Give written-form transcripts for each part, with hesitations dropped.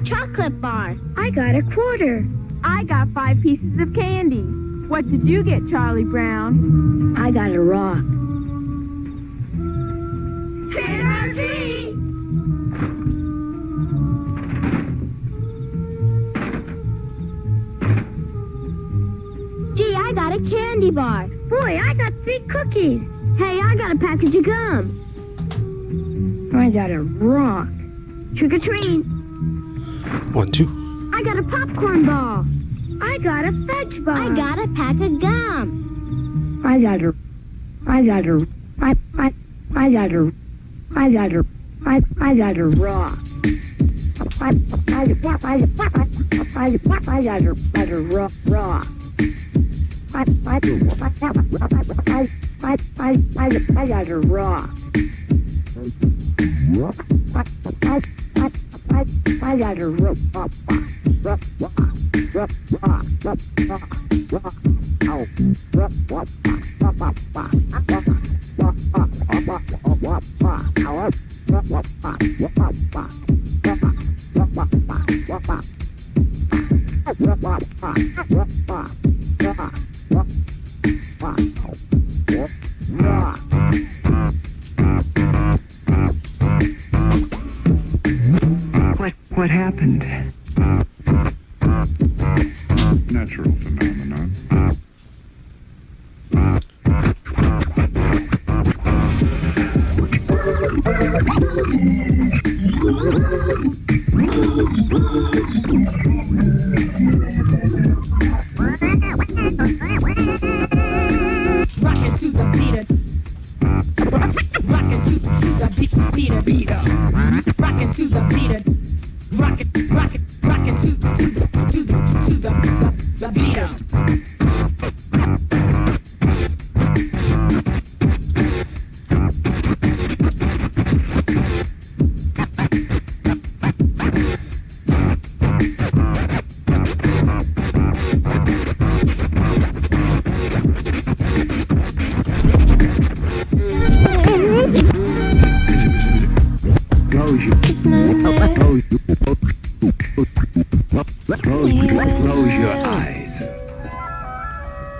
chocolate bar. I got a quarter. I got 5 pieces of candy. What did you get, Charlie Brown? I got a rock. Energy! Gee, I got a candy bar. Boy, I got 3 cookies. Hey, I got a package of gum. I got a rock. Trick or treat. 1, 2. I got a popcorn ball. I got a fudge bar. I got a pack of gum. I got a rock. I got a rock. I got a rock. What happened? Natural phenomenon. Rockin' to the beat. Rockin' to the beat. Rockin' to the beat. Rockin' to the beat. Close your eyes.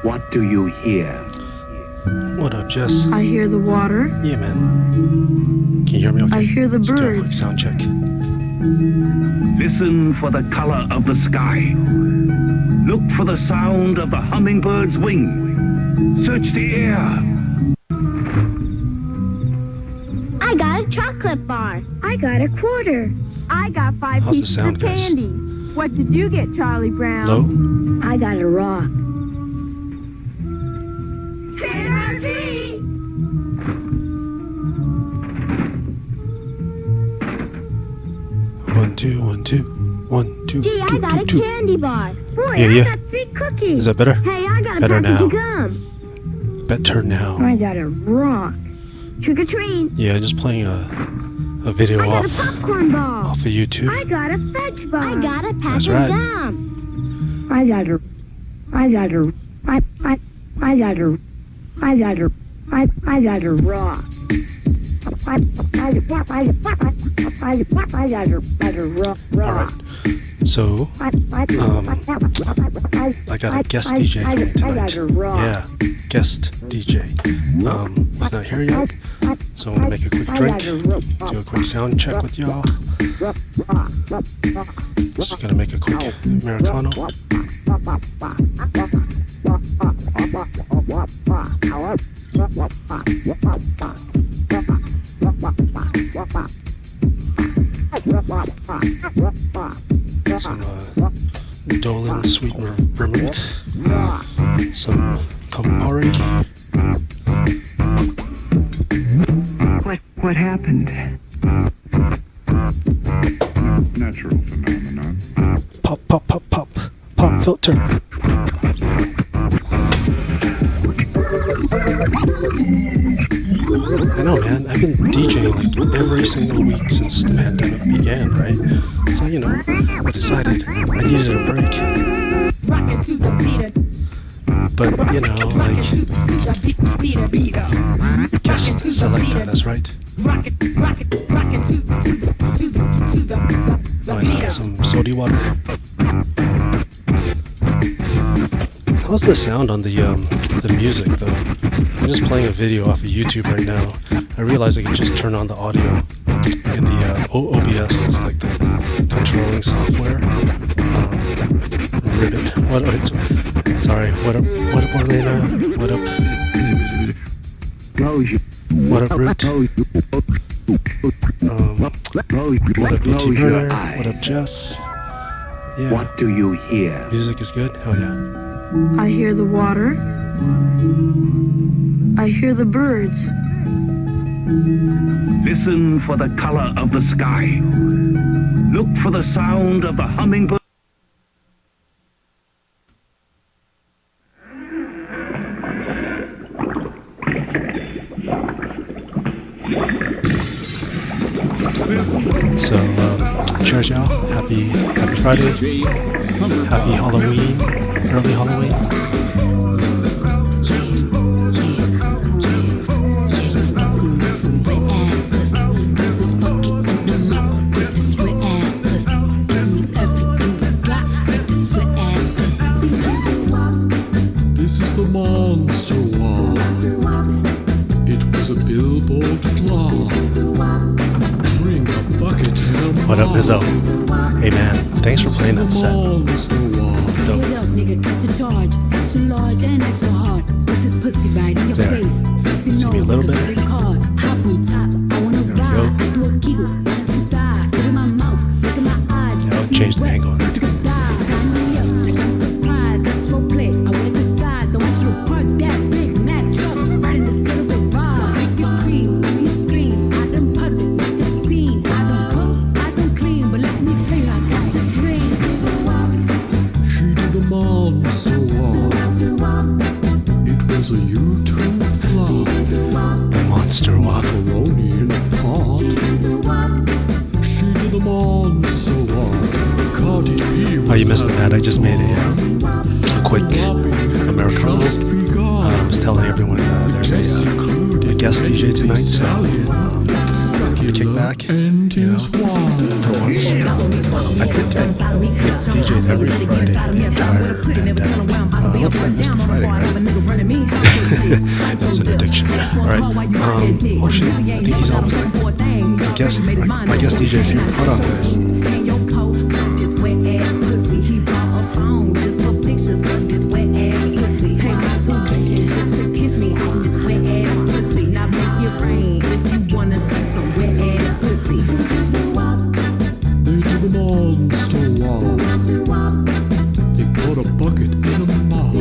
What do you hear? What up, Jess? I hear the water. Yeah, man. Can you hear me okay? I hear the Let's do a quick birds. sound check. Listen for the color of the sky. Look for the sound of the hummingbird's wing. Search the air. I got a chocolate bar. I got a quarter. I got 5 How's the pieces sound, of guys? candy. What did you get, Charlie Brown? Low? I got a rock. Energy! One, two, 1, 2. 1, 2, Gee, I 2, got a 2, 2. candy bar. Boy, Yeah, I yeah. got 3 cookies. Is that better? Hey, I got a Better package now. of gum. Better now. I got a rock. Trick or treat. Yeah, just playing a video I got a off popcorn ball. of YouTube. I got a fudge bar. I got a pack That's of right. gum. I got a rock. All right. So, I got a guest DJ coming tonight. Yeah, guest DJ. He's not here yet, so I'm gonna make a quick drink, do a quick sound check with y'all. Just gonna make a quick Americano. Some Dolan sweet vermouth, some Campari. What happened? Natural phenomenon. Pop filter. I know, man. I've been DJing like every single week since the pandemic began, right? So, you know, I decided I needed a break. But, you know, like, guest selector, that's right. find some sody water. How's the sound on the music though? I'm just playing a video off of YouTube right now. I realized I can just turn on the audio in the OBS. It's like the controlling software. Ribbit. Sorry. What up, Orlena? What up? What up, Root? What up, BT Burner? What up, Jess? Yeah. What do you hear? Music is good? Hell yeah. I hear the water. I hear the birds. Listen for the color of the sky. Look for the sound of the hummingbird. So, cheers, y'all. Happy Friday. Happy Halloween. Early Halloween. This is the monster wall. It was a billboard flaw. Bring a bucket and a What up, Izzo? Hey man, thanks for playing that set. Dope. Get up, nigga, catch a charge. Extra large and extra hard. Put this pussy right in your face. Slap your See me a nose little like a bit. credit card. Hop on top, I wanna There we ride. go. Do a giggle, dance inside. Spit in my mouth, look in my eyes. Yeah, I'll change the angle. Take a dive, sign me up like I'm surprised. That's role play. I wear disguise. I want you to park that Big Mac truck right in the center of the ride. Make it cream, make me scream. I done public, make the scene. I don't cook, I don't clean, but let me tell you, I got this ring. She did the monster wall. It was a YouTube flop. Monster walk. Macaroni in a pot. She did the monster wall. Cardi B Oh, you missed that. I just made a quick Americano. I was telling everyone there's a guest DJ tonight, so I'm gonna kick back, you know, for once. I think I DJ every Friday the entire pandemic. Missed Friday, right? That's an addiction. Alright, oh shit, I think he's on. My guest DJ is here. Hold on, guys. They did the monster wall. They put a bucket in a mouth.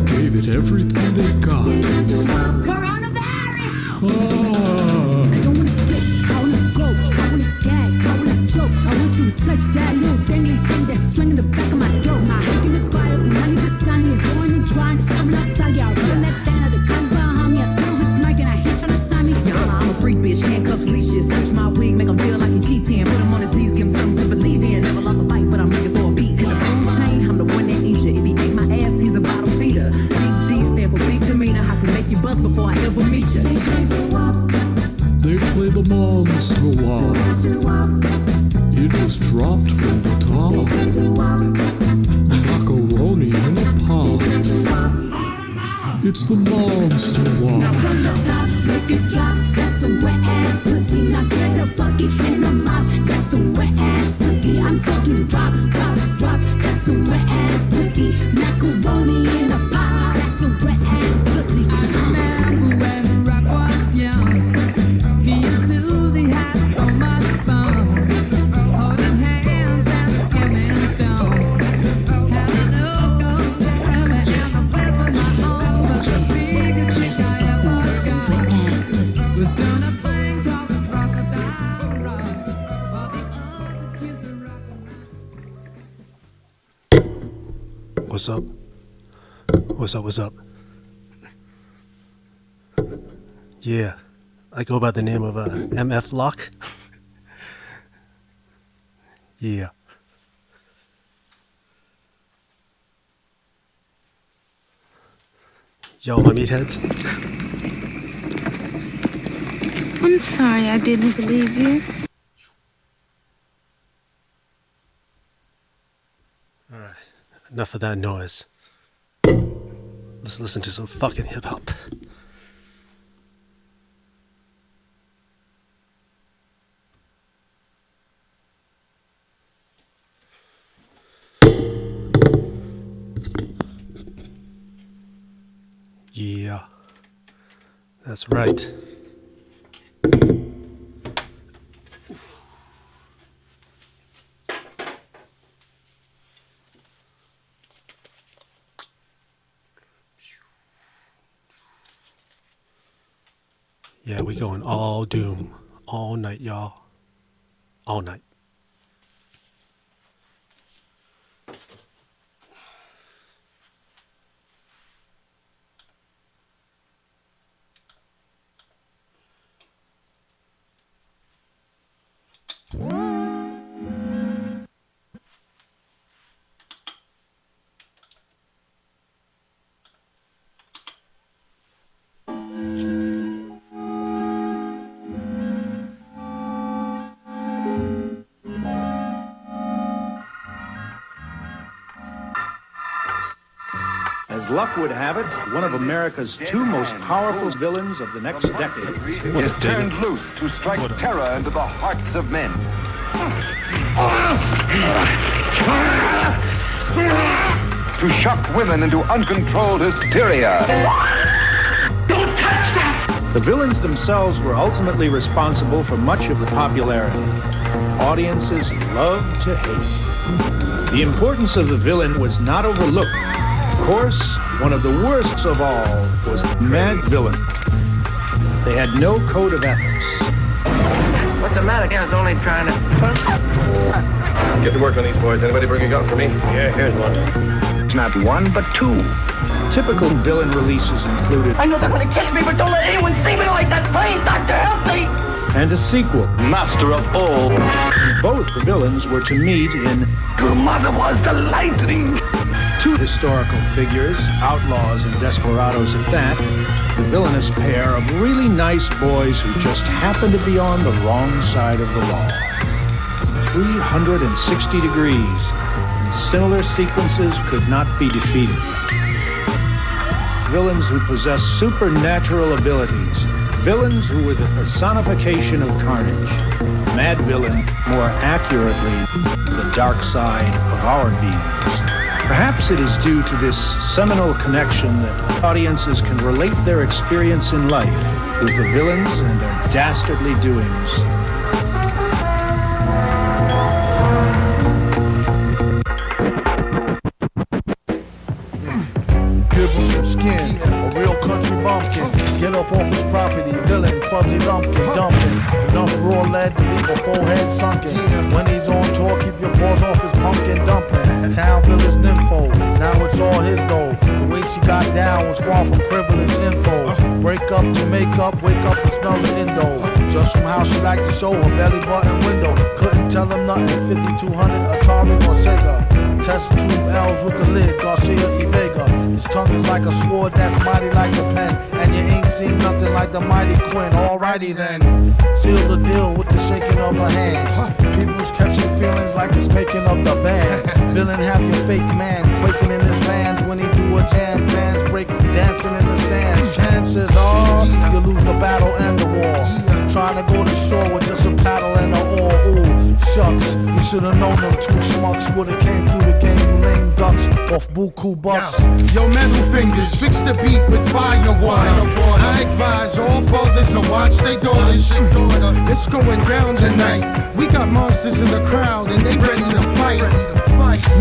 Gave it everything they got. I don't wanna spit, I wanna go, I wanna gag, I wanna choke. I want you to touch that little dangly thing that's swinging the back of my throat. My hooking is fire, and I need the sun is going and drying. It's coming outside, y'all. Run that thing out the guns behind me. I still his mic and I hit trying to sign me. I'm a freak bitch, handcuffs, leashes. Search my wig, make him feel like he's cheating. Put him on his knees, give him something to believe in. Never lost a fight, but I'm looking for a beat. In the food chain, I'm the one that eats you. If he ate my ass, he's a bottom feeder. Big D stand for big demeanor. I can make you bust before I ever meet you. They play the monster wall. It was dropped from the top. Macaroni in a pot. It's the monster wall. From the top, make it drop. That's a wet ass pussy. Now get a bucket and a mop. That's a wet ass pussy. I'm talking drop, drop, drop. That's a wet ass pussy. Macaroni in a pot. That's a wet ass pussy. I remember when rock was young. Me and Susie had so much fun. Holding hands and skimming stones. Had a look of seven and a place of my own. But the biggest trick I ever got was doing a thing called crocodile rock. While the other kids are rocking. What's up? What's up? What's up? Yeah, I go by the name of MF LOK. Yeah. Yo, my meatheads. I'm sorry I didn't believe you. Enough of that noise. Let's listen to some fucking hip hop. Yeah, that's right. Yeah, we going all doom, all night, y'all. All night. As luck would have it, one of America's two most powerful villains of the next decade is turned loose to strike terror into the hearts of men. To shock women into uncontrolled hysteria. Don't touch that! The villains themselves were ultimately responsible for much of the popularity. Audiences loved to hate. The importance of the villain was not overlooked. Of course, one of the worst of all was the mad villain. They had no code of ethics. What's the matter? I was only trying to... Get to work on these boys. Anybody bring a gun for me? Yeah, here's one. It's not one, but two. Typical villain releases included... I know they're going to kiss me, but don't let anyone see me like that. Please, Doctor, help me! And a sequel. Master of all. Both the villains were to meet in... Your mother was the lightning. Two historical figures, outlaws and desperados at that, the villainous pair of really nice boys who just happened to be on the wrong side of the law. 360 degrees, and similar sequences could not be defeated. Villains who possess supernatural abilities, villains who were the personification of carnage. Mad villain, more accurately, the dark side of our beings. Perhaps it is due to this seminal connection that audiences can relate their experience in life with the villains and their dastardly doings. Give him some skin, a real country bumpkin. Get up off his property, villain, fuzzy lumpkin, dumping. Enough raw lead to leave a forehead sunken. When he's on tour, keep your paws off his pumpkin dumpling. Town village nympho, now it's all his though. The way she got down was far from privileged info. Break up to make up, wake up and smell the indo. Just from how she liked to show her belly button window. Couldn't tell him nothing, 5200, Atari or Sega. Test tube L's with the lid, Garcia y Vega. His tongue is like a sword that's mighty like a pen. And you ain't seen nothing like the mighty Quinn. Alrighty then, seal the deal with the shaking of her hand. People's catching feelings like it's making of the band. Villain have your fake man quaking in his vans when he do a jam. Fans break dancing in the stands. Chances are you lose the battle and the war. Trying to go to shore with just a paddle and an oar. Ooh, shucks, you should've known them two schmucks would've came through the game. You lame ducks off buku bucks. Yo, metal fingers, fix the beat with fire water. I advise all fathers to watch their daughters. It's going down tonight. We got monsters in the crowd and they ready to fight.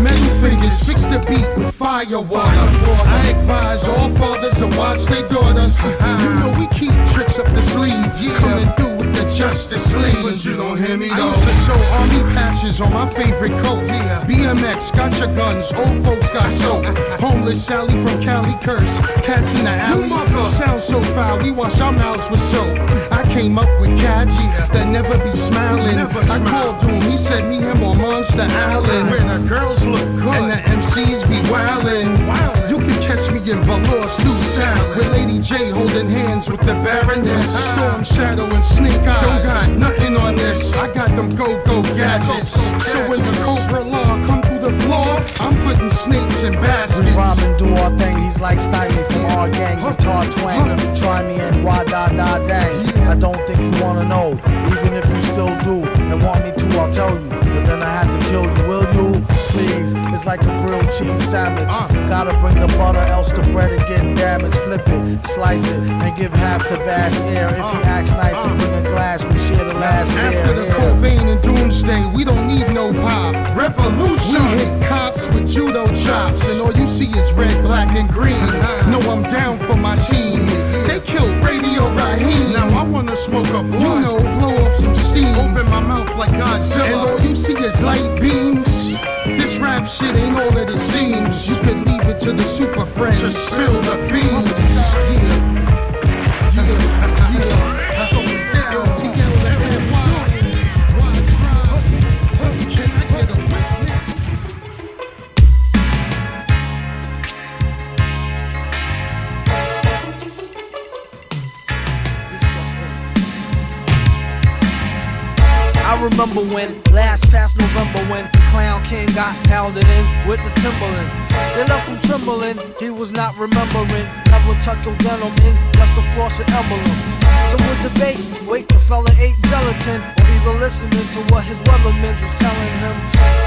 Metal fingers, fix the beat with fire water. I advise all fathers to watch their daughters. You know we keep tricks up the sleeve. Coming through with the Justice League. But you don't hear me though. I used to sew army patches on my favorite coat. BMX, got your guns, old folks got soap. Homeless Sally from Cali curse. Cats in the alley, sound so foul, we wash our mouths with soap. I came up with cats that never be smiling. I called to him, he said meet him on Monster Island. Where the girls look good and the MCs be wildin'. You can catch me in velour suits with Lady J holding hands with the Baroness. Storm Shadow and Snake Eyes. Don't got nothing on this. I got them go-go gadgets. So when the Cobra Law come through the the floor, I'm putting snakes in baskets. We rhyme and do our thing, he's like Stymie from our gang, guitar twang. Try me and why da da dang. I don't think you wanna know, even if you still do and want me to, I'll tell you. But then I have to kill you, will you? Please, it's like a grilled cheese sandwich. Gotta bring the butter, else the bread will get damaged. Flip it, slice it, and give half to vast air. If he acts nice and bring a glass, we share the last beer. After the Cobain and Doomsday, we don't need no pop. Revolution! We hit cops with judo chops, and all you see is red, black, and green. No, I'm down for my team. They killed Radio Raheem. Now I wanna smoke up, you know, blow off some steam. Open my mouth like Godzilla, and all you see is light beams. This rap shit ain't all that it seems. You could leave it to the super friends to spill the beans. I remember when, last past November, when Clown King got pounded in with the Timberland. They left him trembling, he was not remembering. Never tucked your denim in, just a frosted emblem. So with debate, wait, the fella ate gelatin, or either listening to what his weathermen was telling him.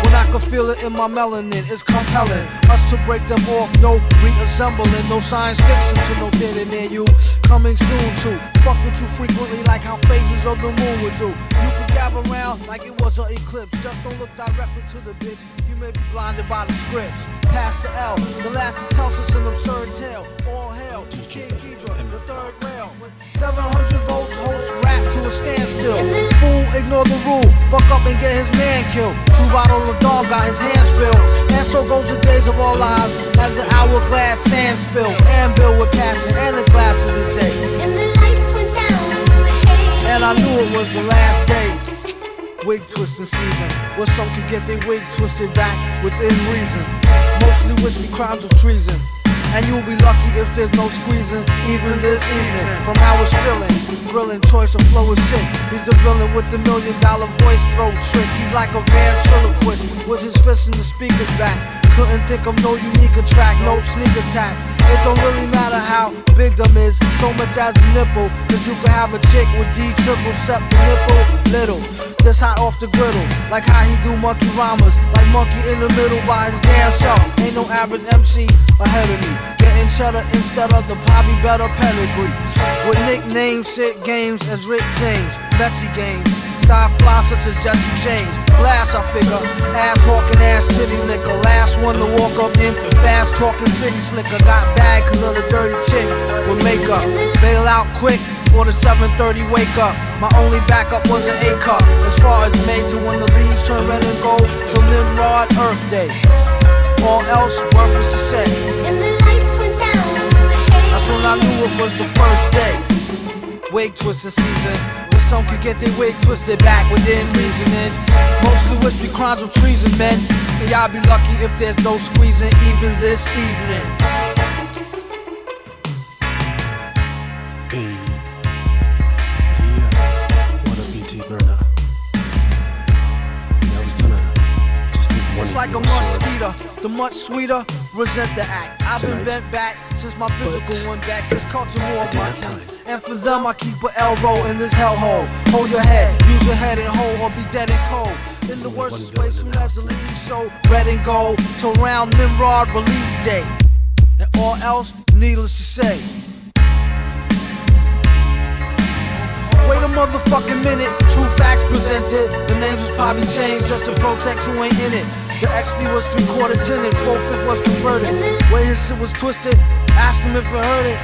When I could feel it in my melanin, it's compelling us to break them off, no reassembling, no science fiction to no theater near you. Coming soon to fuck with you frequently like how phases of the moon would do. You could gather around like it was an eclipse. Just don't look directly to the bitch. You may be blinded by the scripts. Past the L, the last that tells us an absurd tale. All hail, King Ghidra, the third rail. 700 volts holds rap to a standstill. Fool, ignore the rule. Fuck up and get his man killed. 2 bottles of dog got his hands filled. And so goes the days of our lives as an hourglass sand spill. And Bill with passion and a glass of the day. And the lights went down. And I knew it was the last day. Wig twisting season, where some could get their wig twisted back within reason. Mostly wish me crimes of treason. And you'll be lucky if there's no squeezing, even this evening. From how it's feeling, grilling, choice of flow is sick. He's the villain with the $1 million voice throat trick. He's like a ventriloquist with his fists in the speakers back. Couldn't think of no unique track, no sneak attack. It don't really matter how big them is, so much as a nipple. Cause you could have a chick with D triple, except the nipple little. This hot off the griddle, like how he do monkey rhymes. Like monkey in the middle by his damn self. Ain't no average MC ahead of me. Getting cheddar instead of the probably better pedigree. With nicknames, shit games as Rick James. Messy games, side fly such as Jesse James. Glass I figure, ass hawking, ass titty liquor. Last one to walk up in, fast talking city slicker. Got bad cause of the dirty chick with makeup. Bail out quick for the 7:30 wake up. My only backup was an A cup. As far as made to when the leaves turn red and gold. So Nimrod Earth Day. All else worthless to say. And the lights went down. That's when I knew it was the first day. Wig twisting season. Some could get their wig twisted back within reasoning. Mostly wish me crimes of treason, men. And y'all be lucky if there's no squeezing even this evening. Hey. Yeah. What a BT burner. Yeah, I was gonna just take one. It's like a mosquito, the much sweeter, resent the act. I've been bent back since my physical one back, since culture more of my kind. And for them I keep an elbow in this hellhole. Hold your head, use your head and hold, or be dead and cold. In the worst place, soon as the lead show red and gold, till round Nimrod release day. And all else, needless to say. Wait a motherfucking minute, true facts presented. The names was probably changed just to protect who ain't in it. The XP was 3/4 tinted, 4/5 was converted. Way his shit was twisted, ask him if it heard it.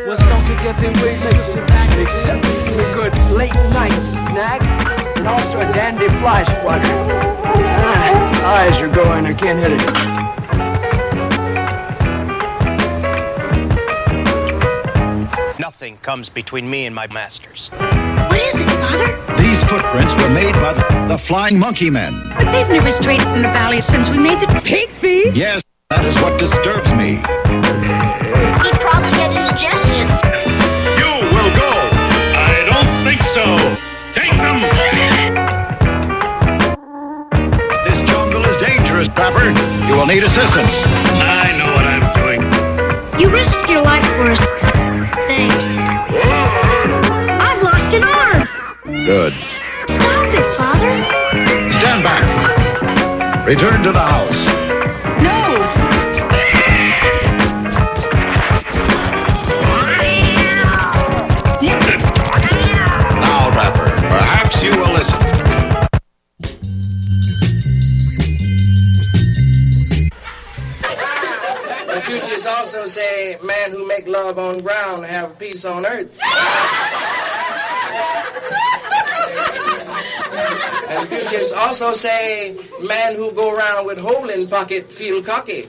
Where some could get their wigs twisted back. A good late night snack, and also a dandy fly swatter. Eyes are going, I can't hit it. Nothing comes between me and my masters. What is it, Father? These footprints were made by the Flying Monkey Men. But they've never strayed from the valley since we made the pig feed. Yes, that is what disturbs me. He'd probably get indigestion. You will go. I don't think so. Take them. This jungle is dangerous, Trapper. You will need assistance. I know what I'm doing. You risked your life for us. Thanks. I've lost an arm. Good. Stop it, Father. Stand back. Return to the house. No. Now, Trapper, perhaps you will listen. Confucius also say, man who make love on ground have peace on earth. And Confucius also say, man who go around with hole in pocket feel cocky.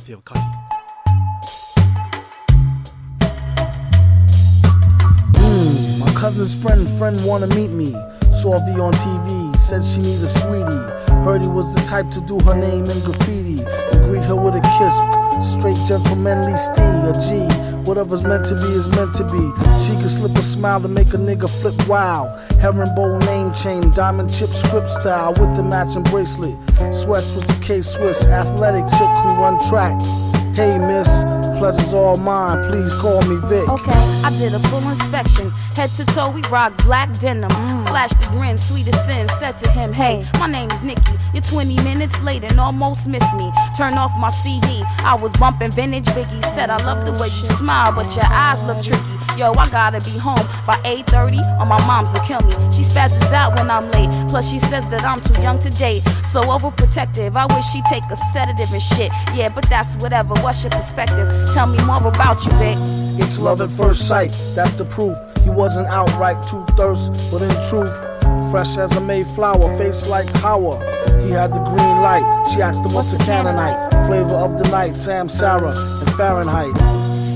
Feel cocky. My cousin's friend wanna meet me. Saw V on TV, said she need a sweetie. Heard he was the type to do her name in graffiti and greet her with a kiss. Straight gentlemanly steed, a G. Whatever's meant to be is meant to be. She could slip a smile to make a nigga flip wild. Herringbone name chain, diamond chip script style with the matching bracelet. Sweats with the K-Swiss, athletic chick who run track. Hey miss, pleasure's all mine, please call me Vic. Okay, I did a full inspection. Head to toe, we rock black denim. Flashed the grin, sweet as sin, said to him, hey, my name is Nikki. You're 20 minutes late and almost missed me. Turned off my CD, I was bumping vintage Biggie. Said I love the way you smile, but your eyes look tricky. Yo, I gotta be home by 8:30 or my mom's will kill me. She spazzes out when I'm late. Plus she says that I'm too young to date. So overprotective, I wish she'd take a sedative and shit. Yeah, but that's whatever, what's your perspective? Tell me more about you, Vic. It's love at first sight, that's the proof. He wasn't outright too thirst, but in truth, fresh as a Mayflower, face like Howard. He had the green light, she asked him what's a Canaanite. Flavor of the night, Sam, Sarah, and Fahrenheit.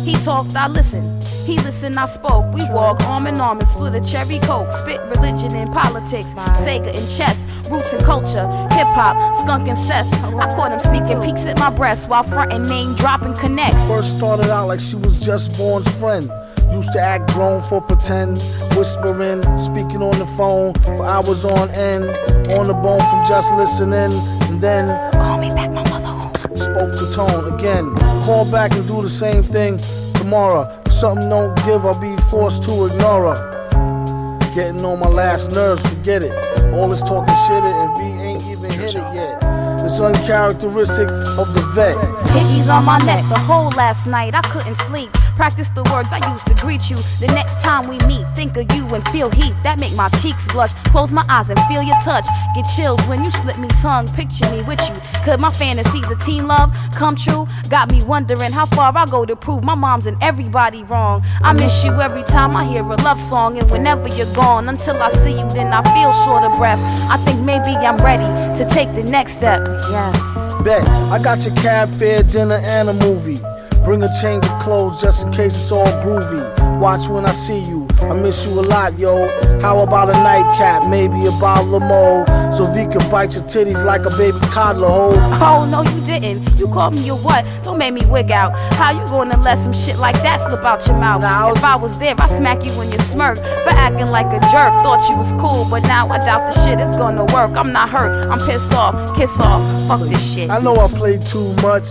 He talked, I listened. He listened, I spoke. We walked arm in arm and split a cherry coke. Spit religion and politics, Sega and chess, roots and culture, hip hop, skunk and cess. I caught him sneaking peeks at my breast while frontin' name dropping connects. First started out like she was just Vaughn's friend. Used to act grown for pretend, whispering, speaking on the phone for hours on end. On the bone from just listening, and then call me back, my mother. Spoke the tone again. Call back and do the same thing tomorrow. If something don't give, I'll be forced to ignore her. Getting on my last nerves, forget it. All this talking shit and V ain't even hit it yet. It's uncharacteristic of the vet. Hickeys on my neck the whole last night, I couldn't sleep. Practice the words I used to greet you. The next time we meet, think of you and feel heat. That make my cheeks blush. Close my eyes and feel your touch. Get chills when you slip me tongue. Picture me with you. Could my fantasies of teen love come true? Got me wondering how far I go to prove my mom's and everybody wrong. I miss you every time I hear a love song. And whenever you're gone, until I see you, then I feel short of breath. I think maybe I'm ready to take the next step. Yes. Bet, I got your cab fare, dinner, and a movie. Bring a change of clothes just in case it's all groovy. Watch when I see you, I miss you a lot, yo. How about a nightcap, maybe a bottle of Mo, so V can bite your titties like a baby toddler, ho. Oh, no you didn't, you called me a what? Don't make me wig out. How you gonna let some shit like that slip out your mouth? If I was there, I'd smack you in your smirk for acting like a jerk. Thought you was cool, but now I doubt the shit is gonna work. I'm not hurt, I'm pissed off, kiss off, fuck this shit. I know I played too much.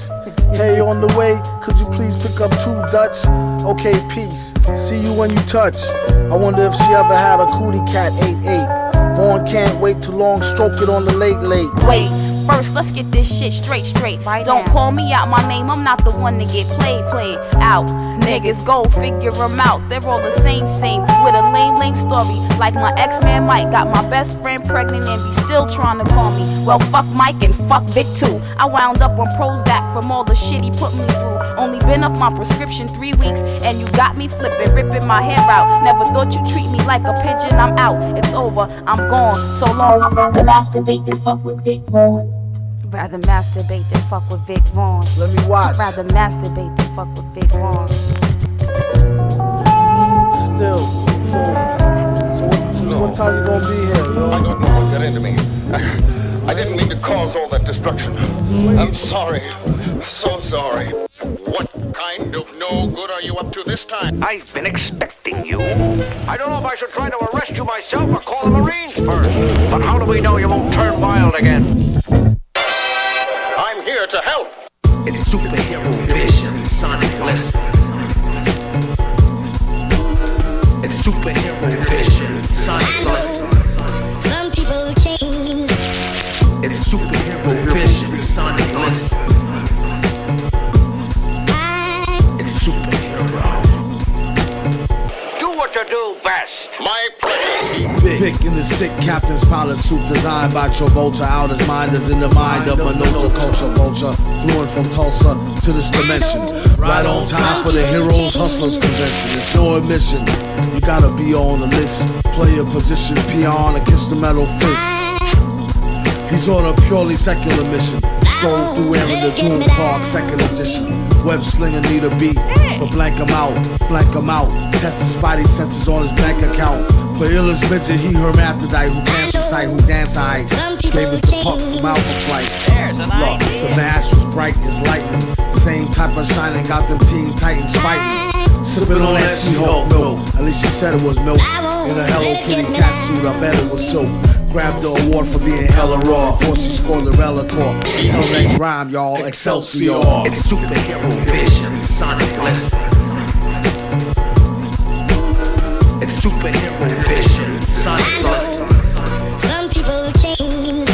Hey, on the way, could you please pick up 2 Dutch? Okay, peace. See you when you touch. I wonder if she ever had a cootie cat 8-8. Vaughn can't wait too long, stroke it on the late. Wait, first, let's get this shit straight. Don't call me out my name, I'm not the one to get played out. Niggas go figure them out, they're all the same, with a lame story. Like my ex-man Mike got my best friend pregnant and be still trying to call me. Well, fuck Mike and fuck Vic too. I wound up on Prozac from all the shit he put me through. Only been off my prescription 3 weeks and you got me flipping, ripping my hair out. Never thought you'd treat me like a pigeon, I'm out. It's over, I'm gone, so long. I'd rather masturbate than fuck with Vic Vaughn. Rather masturbate than fuck with Vic Vaughn. Let me watch. I'd rather masturbate than fuck with Vic Vaughn. Still, so what time you gonna be here, yo? I don't know what got into me. I didn't mean to cause all that destruction. I'm sorry. So sorry. What kind of no good are you up to this time? I've been expecting you. I don't know if I should try to arrest you myself or call the Marines first. But how do we know you won't turn wild again? I'm here to help. It's superhero vision, sonic listen. It's superhero vision, sonic listen. Some people change. It's superhero vision, sonic listen. It's superhero. Do what you do best. My pleasure. Vic in the sick captain's pilot suit designed by Travolta. Out his mind is in the mind of a nota culture vulture. Fluent from Tulsa to this dimension. Right on time for the Heroes Hustlers Convention. It's no admission. You gotta be on the list. Play your position, peon, and kiss the metal fist. He's on a purely secular mission. Stroll through Aaron the Doom Park, 2nd edition. Web slinger need a beat. For blank him out, flank him out. Test his spidey senses on his bank account. For illest midget, he hermaphrodite. Who cancels tight, who dance high. Gave it to Puck from Alpha Flight. Look, the mask was bright as lightning. Same type of shining got them Teen Titans fighting. Sipping on that She-Hulk milk. At least she said it was milk. In a Hello Kitty cat suit, I bet it was silk. Grabbed the award for being hella raw. Before she scored the Relicore. Till next rhyme, y'all. Excelsior. It's superhero vision, sonic listen. It's superhero vision, sonic listen. Some people change.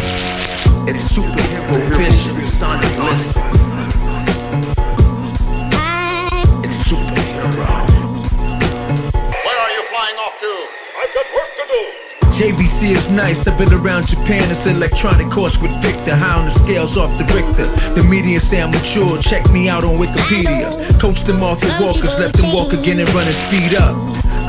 It's superhero vision, sonic listen. It's superhero. Where are you flying off to? I've got work to do. JVC is nice, I've been around Japan, it's electronic course with Victor. High on the scales off the Richter. The media say I'm mature, check me out on Wikipedia. Coach the market walkers, let them walk again and run and speed up.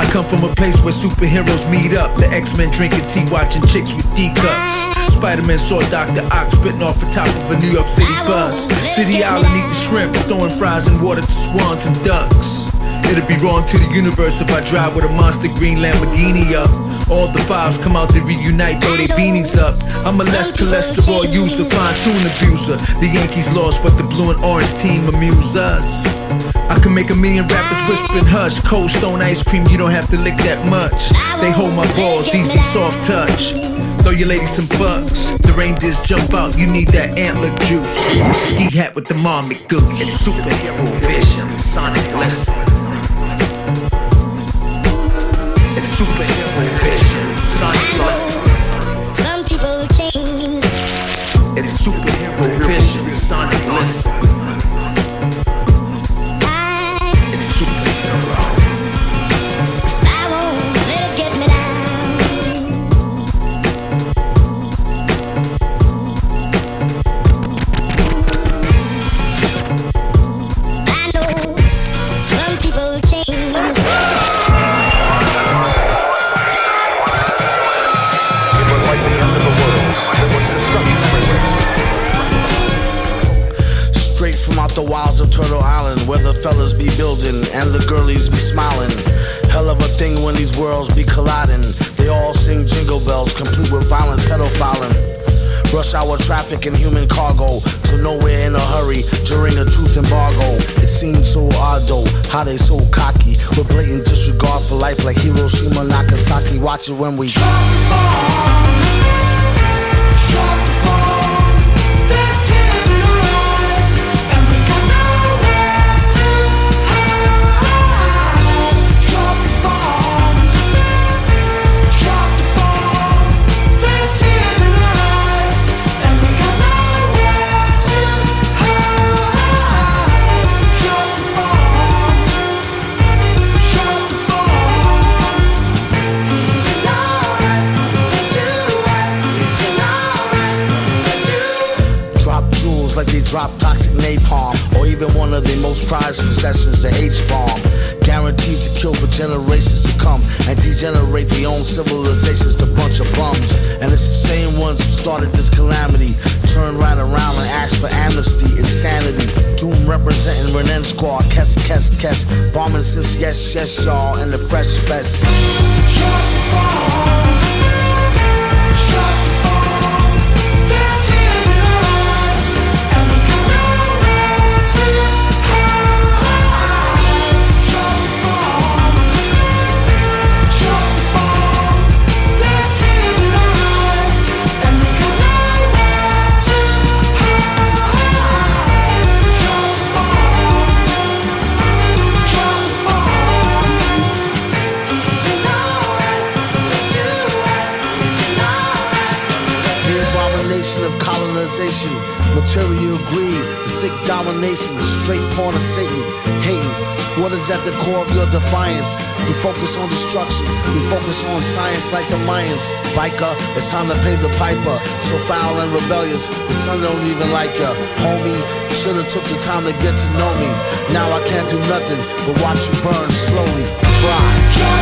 I come from a place where superheroes meet up. The X-Men drinking tea, watching chicks with D-cups. Spider-Man saw Dr. Ock spitting off the top of a New York City bus. City Island eating shrimp, throwing fries in water to swans and ducks. It'd be wrong to the universe if I drive with a monster green Lamborghini up. All the vibes come out to reunite, throw their beanies up. I'm a less cholesterol user, fine-tune abuser. The Yankees lost, but the blue and orange team amuse us. I can make 1,000,000 rappers whisper and hush. Cold Stone ice cream, you don't have to lick that much. They hold my balls, easy, soft touch. Throw your lady some bucks. The reindeers jump out, you need that antler juice. Ski hat with the marmot goose. It's superhero vision, sonic listen. It's superhero vision, sonic listen. Some people change. It's superhero vision, sonic listen. It's superhero. I won't let it get me down. I know some people change. Straight from out the wilds of Turtle Island, where the fellas be building and the girlies be smiling. Hell of a thing when these worlds be colliding. They all sing jingle bells, complete with violent pedophiling. Rush hour traffic and human cargo, to nowhere in a hurry during a truth embargo. It seems so odd though, how they so cocky, with blatant disregard for life like Hiroshima, Nagasaki. Watch it when we drop toxic napalm, or even one of their most prized possessions, the H-bomb. Guaranteed to kill for generations to come and degenerate their own civilizations to bunch of bums. And it's the same ones who started this calamity. Turn right around and ask for amnesty, insanity. Doom representing Renan Squad, Kes, bombing since yes, y'all, and the Fresh Fest. Of colonization, material greed, sick domination, straight porn of Satan, hating. What is at the core of your defiance? We focus on destruction, we focus on science like the Mayans. Biker, it's time to pay the piper. So foul and rebellious, the sun don't even like ya. Homie, should've took the time to get to know me. Now I can't do nothing but watch you burn slowly. Fly.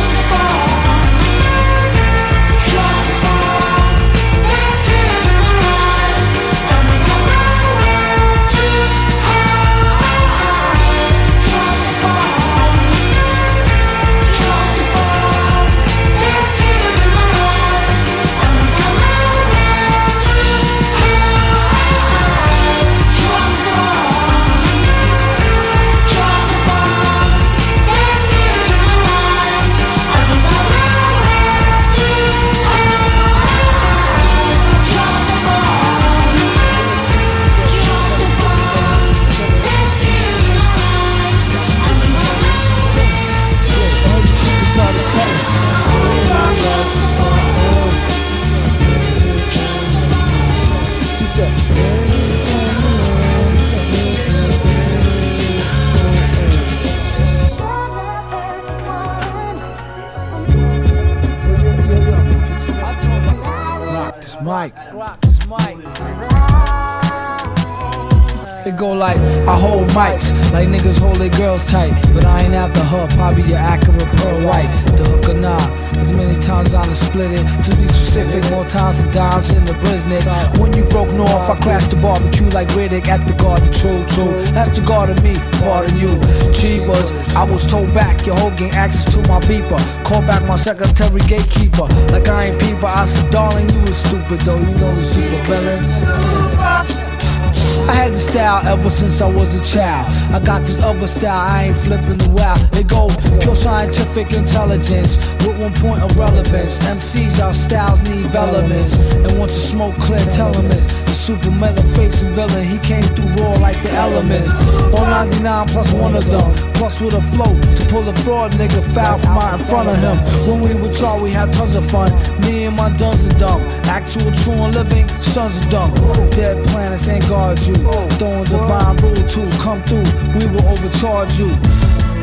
It go like, I hold mics, like niggas hold their girls tight. But I ain't at the hook, probably your accurate pearl white. The hook or not, as many times I done split it. To be specific, more times than dimes in the Brisnet. When you broke north, I crashed the barbecue like Riddick at the garden. True. That's the guard of me, part of you. Cheapers, I was told back, your whole gang access to my beeper. Call back my secretary gatekeeper. Like I ain't peeper, I said, darling, you was stupid though. You know the super villain. I had the style ever since I was a child. I got this other style, I ain't flipping the wow. It go pure scientific intelligence with 1 point of relevance. MCs, our styles need elements. And once you smoke clear telements, the super metal facing villain, he came through raw like the elements. All 99 plus one of them, plus with a flow to pull a fraud nigga foul from out in front of him. When we were y'all, we had tons of fun. Me and my duns are dumb. Actual true and living sons are dumb. Dead planets ain't guard you. Throwing divine rule to come through, we will overcharge you.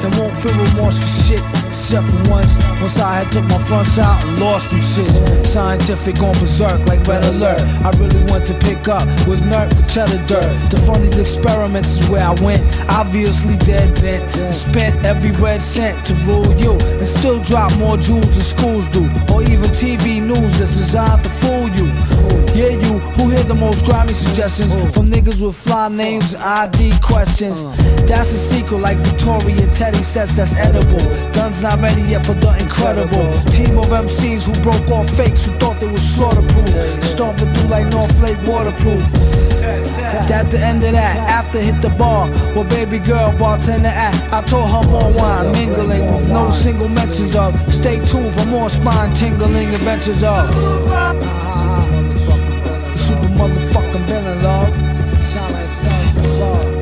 And won't feel remorse for shit, except for once I had took my fronts out and lost some shit. Scientific on berserk like red alert. I really want to pick up was nerd for cheddar dirt. To fund these experiments is where I went. Obviously dead bent and spent every red cent to rule you, and still drop more jewels than schools do, or even TV news that's designed to fool you. Yeah, you who hear the most grimy suggestions from niggas with fly names and ID questions. That's a secret like Victoria Teddy says that's edible. Guns not ready yet for the incredible. Team of MCs who broke off fakes who thought they was slaughterproof. Stomping through like North Lake waterproof. At the end of that, after hit the bar, where baby girl bartender at, I told her more wine, mingling with no single mentions of. Stay tuned for more spine tingling adventures of super motherfucking villain, love. Sound like sounds of love.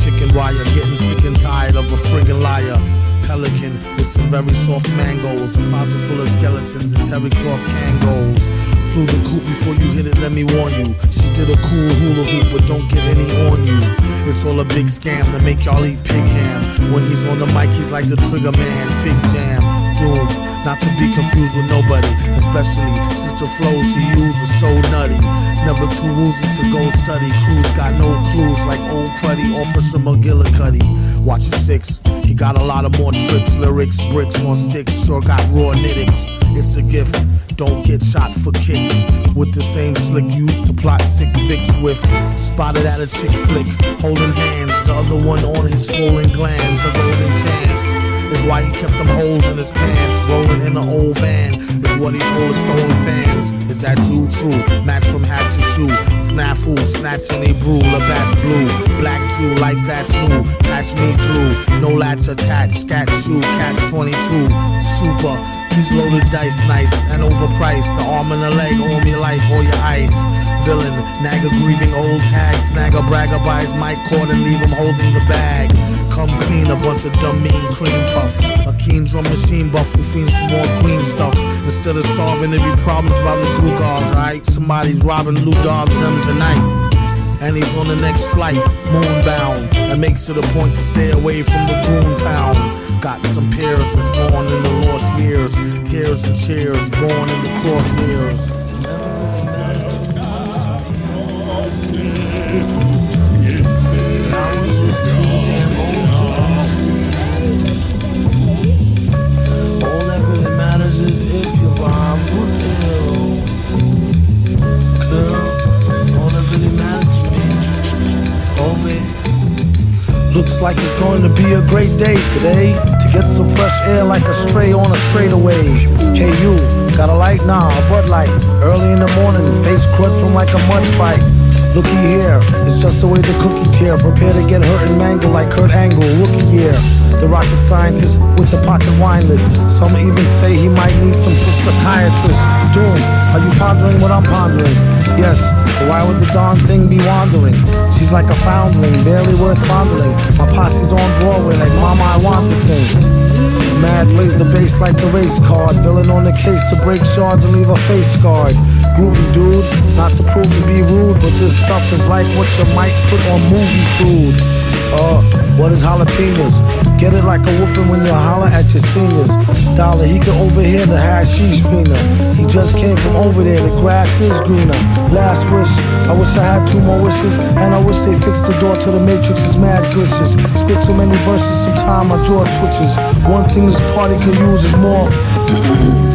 chicken wire, getting sick and tired of a friggin' liar. Pelican with some very soft mangoes, a closet full of skeletons and terry cloth Kangos. Flew the coop before you hit it, let me warn you. She did a cool hula hoop, but don't get any on you. It's all a big scam to make y'all eat pig ham. When he's on the mic, he's like the trigger man, fig jam, doom. Not to be confused with nobody, especially since the flows he used was so nutty. Never too woozy to go study. Crews got no clues like old cruddy, Officer McGillicuddy. Watch your six, he got a lot of more tricks, lyrics, bricks on sticks, sure got raw nittics. It's a gift, don't get shot for kicks. With the same slick used to plot sick Vicks with. Spotted at a chick flick, holding hands, the other one on his swollen glands. A golden chance is why he kept them holes in his pants. Rolling in an old van is what he told his stolen fans. Is that you true? Match from hat to shoe. Snafu, snatching a brew, Labatt's blue. Black Jew like that's new. Patch me through, no latch attached. Scat shoe, catch 22. Super. He's loaded dice, nice and overpriced. The arm and the leg, all your life, all your ice. Villain, nag a grieving old hag. Snag a bragger by his mic cord and leave him holding the bag. Come clean, a bunch of dumb mean cream puffs. A keen drum machine buff who fiends for more green stuff. Instead of starving, there be problems by the glue guards, alright? Somebody's robbing Lou Dobbs them tonight. And he's on the next flight, moonbound, and makes it a point to stay away from the goon pound. Got some peers that's gone in the lost years, tears and cheers, born in the crosshairs. I was just too damn old to all that really matters is if your rhymes was ill. Girl, all that really matters to me. Oh, baby. Looks like it's going to be a great day today. To get some fresh air like a stray on a straightaway. Hey you, got a light? Nah, a Bud Light. Early in the morning, face crud from like a mud fight. Looky here, it's just the way the cookie tear. Prepare to get hurt and mangled like Kurt Angle, rookie year. The rocket scientist with the pocket wine list. Some even say he might need some psychiatrist. Doom, are you pondering what I'm pondering? Yes, but why would the darn thing be wandering? She's like a foundling, barely worth fondling. My posse's on Broadway like Mama I Want to Sing. Mad lays the bass like the race card. Villain on the case to break shards and leave a face scarred. Groovy dude, not to prove to be rude, but this stuff is like what you might put on movie food. What is jalapenos? Get it like a whooping when you holler at your seniors. Dollar, he can overhear the hashish finger. He just came from over there, the grass is greener. Last wish, I wish I had 2 more wishes. And I wish they fixed the door to the Matrix's mad glitches. Spit so many verses, sometime my jaw twitches. One thing this party could use is more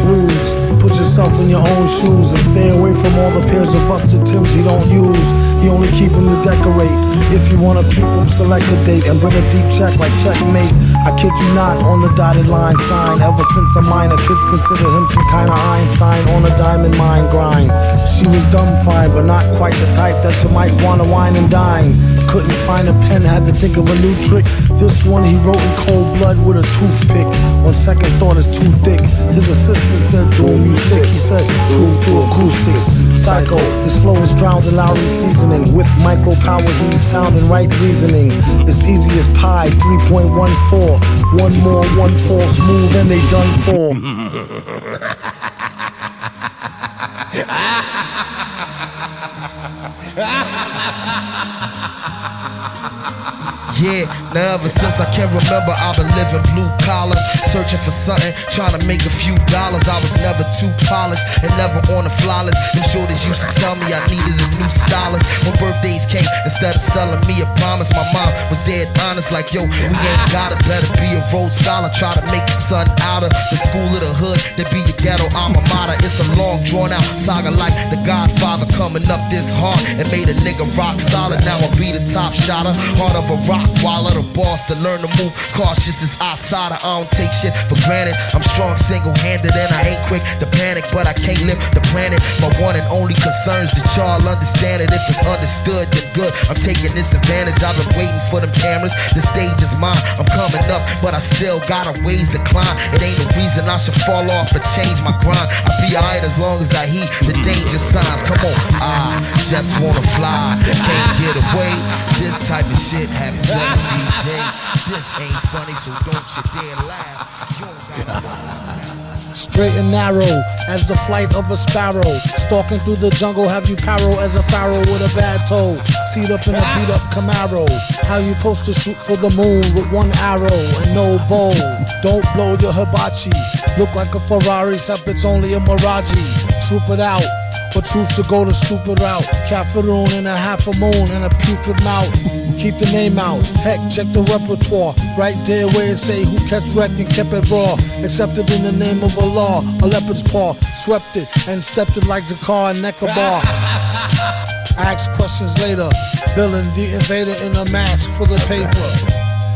booze. Put yourself in your own shoes and stay away from all the pairs of busted Timbs he don't use. He only keep them to decorate. If you wanna peep him, select a date and bring a deep check like checkmate. I kid you not, on the dotted line sign. Ever since a minor, kids consider him some kind of Einstein on a diamond mine grind. She was dumb fine, but not quite the type that you might wanna wine and dine. Couldn't find a pen, had to think of a new trick. This one he wrote in cold blood with a toothpick. On second thought it's too thick. His assistant said, "Doom, you sick." He said, "True through acoustics." Psycho, his flow is drowned in Lowry seasoning. With micro power, he's sound and right reasoning. It's easy as pie, 3.14. One more, one fall smooth, and they done for. Yeah, now ever since I can remember, I've been living blue collar, searching for something, trying to make a few dollars. I was never too polished and never on the flawless. And shorties used to tell me I needed a new stylist. When birthdays came, instead of selling me a promise, my mom was dead honest, like, yo, we ain't got it, better be a road scholar. Try to make the son out of the school of the hood, to be a ghetto alma mater. It's a long drawn out saga like The Godfather, coming up this hard and made a nigga rock solid. Now I'll be the top shotter, heart of a rock. While the boss to learn to move cautious as outsider. I don't take shit for granted. I'm strong single-handed and I ain't quick to panic, but I can't live the planet. My one and only concern's that y'all understand it. If it's understood, then good. I'm taking this advantage. I've been waiting for them cameras cameras. The stage is mine, I'm coming up, but I still got a ways to climb. It ain't a reason I should fall off or change my grind. I'll be alright as long as I heed the danger signs. Come on, I just wanna fly, can't get away. This type of shit happens every day. This ain't funny, so don't you dare laugh. You don't gotta Straight and narrow as the flight of a sparrow. Stalking through the jungle, have you paro as a pharaoh with a bad toe. Seat up in a beat up Camaro. How you supposed to shoot for the moon with one arrow and no bow? Don't blow your hibachi. Look like a Ferrari, except it's only a Mirage. Troop it out, but choose to go the stupid route. Caffeine and a half a moon and a putrid mouth. Keep the name out, heck, check the repertoire. Right there where it say who catch wrecked and kept it raw. Accepted in the name of a law, a leopard's paw. Swept it and stepped it like Zakar and Necabar. Ask questions later. Villain, the invader in a mask for the paper.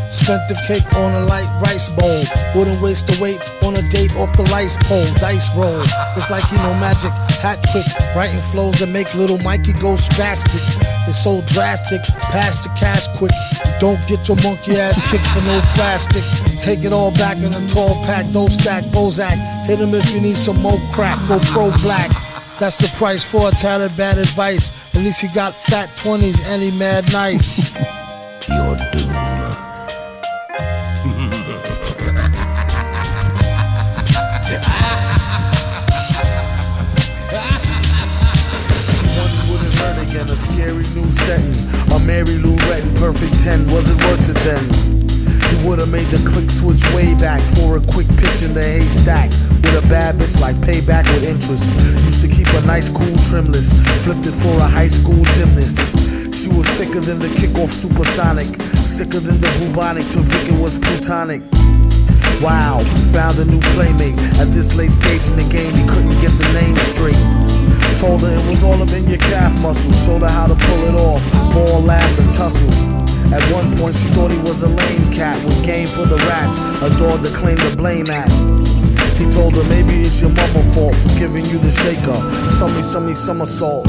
Spent the cake on a light rice bowl. Wouldn't waste the weight on a date off the lights pole. Dice roll, it's like he know magic. Hat trick, writing flows that make little Mikey go spastic. It's so drastic, pass the cash quick. Don't get your monkey ass kicked for no plastic. Take it all back in a tall pack, don't stack Bozak. Hit him if you need some more crack, go pro black. That's the price for a tattered bad advice. At least he got fat 20s and he mad nice. Your doom. Again, a scary new setting. A Mary Lou Retton, perfect 10. Was it worth it then? He would've made the click switch way back for a quick pitch in the haystack. With a bad bitch like payback with interest. Used to keep a nice cool trimless. Flipped it for a high school gymnast. She was thicker than the kickoff supersonic. Sicker than the bubonic. To Vic it was plutonic. Wow, found a new playmate. At this late stage in the game, he couldn't get the name straight. Told her it was all up in your calf muscle. Showed her how to pull it off. Ball, laugh, and tussle. At one point she thought he was a lame cat with game for the rats. A dog to claim the blame at. He told her maybe it's your mama fault for giving you the shaker. Somersault. Somersault.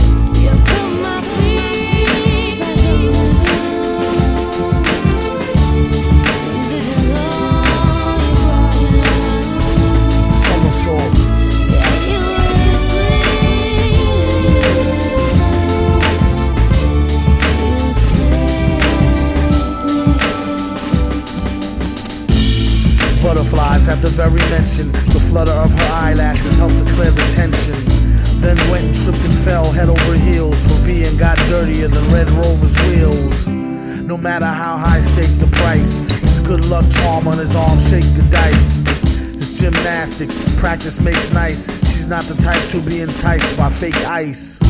Butterflies at the very mention. The flutter of her eyelashes helped to clear the tension. Then went and tripped and fell head over heels for V and got dirtier than Red Rover's wheels. No matter how high stake the price, his good luck charm on his arm shake the dice. His gymnastics, practice makes nice. She's not the type to be enticed by fake ice.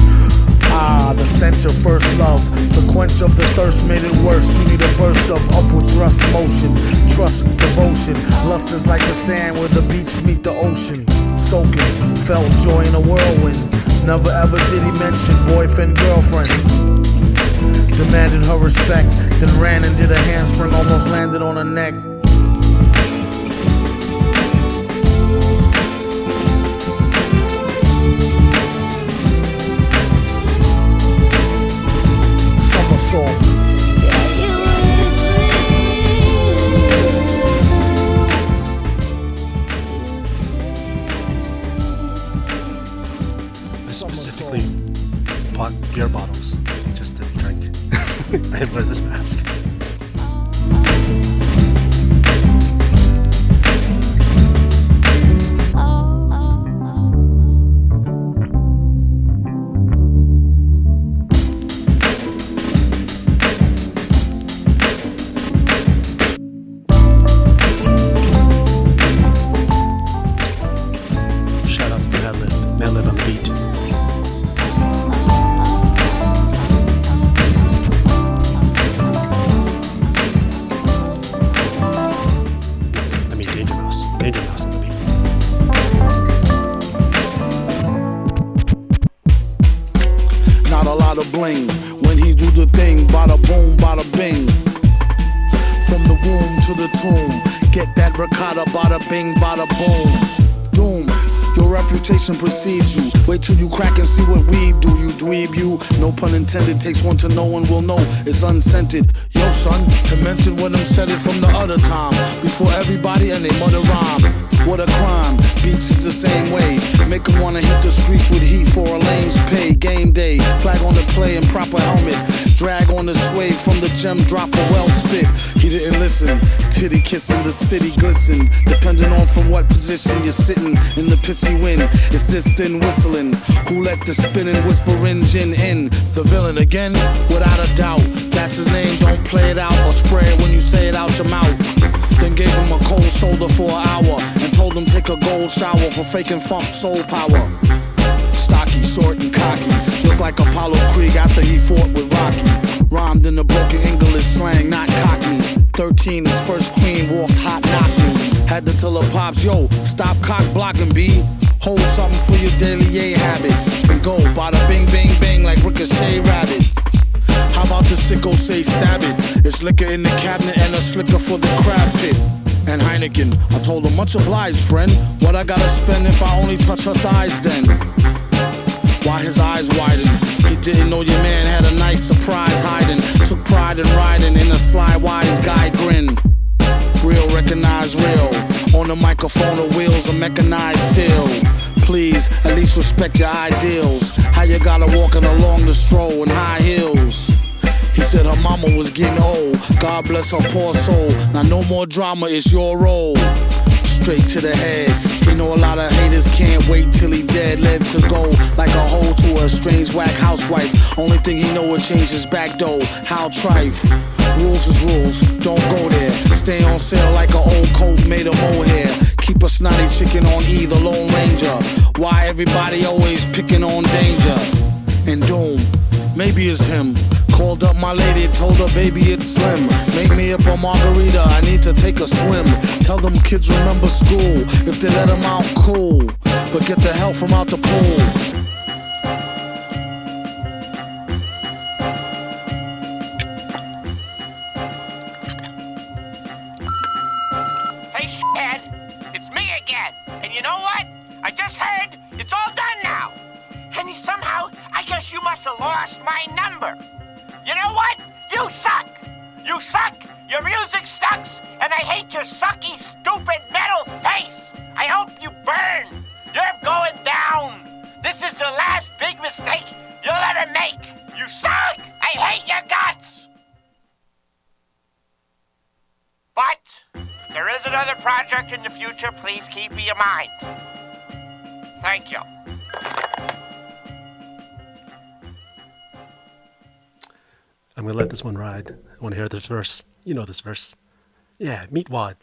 Ah, the stench of first love. The quench of the thirst made it worse. You need a burst of upward thrust motion. Trust, devotion. Lust is like the sand where the beach meet the ocean. Soaking, felt joy in a whirlwind. Never ever did he mention boyfriend, girlfriend. Demanded her respect, then ran and did a handspring, almost landed on her neck. Somersault. Specifically bought beer bottles just to drink and wear this mask. Shoutouts to Madlib on the beat. Danger Mouse on the beat. Not a lot of bling when he do the thing. Bada boom, bada bing. From the womb to the tomb, get that ricotta, bada bing, bada boom. Doom. Your reputation precedes you. Wait till you crack and see what we do. You dweeb, you. No pun intended. Takes one to know and will know. It's unscented. Yo, son, commented Some of them said it from the other time. Before everybody and they mother rhyme. What a crime, beats is the same way. Make them wanna hit the streets with heat for a lame's pay. Game day, flag on the play and proper helmet. Drag on the sway from the gem, drop a well spit. He didn't listen, titty kissing, the city glisten. Depending on from what position you're sitting in the pissy wind. It's this thin whistling. Who let the spinning whispering gin in? The villain again, without a doubt. That's his name, don't play it out or spray it when you say it out your mouth. Then gave him a cold shoulder for an hour and told him take a gold shower for faking funk soul power. Stocky, short and cocky, looked like Apollo Creed after he fought with Rocky. Rhymed in the broken English slang, not cockney. 13, his first queen walked hot, knocked me. Had to tell her pops, yo, stop cock blocking, B. Hold something for your daily A habit and go bada bing bing bang like Ricochet Rabbit. How about the sicko say stab it? It's liquor in the cabinet and a slicker for the crab pit. And Heineken, I told him much obliged, friend. What I gotta spend if I only touch her thighs then? Why his eyes widened? He didn't know your man had a nice surprise hiding. Took pride in riding in a sly wise guy grin. Real recognize real. On the microphone the wheels are mechanized still. Please, at least respect your ideals. How you gotta walking along the stroll in high heels. He said her mama was getting old. God bless her poor soul. Now no more drama, it's your role. Straight to the head. You know a lot of haters can't wait till he dead. Led to go like a hoe to a strange whack housewife. Only thing he know is change his back door. How trife. Rules is rules, don't go there. Stay on sale like an old coat made of mohair. Keep a snotty chicken on E, the Lone Ranger. Why everybody always picking on danger? And doom, maybe it's him. Called up my lady, told her baby it's slim. Make me up a margarita, I need to take a swim. Tell them kids remember school. If they let them out, cool. But get the hell from out the pool. You know what? I just heard it's all done now. And somehow, I guess you must have lost my number. You know what? You suck. You suck. Your music sucks. And I hate your sucky, stupid metal face. I hope you burn. You're going down. This is the last big mistake you'll ever make. You suck. I hate your guts. But if there is another project in the future, please keep me in mind. Thank you. I'm gonna let this one ride. I want to hear this verse. You know this verse. Yeah, meat wad.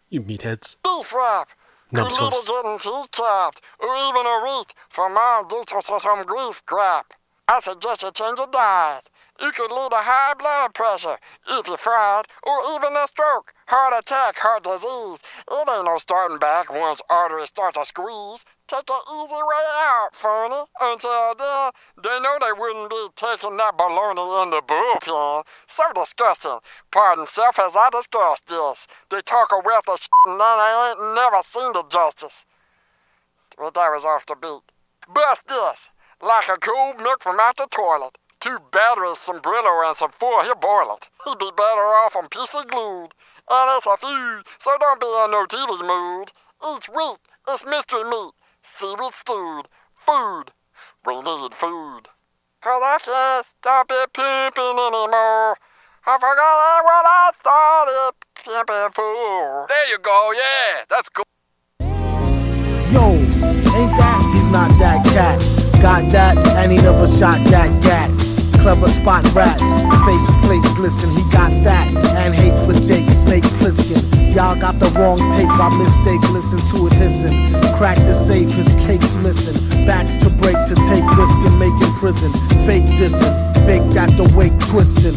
You meatheads. Beef wrap. Numbskulls. Could little getting tea-capped, or even a wreath for mom due to some grief crap. I suggest you change your diet. It could lead to high blood pressure if you're fried, or even a stroke, heart attack, heart disease. It ain't no starting back once arteries start to squeeze. Take an easy way out, phony. Until then, they know they wouldn't be taking that baloney in the bullpen. So disgusting. Pardon self as I discuss this. They talk a wealth of shit and then I ain't never seen the justice. Well, that was off the beat. Bust this, like a cold milk from out the toilet. 2 batteries, some Brillo, and some 4, he'll boil it. He'd be better off on PC glued. And it's a feud, so don't be in no TV mood. Each week, it's mystery meat, seaweed stewed, food. We need food. 'Cause I can't stop it pimping anymore. I forgot what I started pimping for. There you go, yeah, that's cool. Yo, ain't that? He's not that cat. Got that, and he never shot that gat. Clever spot rats, face plate glisten. He got fat and hate for Jake Snake Plissken. Y'all got the wrong tape by mistake. Listen to it hissing. Crack to safe, his cake's missing. Bats to break to take risk and make in prison. Fake dissing, baked at the wake twisting.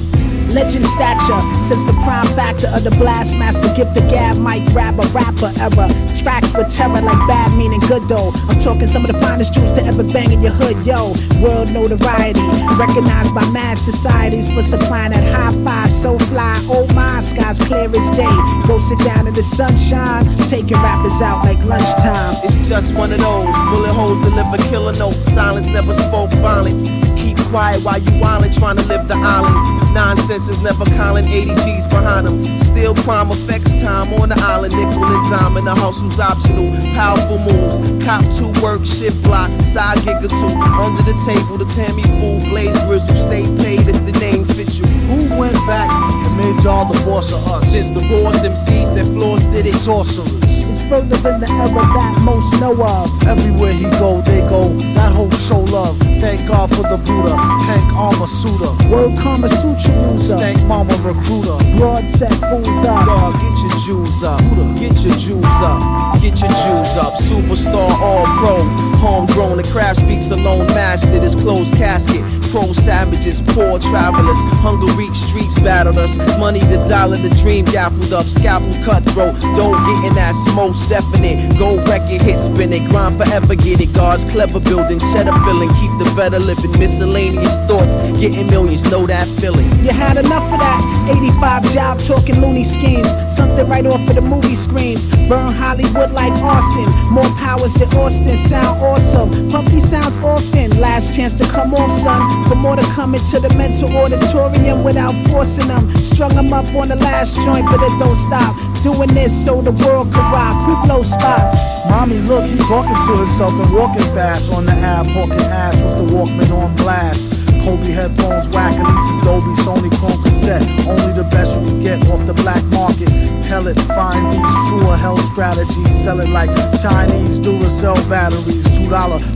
Legend stature, since the prime factor of the blast master, give the gab mic grab a rapper era. Tracks with terror like bad meaning good though. I'm talking some of the finest jewels to ever bang in your hood, yo. World notoriety, recognized by mad societies for supplying that high-fi, so fly, oh my, sky's clear as day. Go sit down in the sunshine, taking rappers out like lunchtime. It's just one of those bullet holes deliver killer notes. Silence never spoke violence. Keep quiet while you wildin', trying to live the island. Nonsense is never calling 80 G's behind them. Still crime affects time on the island. Nickel and dime in the hustle's optional. Powerful moves, cop to work, shift block, side gig or two. Under the table, the Tammy fool, blaze grizzle. Stay paid if the name fits you. Who went back and made y'all the boss of us? Since the boss MCs that floors did it. Sorcerers. It's further than the era that most know of. Everywhere he go, they go. That whole show love. Thank God for the Buddha. Tank armor suitor. Word Kama Sutra user. Stank mama recruiter. Broad set fools up. Dog, get your Jews up. Get your Jews up. Get your Jews up. Superstar, all pro. Homegrown, the craft speaks alone. Mastered his closed casket. Pro savages, poor travelers. Hunger reach streets battled us. Money the dollar, the dream gaffled up. Scalpel cutthroat. Don't get in that smoke. Definite, gold record hit spinning, grind forever, get it. God's clever building, cheddar filling, keep the better living. Miscellaneous thoughts, getting millions, know that feeling. You had enough of that 85 job talking loony schemes. Something right off of the movie screens. Burn Hollywood like arson. More powers than Austin, sound awesome. Puffy sounds orphan. Last chance to come off, son. For more to come into the mental auditorium without forcing them. Strung them up on the last joint, but it don't stop. Doing this so the world can rock. Who blow spots? Mommy, look, he's talking to himself and walking fast on the app, hawking ass with the Walkman on blast. Kobe headphones, whack, Elise's Dolby, Sony Chrome cassette. Only the best you can get off the black market. Tell it, find these true or hell strategies. Sell it like Chinese Duracell batteries. $2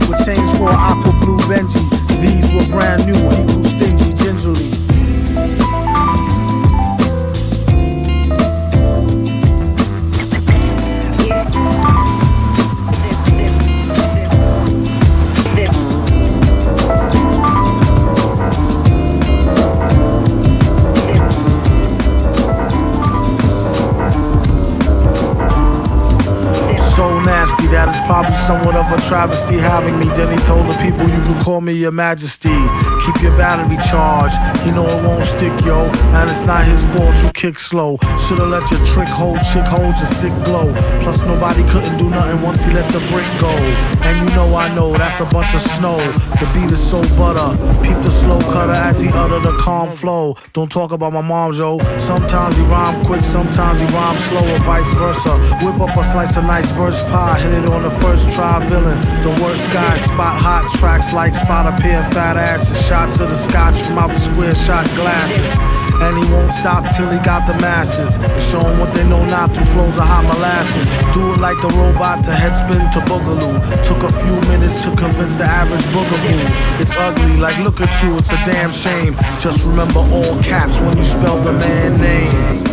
with change for aqua blue Benji. These were brand new, he grew stingy gingerly. That is probably somewhat of a travesty having me. Then he told the people, you can call me your majesty. Keep your battery charged, he know it won't stick, yo. And it's not his fault you kick slow. Should've let your trick hold, chick hold your sick glow. Plus nobody couldn't do nothing once he let the brick go. And you know I know, that's a bunch of snow. The beat is so butter, peep the slow cutter as he utter the calm flow. Don't talk about my mom, yo. Sometimes he rhyme quick, sometimes he rhyme slow, or vice versa. Whip up a slice of nice verse pie, hit it on the first try, villain. The worst guy, spot hot tracks like spot a pair of fat asses. Shots of the scotch from out the square shot glasses. And he won't stop till he got the masses. And show them what they know not through flows of hot molasses. Do it like the robot to headspin to boogaloo. Took a few minutes to convince the average boogaboo. It's ugly, like look at you, it's a damn shame. Just remember all caps when you spell the man name.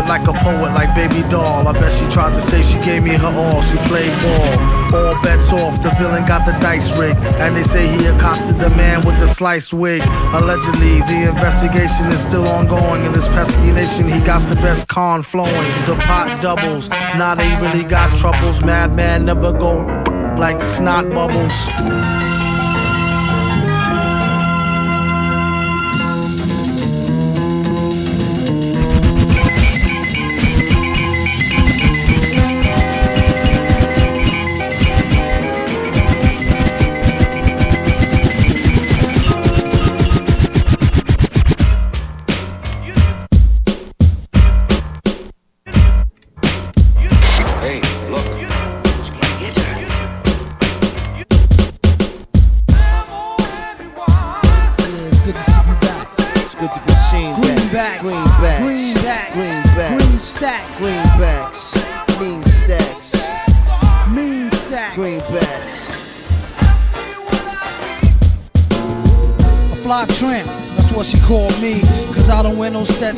Like a poet, like baby doll. I bet she tried to say she gave me her all. She played ball. All bets off, the villain got the dice rigged. And they say he accosted the man with the sliced wig. Allegedly, the investigation is still ongoing. In this pesky nation, he got the best con flowing. The pot doubles, now they really got troubles. Madman never go like snot bubbles.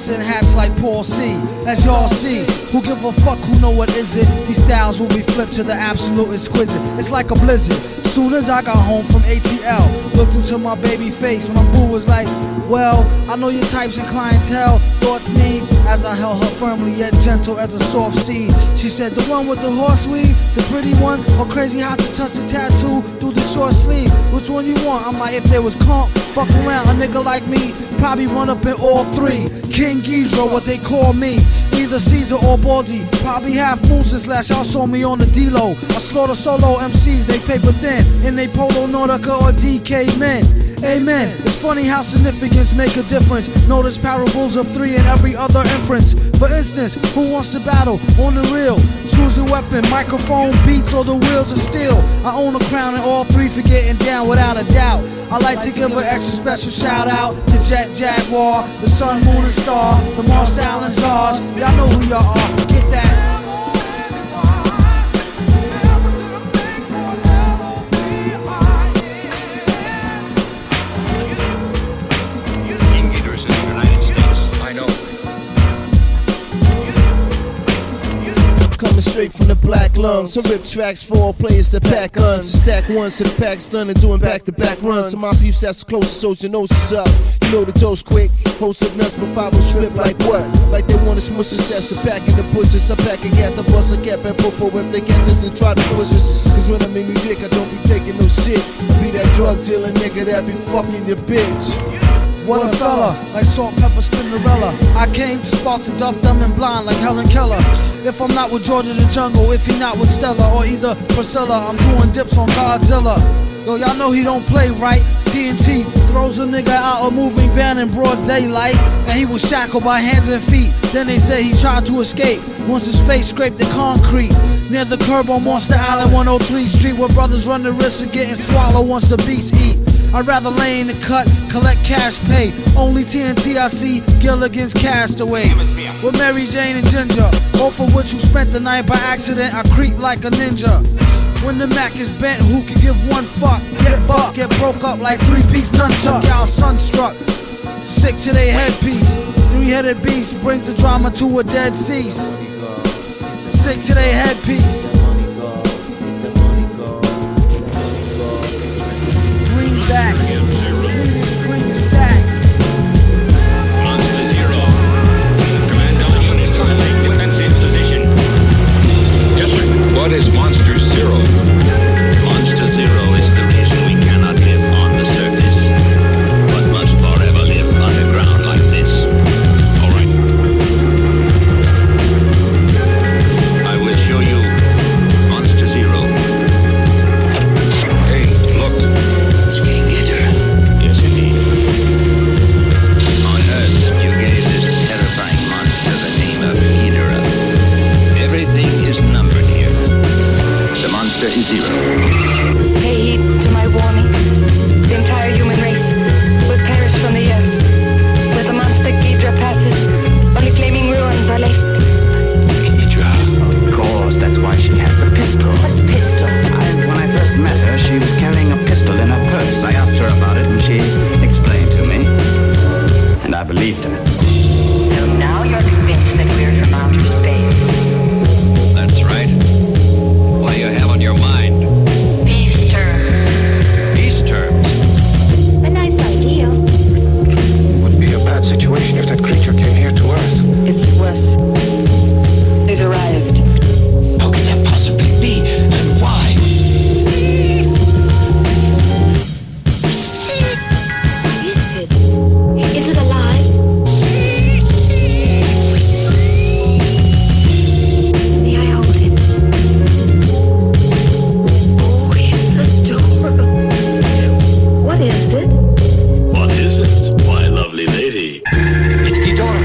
And hats like Paul C. As y'all see, who give a fuck, who know what is it? These styles will be flipped to the absolute exquisite. It's like a blizzard. Soon as I got home from ATL, looked into my baby face. My boo was like, Well, I know your types and clientele, thoughts, needs. As I held her firmly yet gentle as a soft seed. She said, the one with the horse weave, the pretty one, or crazy hot to touch the tattoo through the short sleeve. Which one you want? I'm like, if there was comp, fuck around. A nigga like me probably run up in all three. King Ghidra, what they call me. Either Caesar or Baldy. Probably half Musa / y'all saw me on the D-Lo. I slaughter solo MCs, they paper thin. In they Polo, Nautica, or DK men. Amen. It's funny how significance make a difference. Notice parables of 3 in every other inference. For instance, who wants to battle on the real? Choose your weapon, microphone, beats, or the wheels of steel. I own a crown and all 3 for getting down without a doubt. I like to give an extra special shout out to Jet Jaguar, the Sun, Moon, and Star, the Monster Allen Czars. Y'all know who y'all are. Get that. Coming straight from the black lungs. So rip tracks for all players that pack guns. Stack ones to the pack's done and doing back-to-back runs. To my peeps that's the closest, so your nose is up. You know the dose quick. Host of nuts, but 5 slip like what? Like they want to smush us ass to pack in the bushes. I pack and get the bus, I cap and popo if they catch us and try to push us. Cause when I'm in New York, I don't be taking no shit. I be that drug dealer nigga that be fucking your bitch. What a fella, like Salt Pepper Spinderella. I came to spark the deaf, dumb, and blind like Helen Keller. If I'm not with Georgia the Jungle, if he not with Stella or either Priscilla, I'm doing dips on Godzilla. Yo, y'all know he don't play right. TNT throws a nigga out a moving van in broad daylight, and he was shackled by hands and feet. Then they say he tried to escape once his face scraped the concrete near the curb on Monster Island, 103 Street, where brothers run the risk of getting swallowed once the beasts eat. I'd rather lay in the cut, collect cash pay. Only TNT I see, Gilligan's Castaway. With Mary Jane and Ginger, both of which who spent the night by accident. I creep like a ninja. When the Mac is bent, who can give one fuck? Get buck, get broke up like 3-piece nunchuck. Y'all sunstruck, sick to their headpiece. 3-headed beast brings the drama to a dead cease. Sick to their headpiece. Greenbacks, green stacks. Monster Zero. Command all units to take defensive position. Yes, sir. What is Monster Zero? Monster Zero is the reason we cannot live on the surface, but must forever live underground like this. All right. I will show you Monster Zero. Hey, look. You can't get her. Yes, indeed. On Earth, you gave this terrifying monster the name of Hydra. Everything is numbered here. The monster is Zero. Pay heed to my warning. The entire human race will perish from the earth. Where the monster Hydra passes, only flaming ruins are left. Hydra. Of course, that's why she has the pistol. What pistol? When I first met her, she was carrying a pistol in her purse. I asked her about it, and she explained to me. And I believed her. So now you're convinced that we're from outer space. That's right. What do you have on your mind? Peace terms. Peace terms. A nice idea. Would be a bad situation if that creature came here to Earth. It's worse. He's arrived. How can that possibly be? And why? Is it? Is it alive? May I hold him? Oh, he's adorable. What is it? What is it, my lovely lady? It's Ghidorah.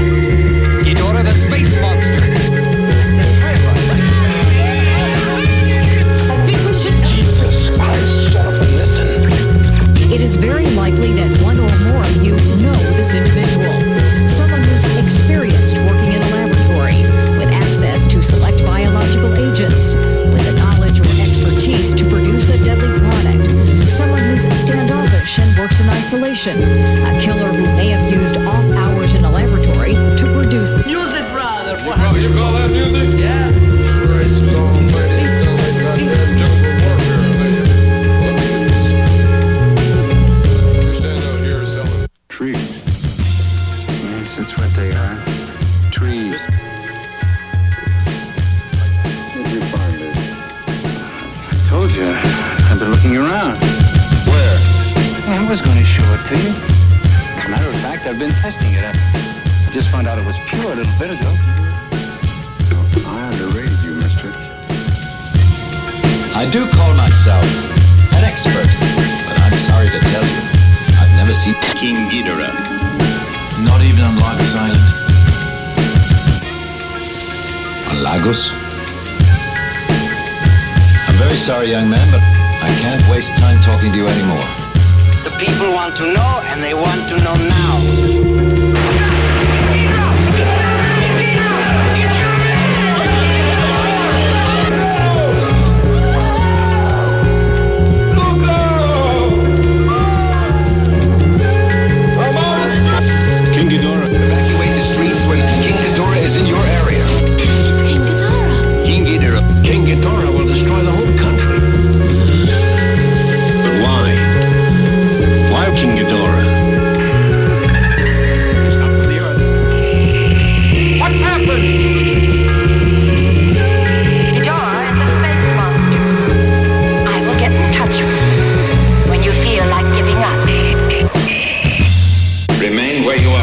Ghidorah, the space monster. Jesus Christ, shut up and listen. It is very likely that one or more of you know this individual. Someone who's experienced working in a laboratory, with access to select biological agents, with the knowledge or expertise to produce a deadly product. Someone who's standoffish and works in isolation. A killer who may have used off hours in a laboratory to produce Music, brother. You call that music? Yeah. Very strong, lady. It sounds like goddamn jungle warfare. You stand out here selling trees. been looking around. Where? Well, I was going to show it to you. As a matter of fact, I've been testing it. I just found out it was pure a little bit ago. I underrated you, mister. I do call myself an expert, but I'm sorry to tell you, I've never seen King Ghidorah. Not even on Lagos Island. On Lagos? I'm very sorry, young man, but I can't waste time talking to you anymore. The people want to know, and they want to know now. King Ghidorah. Evacuate the streets when King Ghidorah is in your area. It's King Ghidorah. King Ghidorah. King Ghidorah will destroy the whole country. But why? Why King Ghidorah? It's not from the earth. What happened? Ghidorah is a space monster. I will get in touch with you when you feel like giving up. Remain where you are.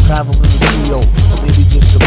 Traveling in the trio, or maybe just a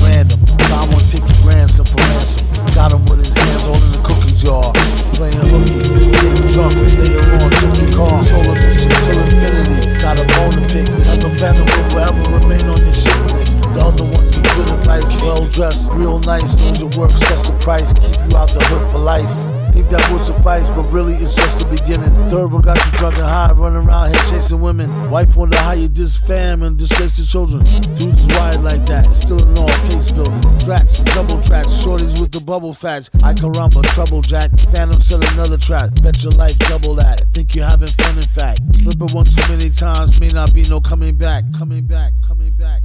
random. I want to take your grandson for ransom. Got him with his hands all in the cookie jar. Playing hooky, getting drunk, later on took your car. Solar mission till infinity. Got a bone to pick. Like a phantom will forever remain on your ship list. The other one get good advice, well dressed, real nice, knows your work, sets the price, keep you out the hood for life. Think that would suffice, but really it's just the beginning. Third one got you drunk and high, running around here chasing women. Wife wonder how you diss fam and disgrace the children. Dudes is wired like that, it's still an all case building. Tracks, double tracks, shorties with the bubble fats. I can run but trouble jack, phantom sell another track. Bet your life double that, think you're having fun in fact. Slip it one too many times, may not be no coming back. Coming back,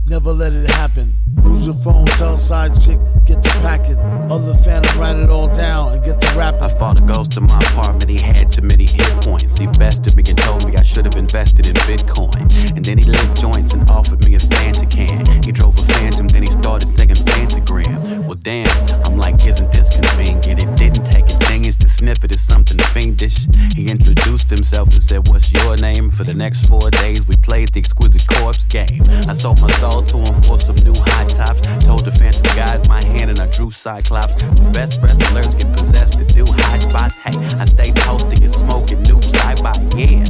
never let it happen. Use your phone, tell side chick, get the packing. Other phantom, write it all down and get the rapping. I fought a ghost in my apartment, he had too many hit points. He bested me and told me I should have invested in Bitcoin. And then he lit joints and offered me a Fanta can. He drove a Phantom, then he started singing Fantagram. Well damn, I'm like, isn't this convenient? It didn't take a genius to sniff it as something fiendish. He introduced himself and said, what's your name? For the next 4 days we played the Exquisite Corpse game. I sold my soul to him for some new high tops. Told the Phantom guys my hand and I drew Cyclops. The best wrestlers get possessed to do high spots. Hey, I stayed toasting and smoking new sci-fi, yeah.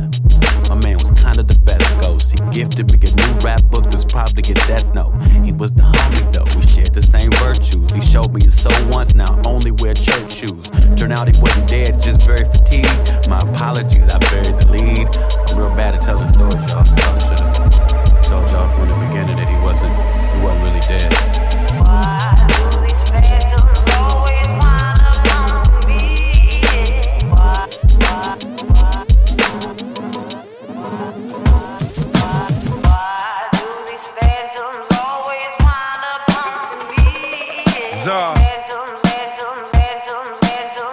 My man was kinda the best ghost. He gifted me a new rap book that's probably a death note. He was the homie though, we shared the same virtues. He showed me his soul once, now I only wear church shoes. Turned out he wasn't dead, just very fatigued. My apologies, I buried the lead. I'm real bad at telling stories, y'all. Probably should've told y'all from the beginning that he wasn't really dead. Czar,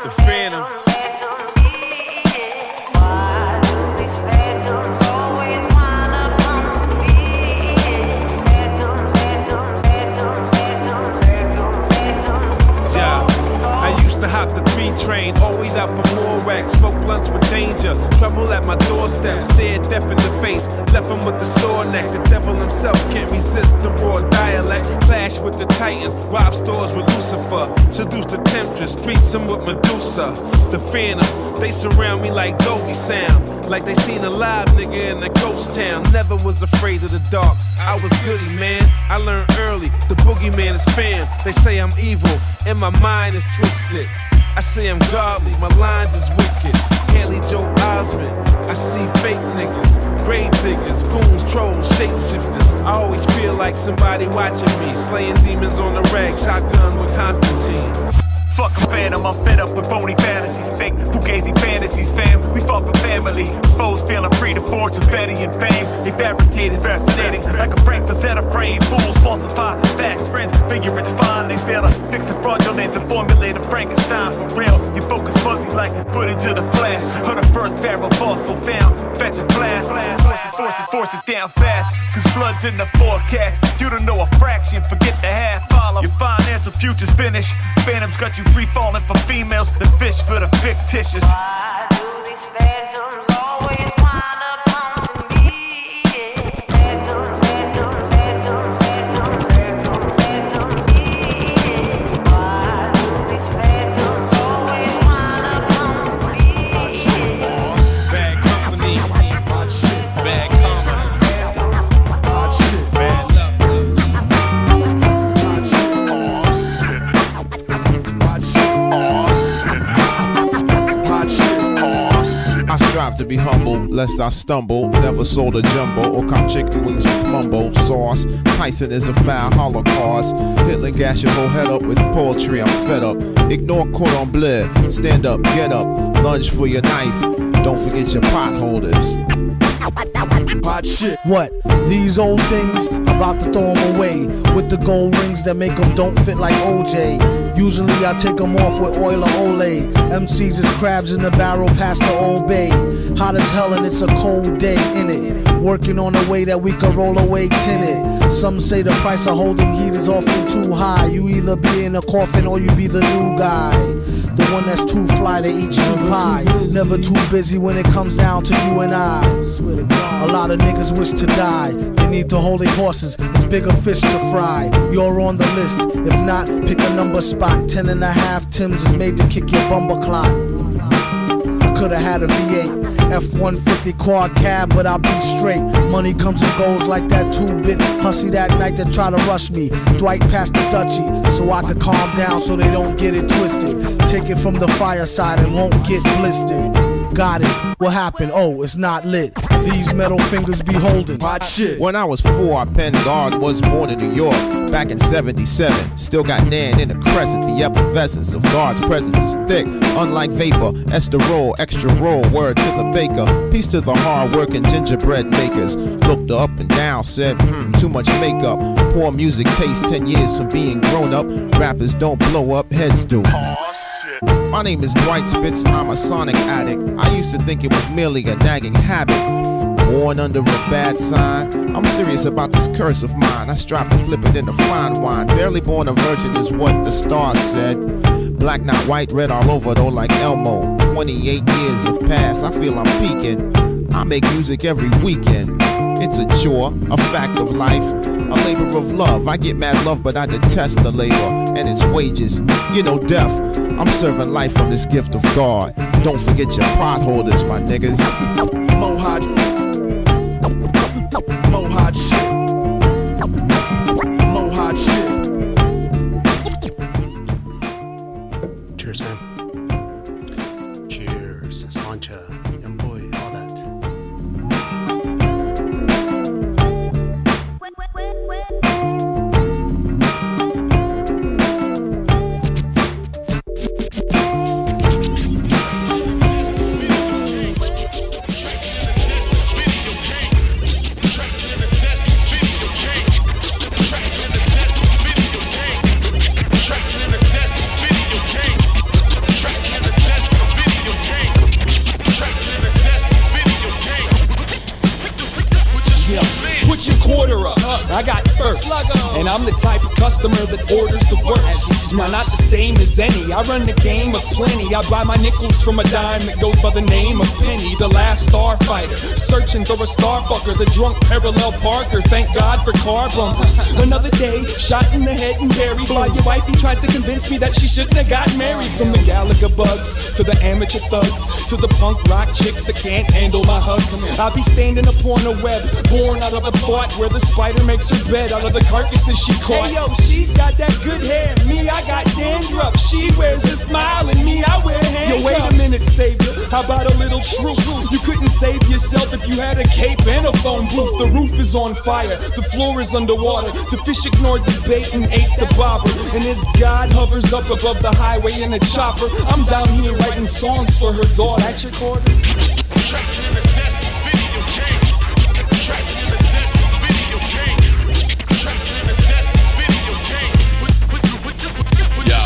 the Phantoms. Hop the 3 train, always out for more racks. Smoke blunts with danger, trouble at my doorstep. Stared death in the face, left him with the sore neck. The devil himself can't resist the raw dialect. Clash with the titans, rob stores with Lucifer. Seduce the temptress, streets him with Medusa. The Phantoms, they surround me like Dolby sound. Like they seen a live nigga in a ghost town. Never was afraid of the dark, I was goody, man. I learned early, the boogeyman is fam. They say I'm evil, and my mind is twisted. I say I'm godly, my lines is wicked. Haley Joe Osment, I see fake niggas, grave diggers, goons, trolls, shapeshifters. I always feel like somebody watching me, slaying demons on the rag, shotgun with Constantine. Fuck a phantom, I'm fed up with phony fantasies, fake fugazi fantasies, fam. We fought for family, foes feeling free to forge confetti and fame. They fabricate is fascinating, like a Frank Frazetta frame. Fools falsify facts, friends figure it's fine. They fail to fix the fraudulent and formulate a Frankenstein for real. You focus fuzzy like footage of the flash. Heard the first barrel fossil found, fetch a blast. Force it down fast, cause flood's in the forecast. You don't know a fraction, forget the half column. Your financial future's finished. Phantoms got you free falling for females, the fish for the fictitious. Why do these phantoms always wind up haunting me? Phantoms me. Why do these phantoms always wind up haunting me? Bad company, bad karma, bad luck. I strive to be humble, lest I stumble. Never sold a jumbo or cop chicken wings with mumbo sauce. Tyson is a foul holocaust. Hitler gas your whole head up with poetry, I'm fed up. Ignore cordon bleu, stand up, get up. Lunge for your knife, don't forget your potholders. Hot shit. What? These old things? About to throw them away with the gold rings that make them don't fit like OJ. Usually I take them off with oil or Olay. MCs is crabs in the barrel past the Old Bay. Hot as hell and it's a cold day in it. Working on a way that we can roll away tinted. Some say the price of holding heat is often too high. You either be in a coffin or you be the new guy. The one that's too fly to eat soup pie. Never too busy when it comes down to you and I. A lot of niggas wish to die. They need to hold their horses. It's bigger fish to fry. You're on the list. If not, pick a number spot. 10.5 Tims is made to kick your bumper clot. I could've had a V8. F-150 quad cab, but I'll be straight. Money comes and goes like that 2-bit hussy that night that try to rush me. Dwight passed the Dutchie, so I could calm down so they don't get it twisted. Take it from the fireside and won't get blistered. Got it. What happened? Oh, it's not lit. These metal fingers be holding hot shit. When I was 4, I penned God was born in New York back in 77. Still got Nan in the crescent. The effervescence of God's presence is thick. Unlike vapor, esterol, extra roll, word to the baker. Peace to the hard-working gingerbread makers. Looked up and down, said, too much makeup. Poor music taste, 10 years from being grown up. Rappers don't blow up, heads do. My name is Dwight Spitz, I'm a sonic addict. I used to think it was merely a nagging habit. Born under a bad sign, I'm serious about this curse of mine. I strive to flip it into fine wine. Barely born a virgin is what the stars said. Black, not white, red all over though like Elmo. 28 years have passed, I feel I'm peaking. I make music every weekend. It's a chore, a fact of life, a labor of love. I get mad love, but I detest the labor and its wages. You know, death. I'm serving life from this gift of God. Don't forget your potholders, my niggas. Mohawk shit. Mohawk shit. Cheers, fam. Cheers. Sancha, young boy, all that. I got first, and I'm the type of customer that orders the worst. Now, not the same as any. I run the game of plenty. I buy my nickels from a dime that goes by the name of Penny, the last starfighter, searching for a star fucker, the drunk parallel parker. Thank God for car bumpers. Another day, shot in the head and buried by your wife. He tries to convince me that she shouldn't have got married. From the Gallagher bugs to the amateur thugs to the punk rock chicks that can't handle my hugs. I'll be standing upon a web, born out of a fart where the spider makes her bed out of the carcasses she caught. Hey yo, she's got that good hair. Me, I got dandruff. She wears a smile, and me, I truth. You couldn't save yourself if you had a cape and a phone booth. The roof is on fire, the floor is underwater. The fish ignored the bait and ate the bobber. And as God hovers up above the highway in a chopper, I'm down here writing songs for her daughter. Is that your quarter? Trapped in a dead video game. Trapped in a dead video game. Trapped in a dead video game. Yo,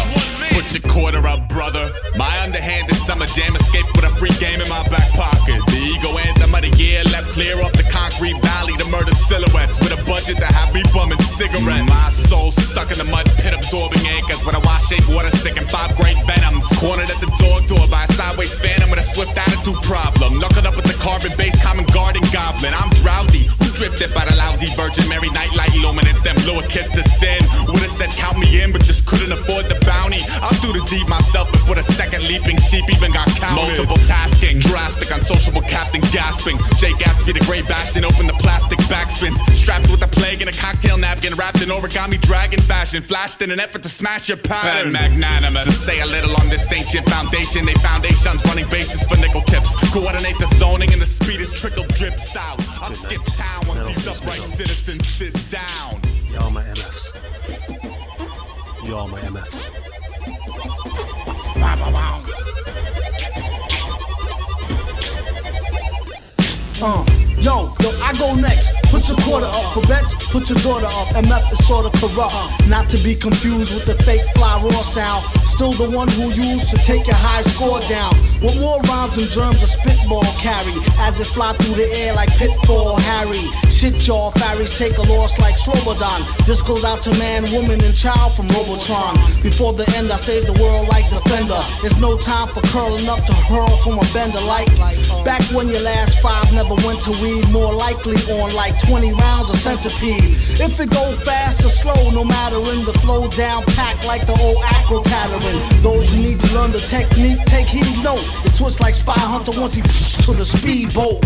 put your quarter up, brother. My underhanded summer jam escaped with a free game in my back pocket. The ego anthem of the year left clear off the concrete valley to murder silhouettes with a budget that had me bumming cigarettes. My soul stuck in the mud pit absorbing anchors with a wash-shaped water stick and 5 great venoms. Cornered at the door by a sideways phantom with a swift attitude problem. Knuckled up with the carbon-based common garden goblin. I'm drowsy, who drifted by the lousy Virgin Mary nightlight luminance. Them blew a kiss to sin. Would've said count me in, but just couldn't afford the bounty. I'll do the deed myself before the second leaping sheep even got counted. Multiple tasking, drastic, unsociable captain gasping. Jay Gatsby the Great Bastion, open the plastic backspins. Strapped with a plague in a cocktail napkin, wrapped in origami dragon fashion. Flashed in an effort to smash your pattern. Magnanimous, to say a little on this ancient foundation. They foundations running bases for nickel tips. Coordinate the zoning and the speed is trickle drips out. I'll skip town once these upright citizens sit down. Y'all my MFs. Y'all my MFs. Yo, I go next. Put your quarter up for bets, put your daughter up. MF is sorta corrupt, not to be confused with the fake fly raw sound. Still the one who used to take your high score down. With more rhymes and germs a spitball carry, as it fly through the air like Pitfall Harry. Shit y'all, fairies take a loss like Slobodan. This goes out to man, woman, and child from Robotron. Before the end I save the world like Defender. There's no time for curling up to hurl from a bender like back when your last 5 never went to weed. More likely on like 20 rounds of centipede. If it go fast or slow, no matter in the flow, down packed like the old acro pattern. Those who need to learn the technique, take heed, no. It switch like Spy Hunter once he to the speedboat.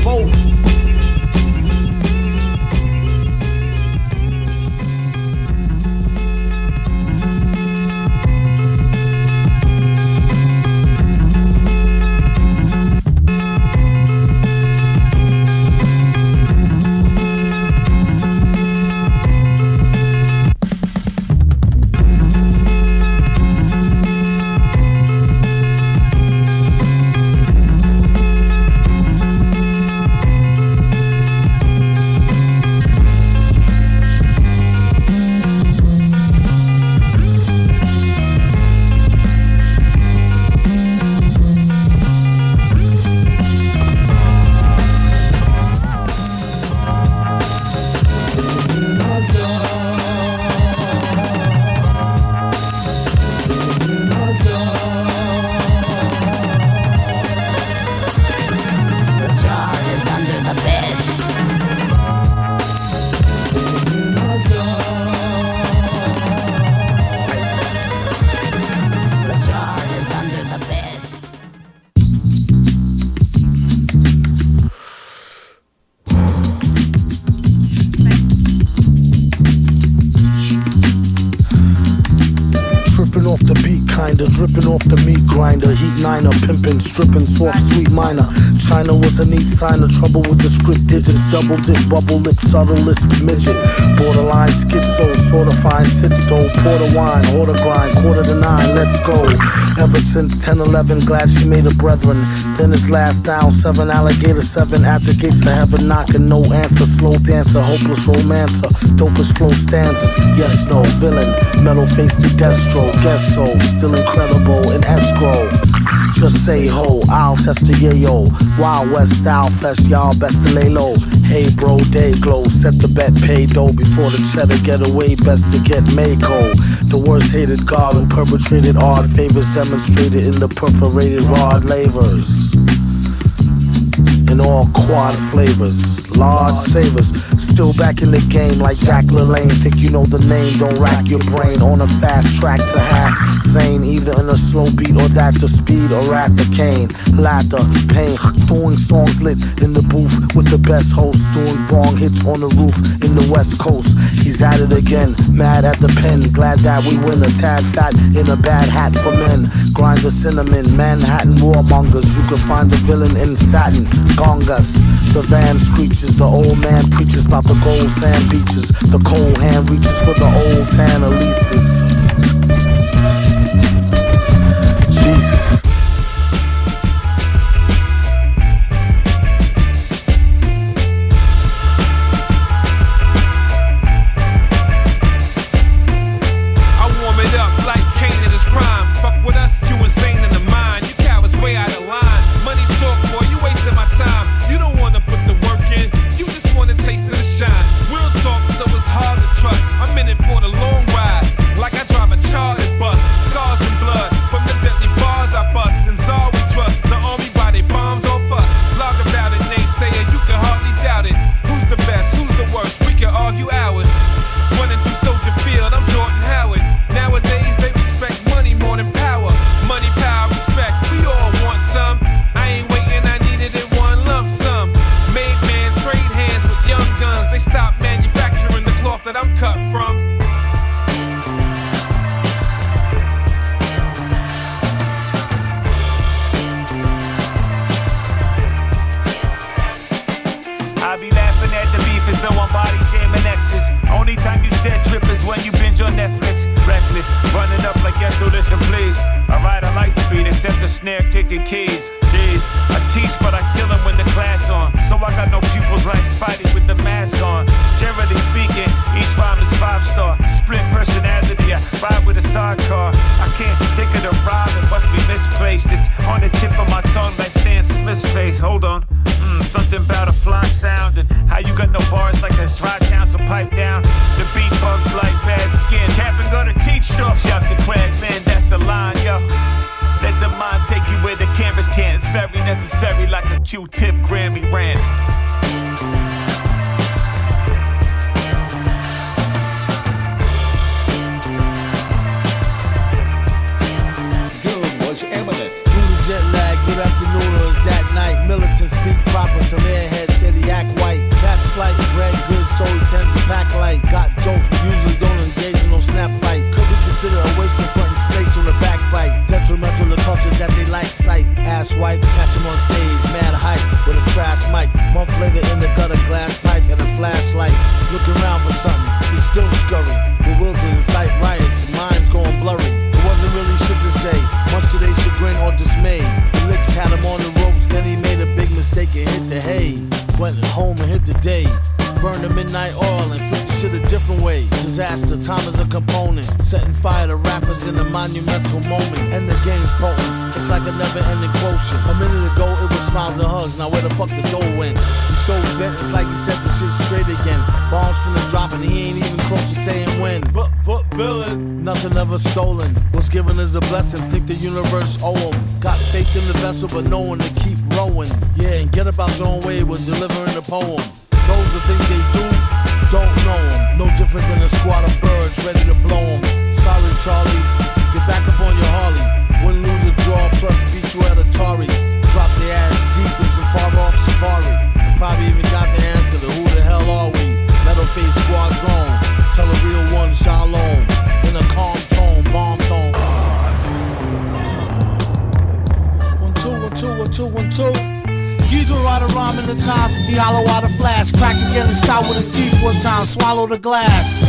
Dripping off the meat grinder, heat niner, pimpin', strippin', soft, sweet minor. China was a neat signer, trouble with the script digits, double dip, bubble lip, subtlest midget. Borderline schizo, sorta fine, tits toe, porter wine, order grind, 8:45, let's go. Ever since 10-11, glad she made a brethren. Then it's last down, 7 alligator, 7 at the gates of heaven, knocking, no answer, slow dancer, hopeless romancer, dopest flow stanzas, yes, no, villain, metal face to Destro, guess so, still incredible in escrow. Just say ho, I'll test the yayo. Wild West style fest, y'all best to lay low. Hey bro, day glow, set the bet, pay dough before the cheddar get away, best to get Mako. The worst hated god who perpetrated odd favors demonstrated in the perforated rod lavers. In all quad flavors, large savers, Still back in the game like Jack LaLanne. Think you know the name, don't rack your brain. On a fast track to half sane, either in a slow beat or that's the speed or at the cane. Laughter, pain, doing songs lit in the booth with the best host, doing bong hits on the roof in the West Coast. He's at it again, mad at the pen, glad that we win. A tad fat in a bad hat for men. Grind the cinnamon, Manhattan warmongers. You can find the villain in satin, gongas. The van screeches, the old man preaches about the gold sand beaches. The cold hand reaches for the old tan aliases. Jesus. Q-tip Grammy rant. Good was eminent. Do the jet lag, good afternoon, or is that night? Militants speak proper, some airheads said he act white. Cat's flight, bread good, so he tends to pack light. Got jokes, but usually don't engage in no snap fight. Could be considered a waste confronting snakes on the backbite. Detrimental to culture that they like sight. Ass wipe, catch him on stage, mad hype with a trash mic. Month later in the gutter, glass pipe and a flashlight. Looking around for something, he's still scurry. Bewildered, incite riots, minds going blurry. It wasn't really shit to say, much to their chagrin or dismay. The licks had him on the ropes, then he made a big mistake and hit the hay. Went home and hit the day. Burn the midnight oil and flip the shit a different way. Disaster, time is a component. Setting fire to rappers in a monumental moment. And the game's potent, it's like a never-ending quotient. A minute ago it was smiles and hugs, now where the fuck the dough went? He's so bent, it's like he set the shit straight again. Bombs finna drop and he ain't even close to saying when. Villain, nothing ever stolen. What's given is a blessing, think the universe owe him. Got faith in the vessel but no one to keep rowing. Yeah, and get about your own way with delivering the poem. Those are things they do, don't know them. No different than a squad of birds ready to blow them. Sorry, Charlie, get back up on your Harley. Win, lose, or draw, plus beat you at Atari. Drop their ass deep in some far-off safari. And probably even got the answer to who the hell are we? Metal face squadron, tell a real one shalom. In a calm tone, bomb tone. 1, 2, 1, 2, 1, 2, 1, 2. Guido write a rhyme in the top, he hollow out a flask. Crack again and start with his teeth one time, swallow the glass.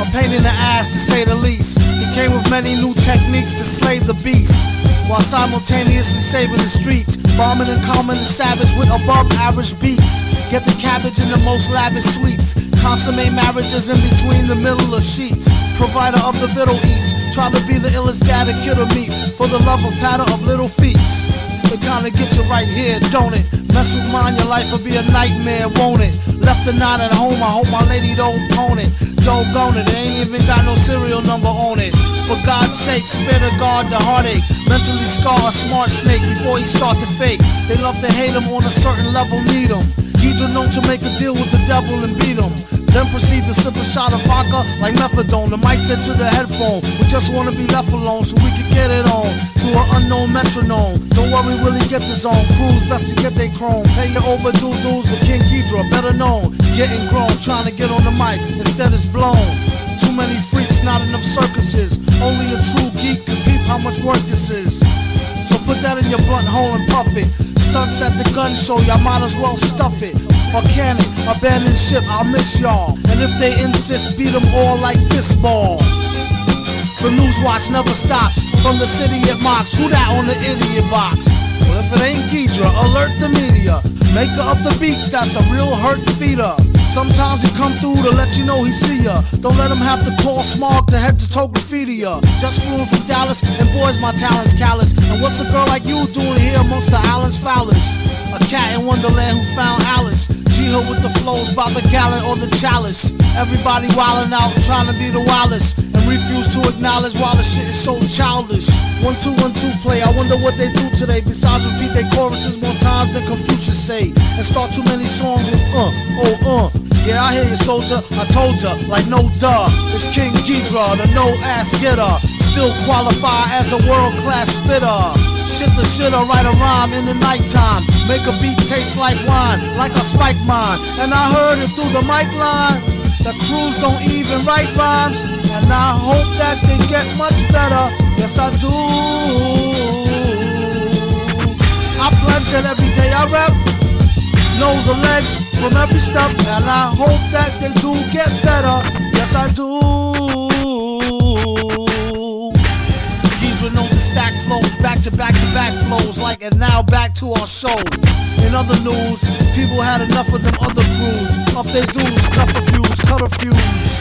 A pain in the ass to say the least. He came with many new techniques to slay the beast, while simultaneously saving the streets. Bombing and calming the savage with above average beats. Get the cabbage in the most lavish sweets. Consummate marriages in between the middle of sheets. Provider of the middle eats. Try to be the illest dad a kid will meet. For the love of patter of little feats. It kinda gets you right here, don't it? Mess with mine, your life will be a nightmare, won't it? Left the night at home, I hope my lady don't own it. Doggone it, ain't even got no serial number on it. For God's sake, spare the guard the heartache. Mentally scar a smart snake before he start to fake. They love to hate him on a certain level, need him. Ghidra known to make a deal with the devil and beat him. Then proceed to sip a shot of vodka like methadone. The mic said to the headphone, we just wanna be left alone so we can get it on to an unknown metronome. Don't worry, Willie, get the zone. Crews best to get they chrome. Pay your overdue dues to King Ghidra, better known. Getting grown, trying to get on the mic, instead it's blown. Too many freaks, not enough circuses. Only a true geek can peep how much work this is. So put that in your blunt hole and puff it. Stunts at the gun show, y'all might as well stuff it. Or can it? Abandon ship, I'll miss y'all. And if they insist, beat them all like fistball. The news watch never stops. From the city it mocks. Who that on the idiot box? Well, if it ain't Ghidra, alert the media. Maker of the beats, that's a real hurt feeder. Sometimes he come through to let you know he see ya. Don't let him have to call Smog to head to toe graffiti ya. Just flew in from Dallas, and boys my talent's callous. And what's a girl like you doing here amongst the island's foulest? A cat in Wonderland who found Alice. G-Hill with the flows by the gallon or the chalice. Everybody wildin' out, trying to be the wildest. And refuse to acknowledge why the shit is so childish. 1 2 1 2 play, I wonder what they do today. Besides repeat their choruses more times than Confucius say. And start too many songs with Yeah, I hear you, soldier, I told ya, like no duh. It's King Ghidra, the no-ass getter. Still qualify as a world-class spitter. Shit the shitter, write a rhyme in the nighttime. Make a beat taste like wine, like a spike mine. And I heard it through the mic line. The crews don't even write rhymes. And I hope that they get much better. Yes, I do. I pledge that every day I rap. Know the ledge from every step, and I hope that they do get better. Yes, I do. Ghidra known to stack flows, back to back to back flows, like and now back to our show. In other news, people had enough of them other crews. Up their dues, snuff a fuse, cut a fuse.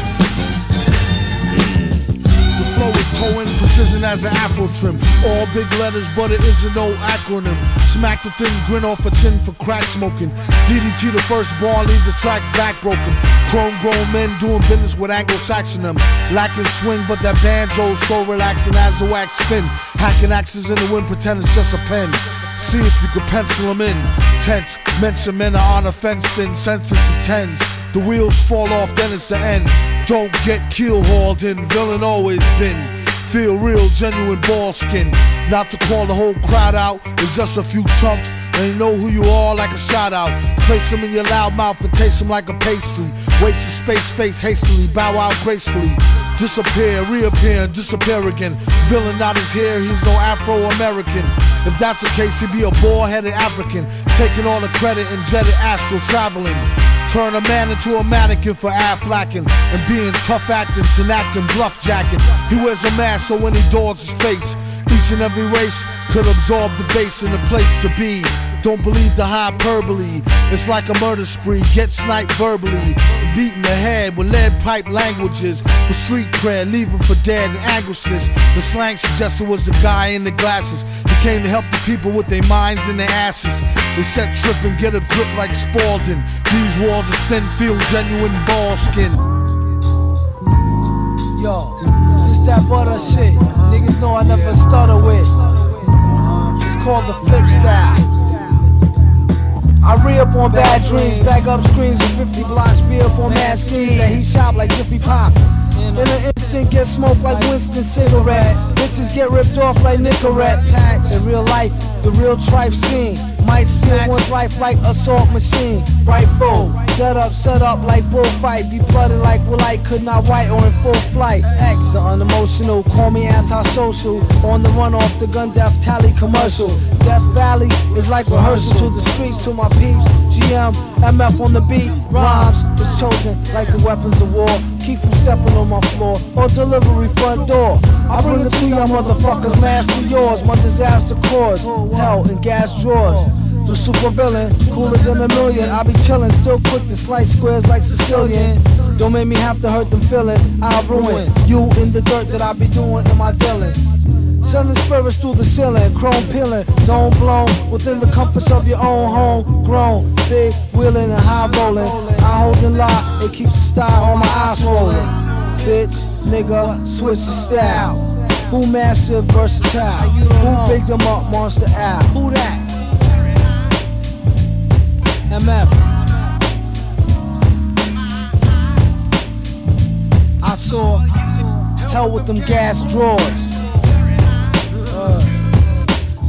The flow is towing, precision as an afro trim. All big letters, but it isn't no acronym. Smack the thing, grin off a chin for crack smoking. DDT the first bar, leave the track back broken. Chrome grown men doing business with Anglo-Saxon them. Lacking swing, but that banjo's so relaxing as the wax spin. Hacking axes in the wind, pretend it's just a pen. See if you could pencil them in. Tense, mention men are on a fenced in. Sentences tens. The wheels fall off, then it's the end. Don't get keel hauled in, villain always been. Feel real, genuine ball skin. Not to call the whole crowd out, it's just a few chumps. And you know who you are like a shout out. Place them in your loud mouth and taste them like a pastry. Waste of space, face hastily, bow out gracefully. Disappear, reappear, and disappear again. Villain not his hair, he's no Afro-American. If that's the case, he'd be a bald-headed African. Taking all the credit and jetted astral traveling. Turn a man into a mannequin for Afflacking. And being tough acting, acting, bluff jacking. He wears a mask so when he dogs his face, each and every race could absorb the base and the place to be. Don't believe the hyperbole, it's like a murder spree. Get sniped verbally, beaten the head with lead pipe languages. For street cred, leave him for dead and anguishness. The slang suggested was the guy in the glasses. He came to help the people with their minds and their asses. They set trip and get a grip like Spalding. These walls are thin, feel genuine ball skin. Yo, this that butter shit. Niggas know I never stutter with. It's called the flip style. I re-up on bad dreams, back up screens with 50 blocks, be up on mad schemes, and he shop like Jiffy Pop. In an instant, get smoked like Winston cigarette. Bitches get ripped off like Nicorette packs. In real life, the real trife scene might steal one's life like assault machine. Rifle, dead up, set up like bullfight. Be blooded like will I could not write or in full flights. X, the unemotional, call me antisocial. On the run off the gun death tally commercial. Death Valley is like rehearsal to the streets to my peeps. GM, MF on the beat. Rhymes is chosen like the weapons of war. Keep from stepping on my floor or delivery front door. I bring it to y'all motherfuckers, master yours. My disaster cause hell in gas drawers. The super villain, cooler than a million. I be chillin', still quick to slice squares like Sicilian. Don't make me have to hurt them feelings. I'll ruin you in the dirt that I be doing in my dealings. Sending spirits through the ceiling, chrome peeling, dome blown within the comforts of your own home. Grown, big, wheeling and high rolling. I hold and lie, it keeps the style on my eyes rolling. Bitch, nigga, switch the style. Who massive, versatile? Who big them up, Monster Al? Who that? MF. saw hell with them gas drawers.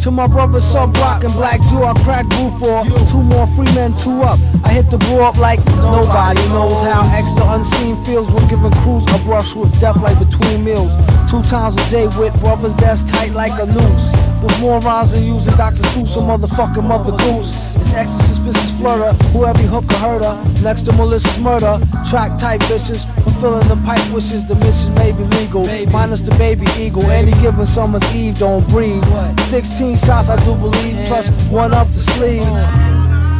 To my brother Sub Rock and Black Jew, I crack brew for 2 more free men, 2 up. I hit the brew up like nobody knows how extra unseen feels when giving crews a brush with death like between meals. 2 times a day with brothers that's tight like a noose. With more rhymes than using Dr. Seuss or motherfucking Mother Goose. It's extra suspicious flutter, who every hooker herder. Next to malicious murder, track type vicious. Fulfilling the pipe wishes, the mission may be legal. Minus the baby eagle, any given summer's eve don't breathe. 16 shots I do believe, plus 1 up the sleeve.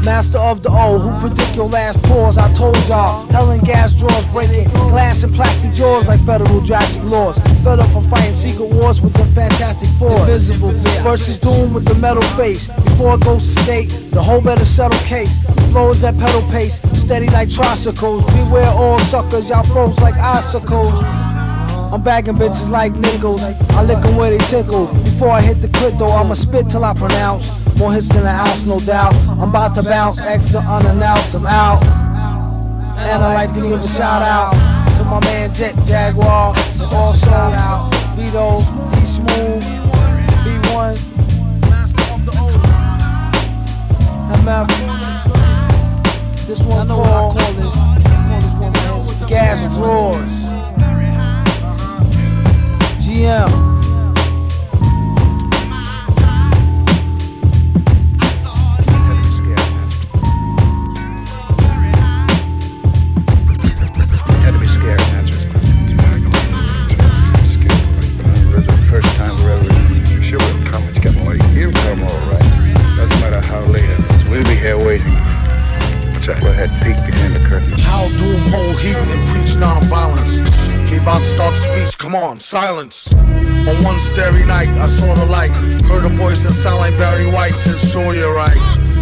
Master of the O, who predict your last pause. I told y'all, hell and gas drawers breaking glass and plastic jaws like federal drastic laws. Fed up from fighting secret wars with the Fantastic Four. Invisible versus Doom with the metal face. Before it goes to state, the whole better settle case. Flows at pedal pace, steady like tricycles. Beware all suckers, y'all froze like icicles. I'm bagging bitches like nickels. I lick them where they tickle. Before I hit the clit though, I'ma spit till I pronounce. More hits than an ounce, no doubt. I'm about to bounce, extra unannounced, I'm out. And I like to give a shout out to my man Jet Jaguar. Also Vito, D Smooth, B1, MF. This one called Gas Drawers. GM. We'll be here waiting. Go ahead, peek behind the curtain. How doom hold heat and preach non-violence. He about to start the speech, come on, silence. On one starry night, I saw the light. Heard a voice that sound like Barry White. Said, sure you're right.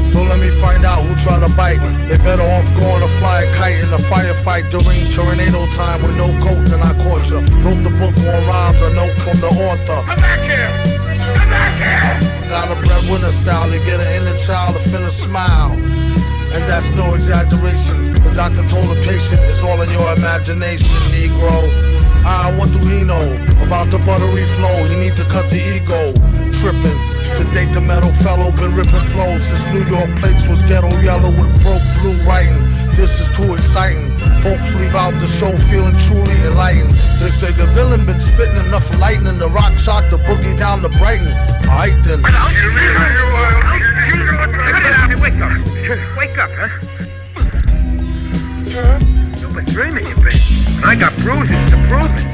So let me find out who tried to bite. They better off going to fly a kite in a firefight during tornado time with no coat, then I caught you. Wrote the book on rhymes, a note from the author. Come back here! Come back here! Got a breadwinner style, they get an inner child to finna smile. And that's no exaggeration. The doctor told the patient it's all in your imagination, Negro. What do he know about the buttery flow? He need to cut the ego. Tripping. To date the metal fellow been ripping flows since New York plates was ghetto yellow with broke blue writing. This is too exciting. Folks leave out the show feeling truly enlightened. They say the villain been spitting enough lightning. The rock shock the boogie down to Brighton. Alright then. Wake up. Wake up, huh? You've been dreaming, you bitch. And I got bruises to prove it.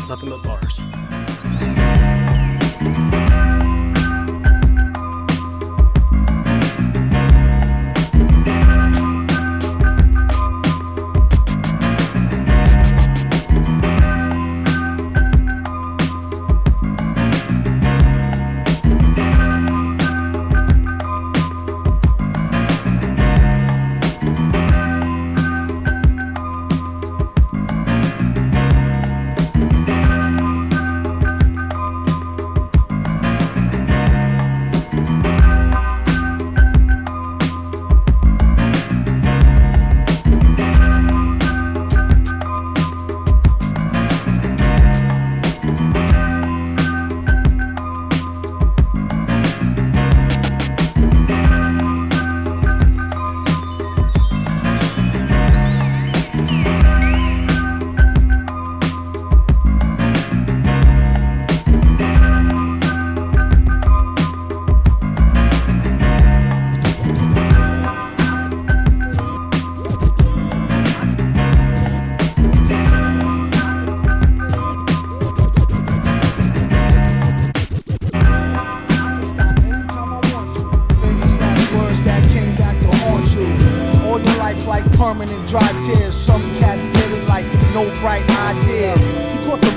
Nothing but bars.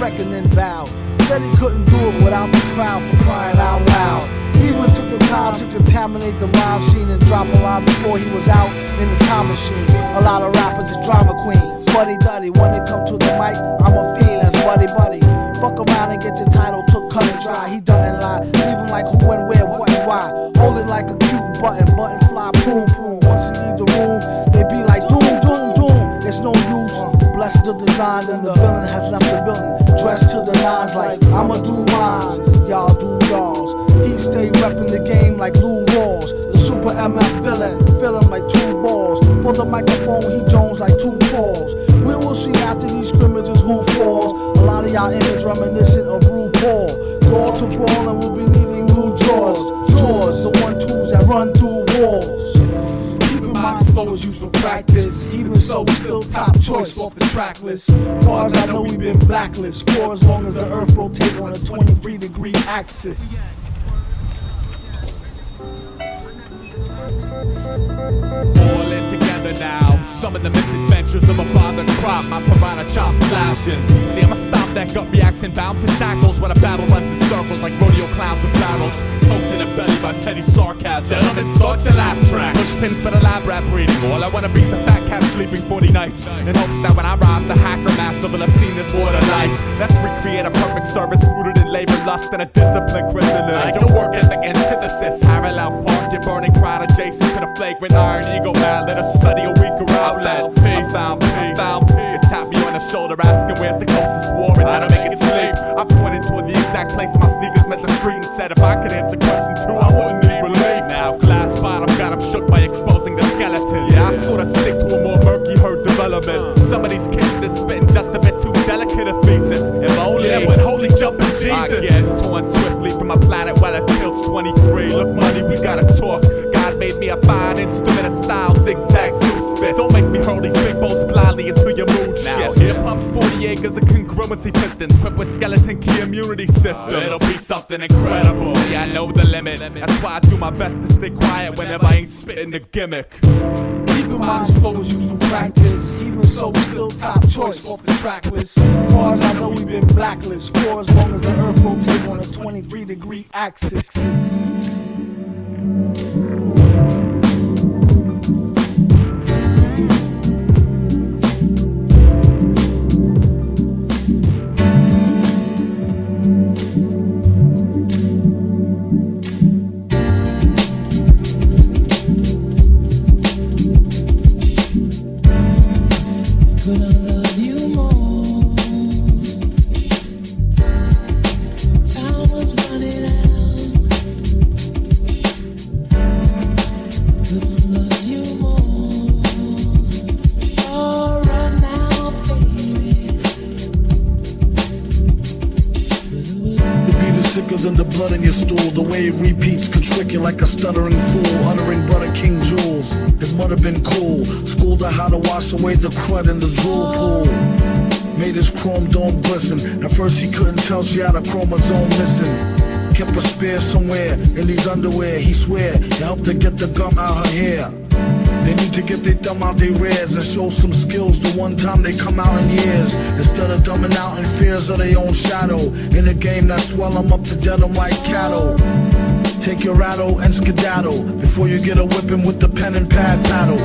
respect and then bowed. Said he couldn't do it without the crowd for crying out loud. Even took the time to contaminate the rhyme scene and drop a line before he was out in the time machine. A lot of rappers are drama queens. Buddy duddy, when it come to the mic, I'm a fiend as buddy buddy. Fuck around and get your title took cut and dry. He doesn't lie, leave him like who and where, what and why. Hold it like a cute button fly, boom boom. Once he leave the room, they be like doom doom doom. It's no use. Bless the design and the villain has left the building. Dressed to the nines like I'ma do rhymes, y'all do y'alls. He stay reppin' the game like Lou Rawls. The super MF villain, feelin' like 2 balls. For the microphone, he jones like 2 falls. We will see after these scrimmages who falls. A lot of y'all image reminiscent of RuPaul. Brawl to brawl and we'll be needing new drawers. Drawers, the 1-2s that run through walls. My flow is used for practice. Even so, still top choice off the track list. Far as I know, we've been blacklisted for as long as the earth rotates on a 23-degree axis. All in together now. Some of the misadventures of a bothered crop. My piranha chops flashing. See, I'ma stop that gut reaction. Bound to shackles when a battle runs in circles like rodeo clowns with barrels. Poked in the belly by petty sarcasm. Gentlemen, start your laugh track. Push pins for the lab rap reading. All I wanna be is a fat cat sleeping 40 nights. In hopes that when I rise, the hacker master will have seen this water life. Let's recreate a perfect service rooted in labor, lust, and a disciplined chrysalis. Like a work ethic antithesis. Parallel park, your burning crowd adjacent to the flagrant iron ego mallet. A study a weaker outlet. I found peace. Tap me on the shoulder, asking where's the closest war and how to make it sleep. I pointed toward the exact place my sneakers met the street and said if I could answer question 2, I wouldn't need relief. Now glass bottom got him shook by exposing the skeleton. Yeah, I sorta stick to a more murky herd development. Some of these kids is spitting just a bit too delicate a thesis. If only, yeah, but holy jumping Jesus. I get torn swiftly from my planet while it tilts 23. Look, money, we gotta talk. God made me a fine instrument of style, zigzag spit. Don't make me hurl these big bolts blindly into your mood shift. Here pumps 40 acres of congruency pistons equipped with skeleton key immunity systems. It'll be something incredible. See, I know the limit. That's why I do my best to stay quiet whenever I ain't spitting the gimmick. Keep in mind this flow is used for practice. Even so, still top choice off the track list. As far as I know, we've been blacklisted for as long as the earth rotates on a 23-degree axis. Than the blood in your stool, the way it repeats could trick you like a stuttering fool, uttering butter king jewels. His mother been cool, schooled her how to wash away the crud in the drool pool. Made his chrome dome glisten. At first he couldn't tell she had a chromosome missing. Kept a spare somewhere in these underwear. He swear it helped her get the gum out her hair. They need to get their thumb out their rears and show some skills the one time they come out in years. Instead of dumbing out in fears of their own shadow. In a game that swell them up to dead them like cattle. Take your rattle and skedaddle before you get a whipping with the pen and pad paddle.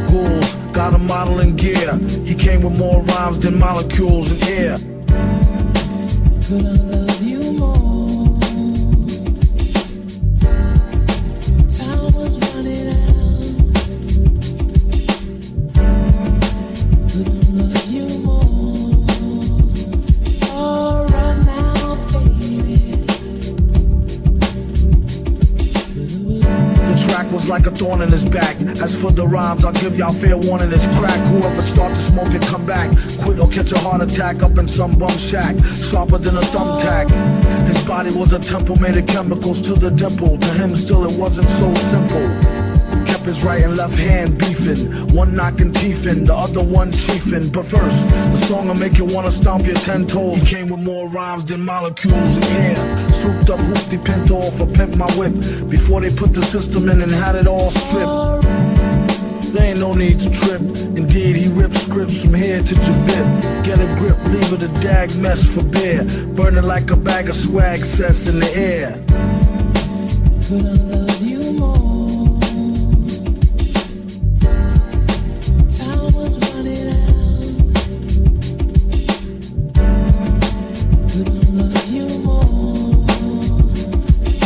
Ghouls got a model in gear. He came with more rhymes than molecules in air. Could I love you more? Time was running out. Could I love you more? Oh, right now, baby. The track was like a thorn in his back. As for the rhymes, I'll give y'all fair warning, it's crack. Whoever start to smoke it, come back. Quit or catch a heart attack up in some bum shack. Sharper than a thumbtack. His body was a temple made of chemicals to the dimple. To him still it wasn't so simple. Kept his right and left hand beefing. One knocking teeth in, the other one chiefing. But first, the song will make you wanna stomp your 10 toes. He came with more rhymes than molecules in air. Souped up hoopty pinto off a pimp my whip. Before they put the system in and had it all stripped. there ain't no need to trip. Indeed, he rips scripts from here to Jabit. Get a grip, leave it a dag mess for beer. Burning like a bag of swag cess in the air. Could I love you more? Time was running out. Could I love you more?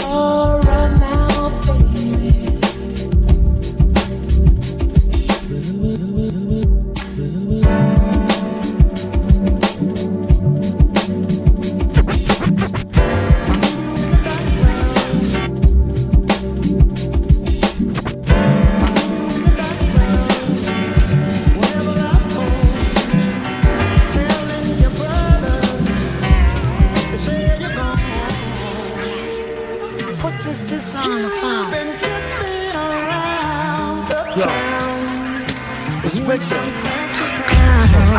Oh, right now, baby.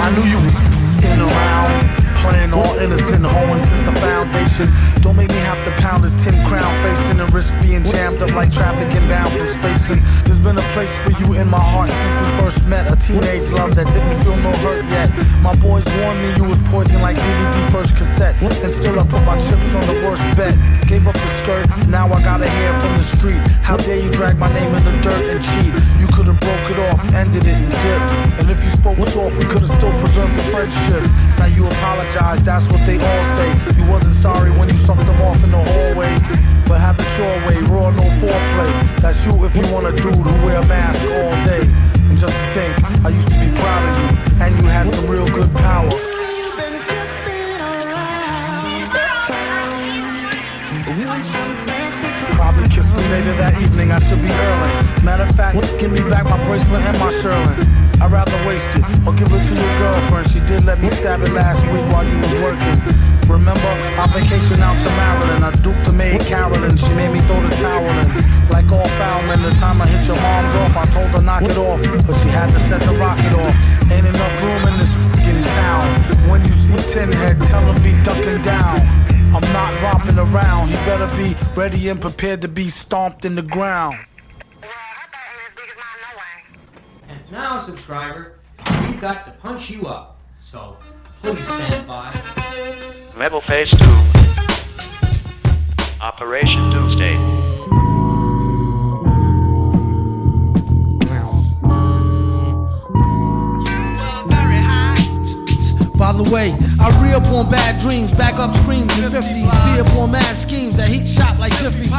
I knew you was in around, playing all innocent, hoeing since the foundation. Don't make me have to pound this 10 crown facing and risk being jammed up like traffic inbound from spacing. There's been a place for you in my heart since we first met. A teenage love that didn't feel no hurt yet. My boys warned me you was poison like BBD first cassette. And still I put my chips on the worst bet. Gave up the skirt, now I gotta hear from the street. How dare you drag my name in the dirt and cheat? You could've broke it off, ended it and dipped. And if you spoke soft, we could've still preserved the friendship. Now you apologize, that's what they all say. You wasn't sorry when you sucked them off in the hallway. But have it your way, raw, no foreplay. That's you if you want a dude who wear a mask all day. And just to think, I used to be proud of you, and you had some real good power. Probably kiss me later that evening, I should be early. Matter of fact, give me back my bracelet and my Sherlin. I'd rather waste it, or give it to your girlfriend. She did let me stab it last week while you was working. Remember, our vacation out to Maryland, I duped the maid Carolyn, she made me throw the towel in. Like all foul men, the time I hit your mom's off, I told her knock it off, but she had to set the rocket off. Ain't enough room in this fucking town. When you see Tin Head, tell him be ducking down. I'm not romping around, he better be ready and prepared to be stomped in the ground. And now, subscriber, we've got to punch you up, so please stand by. Level Phase 2. Operation Doomsday. By the way, I re-up on bad dreams, back up screams in 50s, be up on mad schemes that heat shop like Jiffy.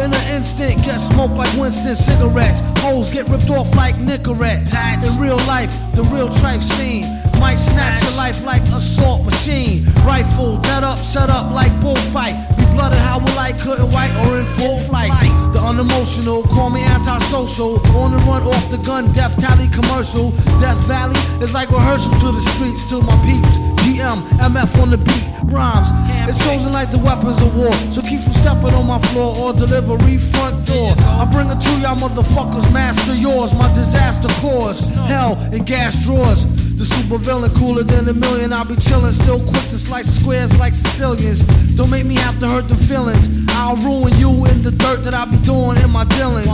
In an instant, get smoked like Winston cigarettes. Hoes get ripped off like Nicorette. In real life, the real tripe scene might snatch your life like assault machine. Rifle, dead up, set up like bullfight. Be blooded how will I couldn't white or in full flight. The unemotional, call me antisocial. On the run off the gun, Death Tally commercial. Death Valley is like rehearsal to the streets till my peeps. GM, MF on the beat, rhymes. It's chosen like the weapons of war. So keep from stepping on my floor or delivery front door. I bring it to y'all motherfuckers, master yours. My disaster cause hell in gas drawers. The super villain cooler than a million. I'll be chillin', still quick to slice squares like Sicilians. Don't make me have to hurt them feelings. I'll ruin you in the dirt that I be doing in my dealings.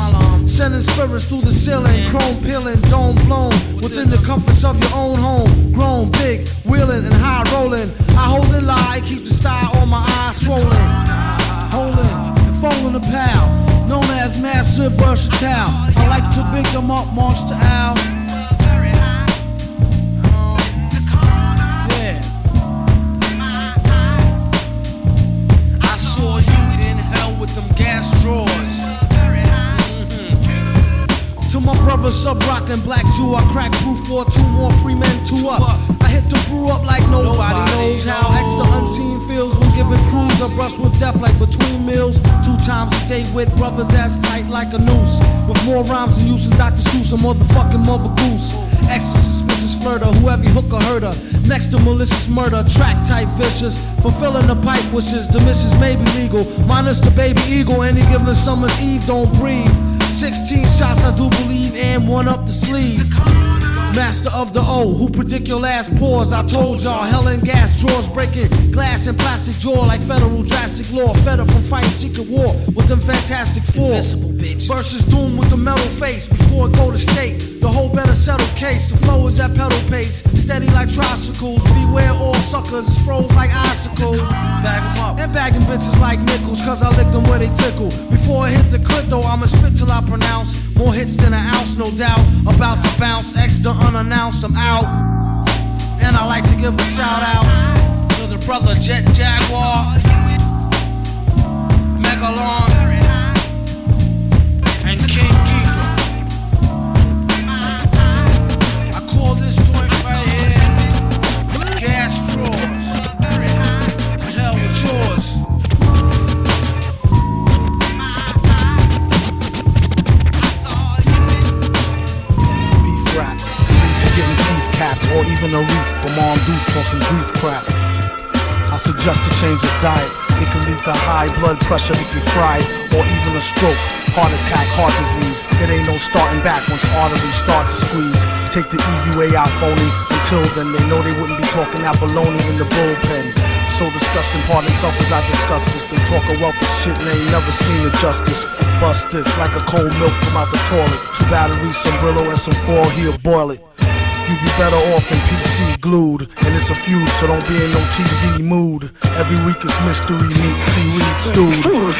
Sending spirits through the ceiling, chrome peeling, dome blown within the comforts of your own home. Grown, big, wheeling and high rolling. I hold and lie, keep the style on my eyes swollen. Holding and folding a pal, known as massive versatile. I like to big them up, Monster Al. To my brother Sub Rock and Black Jew, I crack brew for 2 more free men, 2 up. I hit the brew up like nobody knows how extra unseen feels when giving crews a brush with death like between meals. 2 times a day with brothers as tight like a noose. With more rhymes than use than Dr. Seuss, a motherfucking mother goose. Extra suspicious flirter, whoever hook or herder. Next to malicious murder, track type vicious. Fulfilling the pipe wishes, the missus may be legal. Minus the baby eagle, any given summer's eve, don't breathe. 16 shots I do believe and 1 up the sleeve. Master of the O, who predict your last pause. I told y'all, hell and gas drawers breaking glass and plastic jaw like federal drastic law. Fed up from fighting secret war with them fantastic four. Versus doom with the metal face before it go to state. The whole better settle case. The flow is at pedal pace, steady like tricycles. Beware all suckers, froze like icicles. Bag 'em up and bagging bitches like nickels, cause I lick them where they tickle. Before I hit the clip though, I'ma spit till I pronounce more hits than an ounce, no doubt. About to bounce, extra unannounced, I'm out. And I like to give a shout out to the brother Jet Jaguar, Megalon, and King Ghidra. I call this joint right here Gas Drawers. Hell with yours. Beef rap, to getting teeth capped, or even a reef from armed dudes on some grief crap. I suggest a change of diet. It can lead to high blood pressure if you fry it, or even a stroke, heart attack, heart disease. It ain't no starting back once arteries start to squeeze. Take the easy way out, phony. Until then, they know they wouldn't be talking that baloney in the bullpen. So disgusting, pardon self as I discuss this. They talk a wealth of shit and they ain't never seen the justice. Bust this like a cold milk from out the toilet. 2 batteries, some Brillo, and some foil, here, boil it. You'd be better off in PC glued. And it's a feud, so don't be in no TV mood. Every week it's mystery meat, seaweed stewed. Food!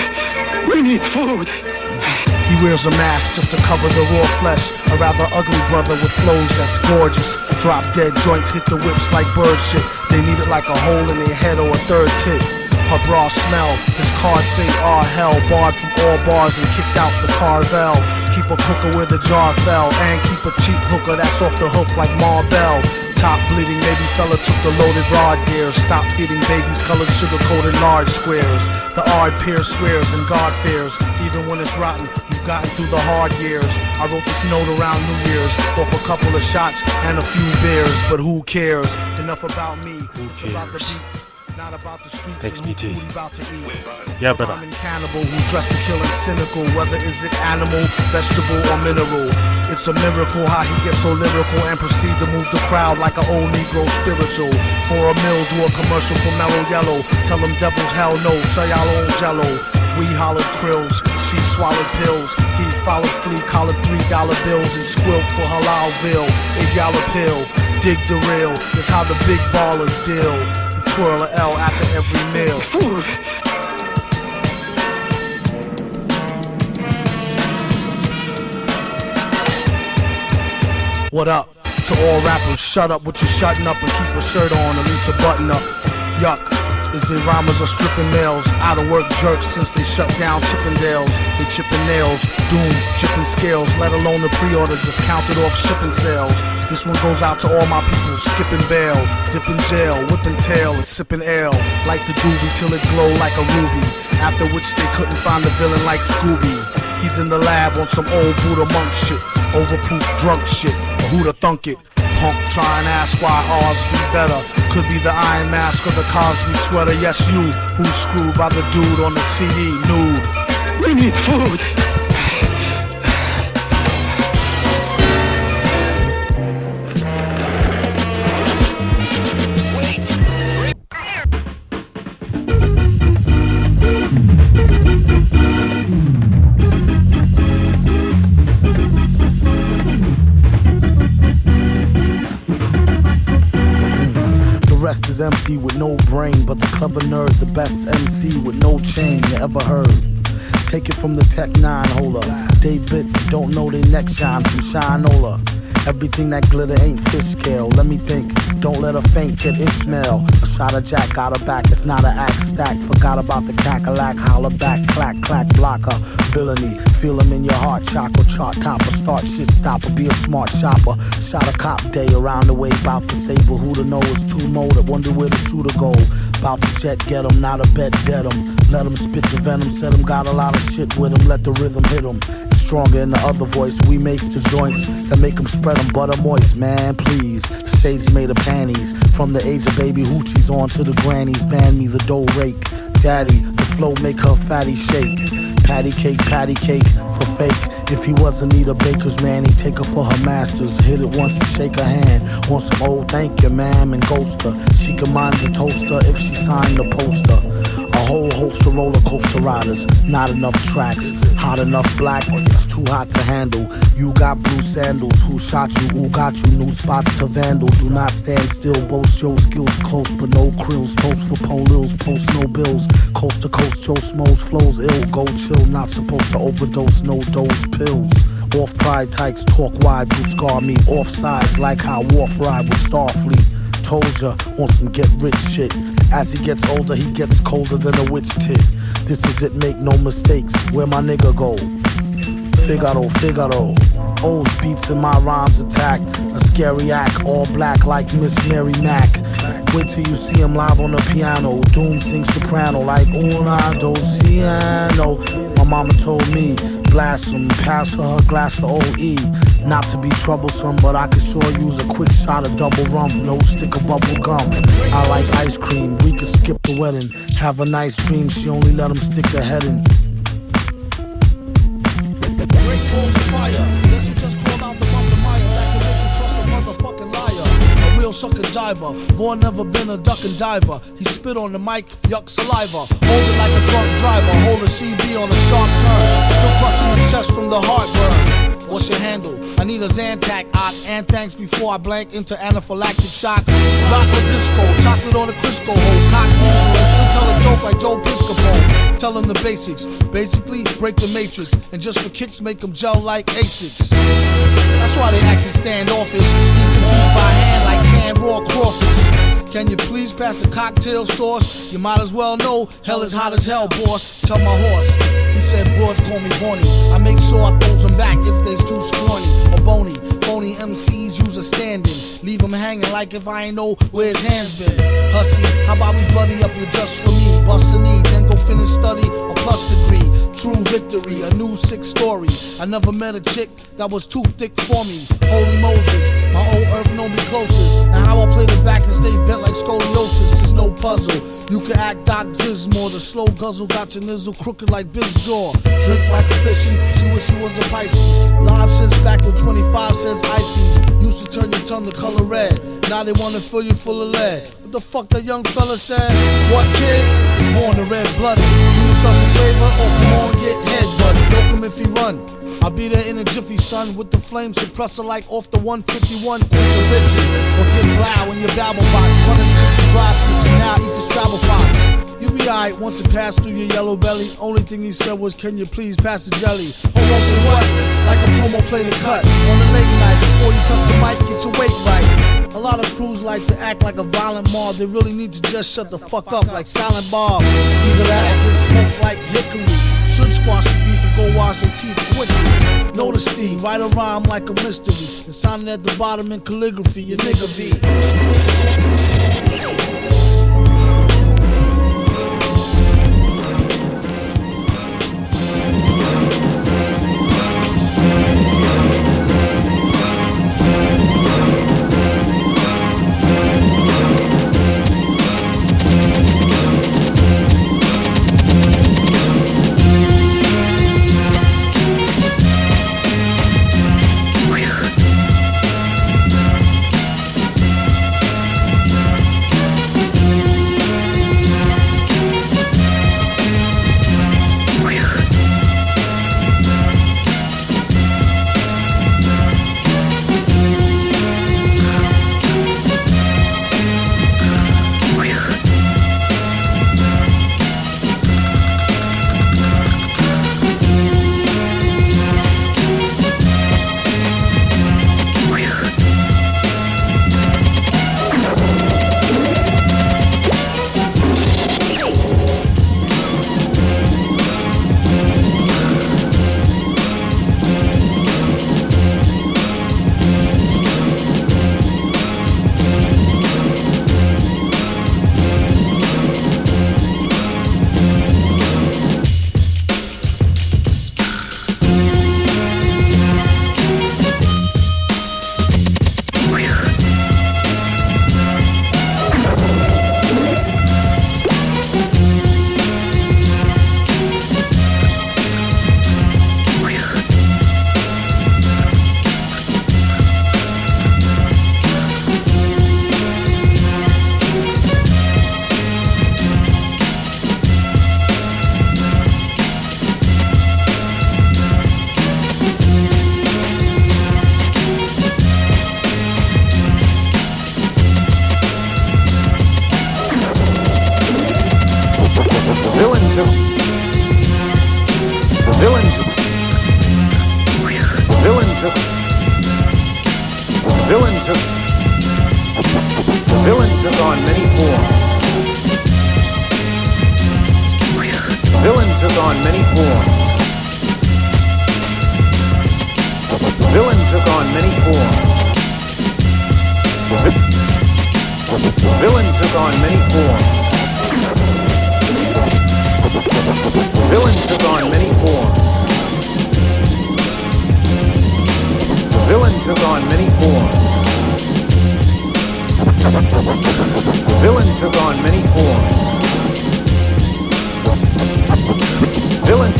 We need food! He wears a mask just to cover the raw flesh. A rather ugly brother with flows that's gorgeous. Drop dead joints hit the whips like bird shit. They need it like a hole in their head or a third tit. Her bra smell, his cards say hell. Barred from all bars and kicked out the Carvel. Keep a cooker where the jar fell. And keep a cheap hooker that's off the hook like Marvel. Top bleeding, maybe fella took the loaded rod gear. Stop feeding babies colored sugar-coated large squares. The odd peer swears and God fears. Even when it's rotten, you've gotten through the hard years. I wrote this note around New Year's. Off a couple of shots and a few beers. But who cares? Enough about me. It's about the beats. Not about the streets. Thanks, BT. About to eat. Yeah, brother. Common cannibal who's dressed to kill and cynical. Whether is it animal, vegetable, or mineral. It's a miracle how he gets so lyrical and proceed to move the crowd like an old Negro spiritual. For a meal, do a commercial for Mellow Yellow. Tell them devils hell no, say y'all own jello. We hollered krills, she swallowed pills. He followed flea, collared $3 bills and squilt for Halalville. $8 pill, dig the real. It's how the big ballers deal. Twirl a L after every meal. Food! What up to all rappers? Shut up with your shutting up and keep a shirt on, at least a button up. Yuck, is the rhymers are stripping males. Out of work jerks since they shut down Chippendales. They chipping nails, doom, chipping scales. Let alone the pre-orders that's counted off shipping sales. This one goes out to all my people skipping bail, dipping jail, whipping tail and sipping ale. Like the doobie till it glow like a ruby. After which they couldn't find the villain like Scooby. He's in the lab on some old Buddha monk shit. Overproof drunk shit, but who'da thunk it? Punk try and ask why ours be better. Could be the Iron Mask or the Cosby sweater. Yes, you, who's screwed by the dude on the CD, nude. We need food! Is empty with no brain, but the clever nerd, the best MC with no chain you ever heard. Take it from the Tech 9 holder. They bit, don't know they neck shine from Shinola. Everything that glitter ain't fish scale. Let me think, don't let her faint, get Ishmael. A shot of Jack got her back, it's not an act stack. Forgot about the cackalack, holler back, clack, clack, blocker. Villainy, feel him in your heart, chakra, chart topper. Start shit stopper, be a smart shopper. Shot a cop day around the way, bout the stable. Who to know is too molded, wonder where the shooter go. Bout to jet, get him, not a bet, dead him. Let him spit the venom, said him, got a lot of shit with him. Let the rhythm hit him. Stronger in the other voice, we makes the joints that make them spread them butter moist, man, please. Stage made of panties, from the age of baby hoochies on to the grannies. Ban me the dough rake, daddy, the flow make her fatty shake. Patty cake for fake. If he wasn't need a baker's man, he'd take her for her masters. Hit it once and shake her hand. Want some old thank you, ma'am, and ghost her. She can mind the toaster if she signed the poster. A whole host of roller coaster riders. Not enough tracks. Hot enough black, or it's too hot to handle. You got blue sandals. Who shot you? Who got you? New spots to vandal. Do not stand still. Boast your skills close, but no krills. Toast for polils. Post no bills. Coast to coast. Joe Smoes flows ill. Go chill. Not supposed to overdose. No dose pills. Off pride tykes talk wide. Do scar me. Off sides like how Wharf ride with Starfleet. Told ya on some get rich shit. As he gets older, he gets colder than a witch tit. This is it, make no mistakes. Where my nigga go? Figaro, Figaro. O's beats in my rhymes attack. A scary act, all black like Miss Mary Mack. Wait till you see him live on the piano. Doom sings soprano like una dos piano. My mama told me, blast him, pass her glass of OE. Not to be troublesome, but I could sure use a quick shot of double rum. No stick of bubble gum. I like ice cream, we could skip the wedding. Have a nice dream, she only let him stick the head in. Great balls of fire, guess who just crawled out the Mother Maya? That can make you trust a motherfucking liar. A real sucker diver, Vaughn never been a duck and diver. He spit on the mic, yuck saliva. Hold it like a drunk driver, hold a CB on a sharp turn. Still clutching the chest from the heartburn. What's your handle? I need a Zantac, and thanks before I blank into anaphylactic shock. Rock the disco, chocolate on the Crisco hole. Cocktails and still tell a joke like Joe Piscopo. Tell them the basics, basically break the matrix. And just for kicks, make them gel like Asics. That's why they acting standoffish. Eat the beat by hand like canned raw crawfish. Can you please pass the cocktail sauce? You might as well know, hell is hot as hell, boss. Tell my horse. He said broads call me horny. I make sure I throws them back if they's too scrawny or bony. Phony MCs use a stand-in. Leave him hanging like if I ain't know where his hands been. Hussy, how about we bloody up your just for me? Bust a knee, then go finish study a plus degree. True victory, a new sick story. I never met a chick that was too thick for me. Holy Moses, my old earth know me closest. Now how I play the back and stay bent like scoliosis, it's no puzzle. You can act Doc Zismore, the slow guzzle got your nizzle crooked like Big Jaw. Drink like a fishy, she wish she was a Pisces. Live since back when 25 cents ices. Used to turn your tongue the color red. Now they wanna fill you full of lead. What the fuck that young fella said? What kid? He's born to red blooded. Do yourself a favor or come on get head buddy. Yoke him if he run. I'll be there in a jiffy, son, with the flame suppressor like off the 151 Quince of Richard. Or get loud in your babble box. Runners with the dry snitch and now eat the Scrabble fox. You be alright once it passed through your yellow belly. Only thing he said was, can you please pass the jelly? Almost in what? Like a promo play to cut. On a late night, before you touch the mic, get your weight right. A lot of crews like to act like a violent mob. They really need to just shut the fuck up like Silent Bob. Either that or just smoke like hickory. Should squash the beef and go wash their teeth quickly. Notice the write a rhyme like a mystery. And sign it at the bottom in calligraphy, your nigga V. villain took on many forms. Villain took on many forms. Villain took on many forms. Villain took on many forms. Villain took on many forms. Villain took on many forms. Villain took on many forms. Villain.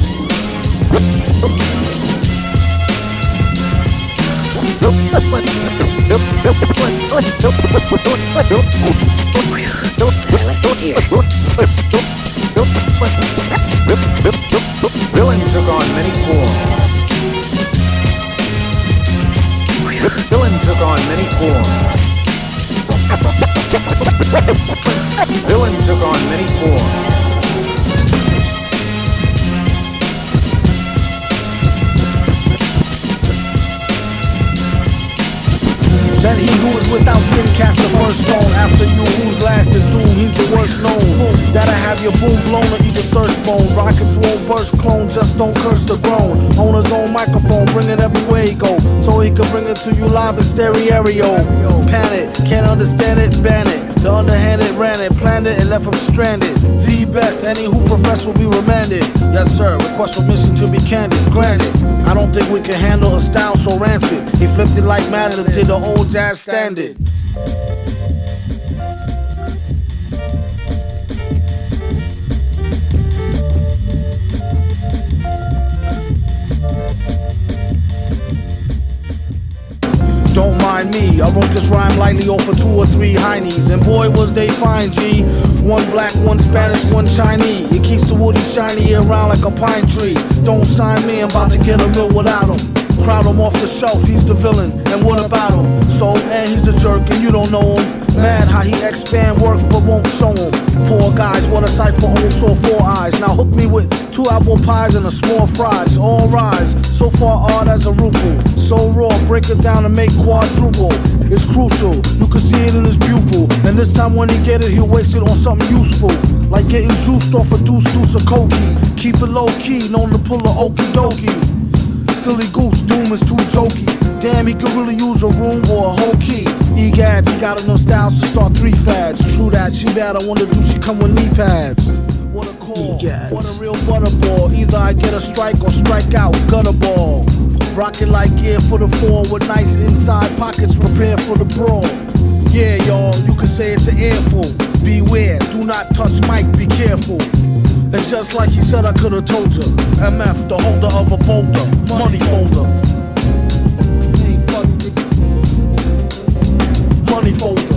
Villain took on many forms. Villain took on many forms. Villain took on many forms. Then he who is without sin cast the first stone. After you whose last is doomed, he's the worst known. That'll have your boom blown or eat a thirst bone. Rockets won't burst clone, just don't curse the grown. Own his own microphone, bring it everywhere he go, so he can bring it to you live in stereo. Panic, can't understand it, ban it. The underhanded ran it, planned it, and left him stranded. The best, any who profess will be remanded. Yes sir, request permission to be candid, granted. I don't think we can handle a style so rancid. He flipped it like Madden, did the old jazz standard. Don't mind me, I wrote this rhyme lightly off of 2 or 3 heinies. And boy was they fine, G. One black, one Spanish, one Chinese. It keeps the woody shiny around like a pine tree. Don't sign me, I'm about to get a mill without him. Crowd him off the shelf, he's the villain. And what about him? So, and he's a jerk and you don't know him. Mad how he expand work but won't show him. Poor guys, what a sight for old sore 4 eyes. Now hook me with 2 apple pies and a small fries. All rise, so far odd as a ruple. So raw, break it down and make quadruple. It's crucial, you can see it in his pupil. And this time when he get it, he'll waste it on something useful. Like getting juiced off a deuce of cokie. Keep it low key, known to pull a okie dokie. Silly goose, doom is too jokey. Damn, he could really use a room or a whole key. Egads, he got enough styles to start 3 fads. True that, she bad, I wonder do she come with knee pads? What a call, what a real butterball. Either I get a strike or strike out, gutter ball. Rocket like gear for the 4 with nice inside pockets prepared for the brawl. Yeah, y'all, you could say it's an earful. Beware, do not touch mic, be careful. And just like he said, I could've told you. MF, the holder of a boulder, money folder. Money folder.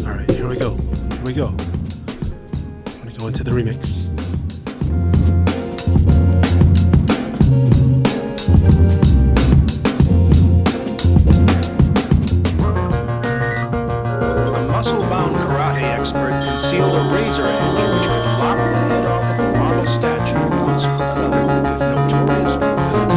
All right, here we go. Here we go. I'm gonna go into the remix. Muscle-bound karate expert concealed a razor edge which would lop the head off of a marble statue once cooked with notorious.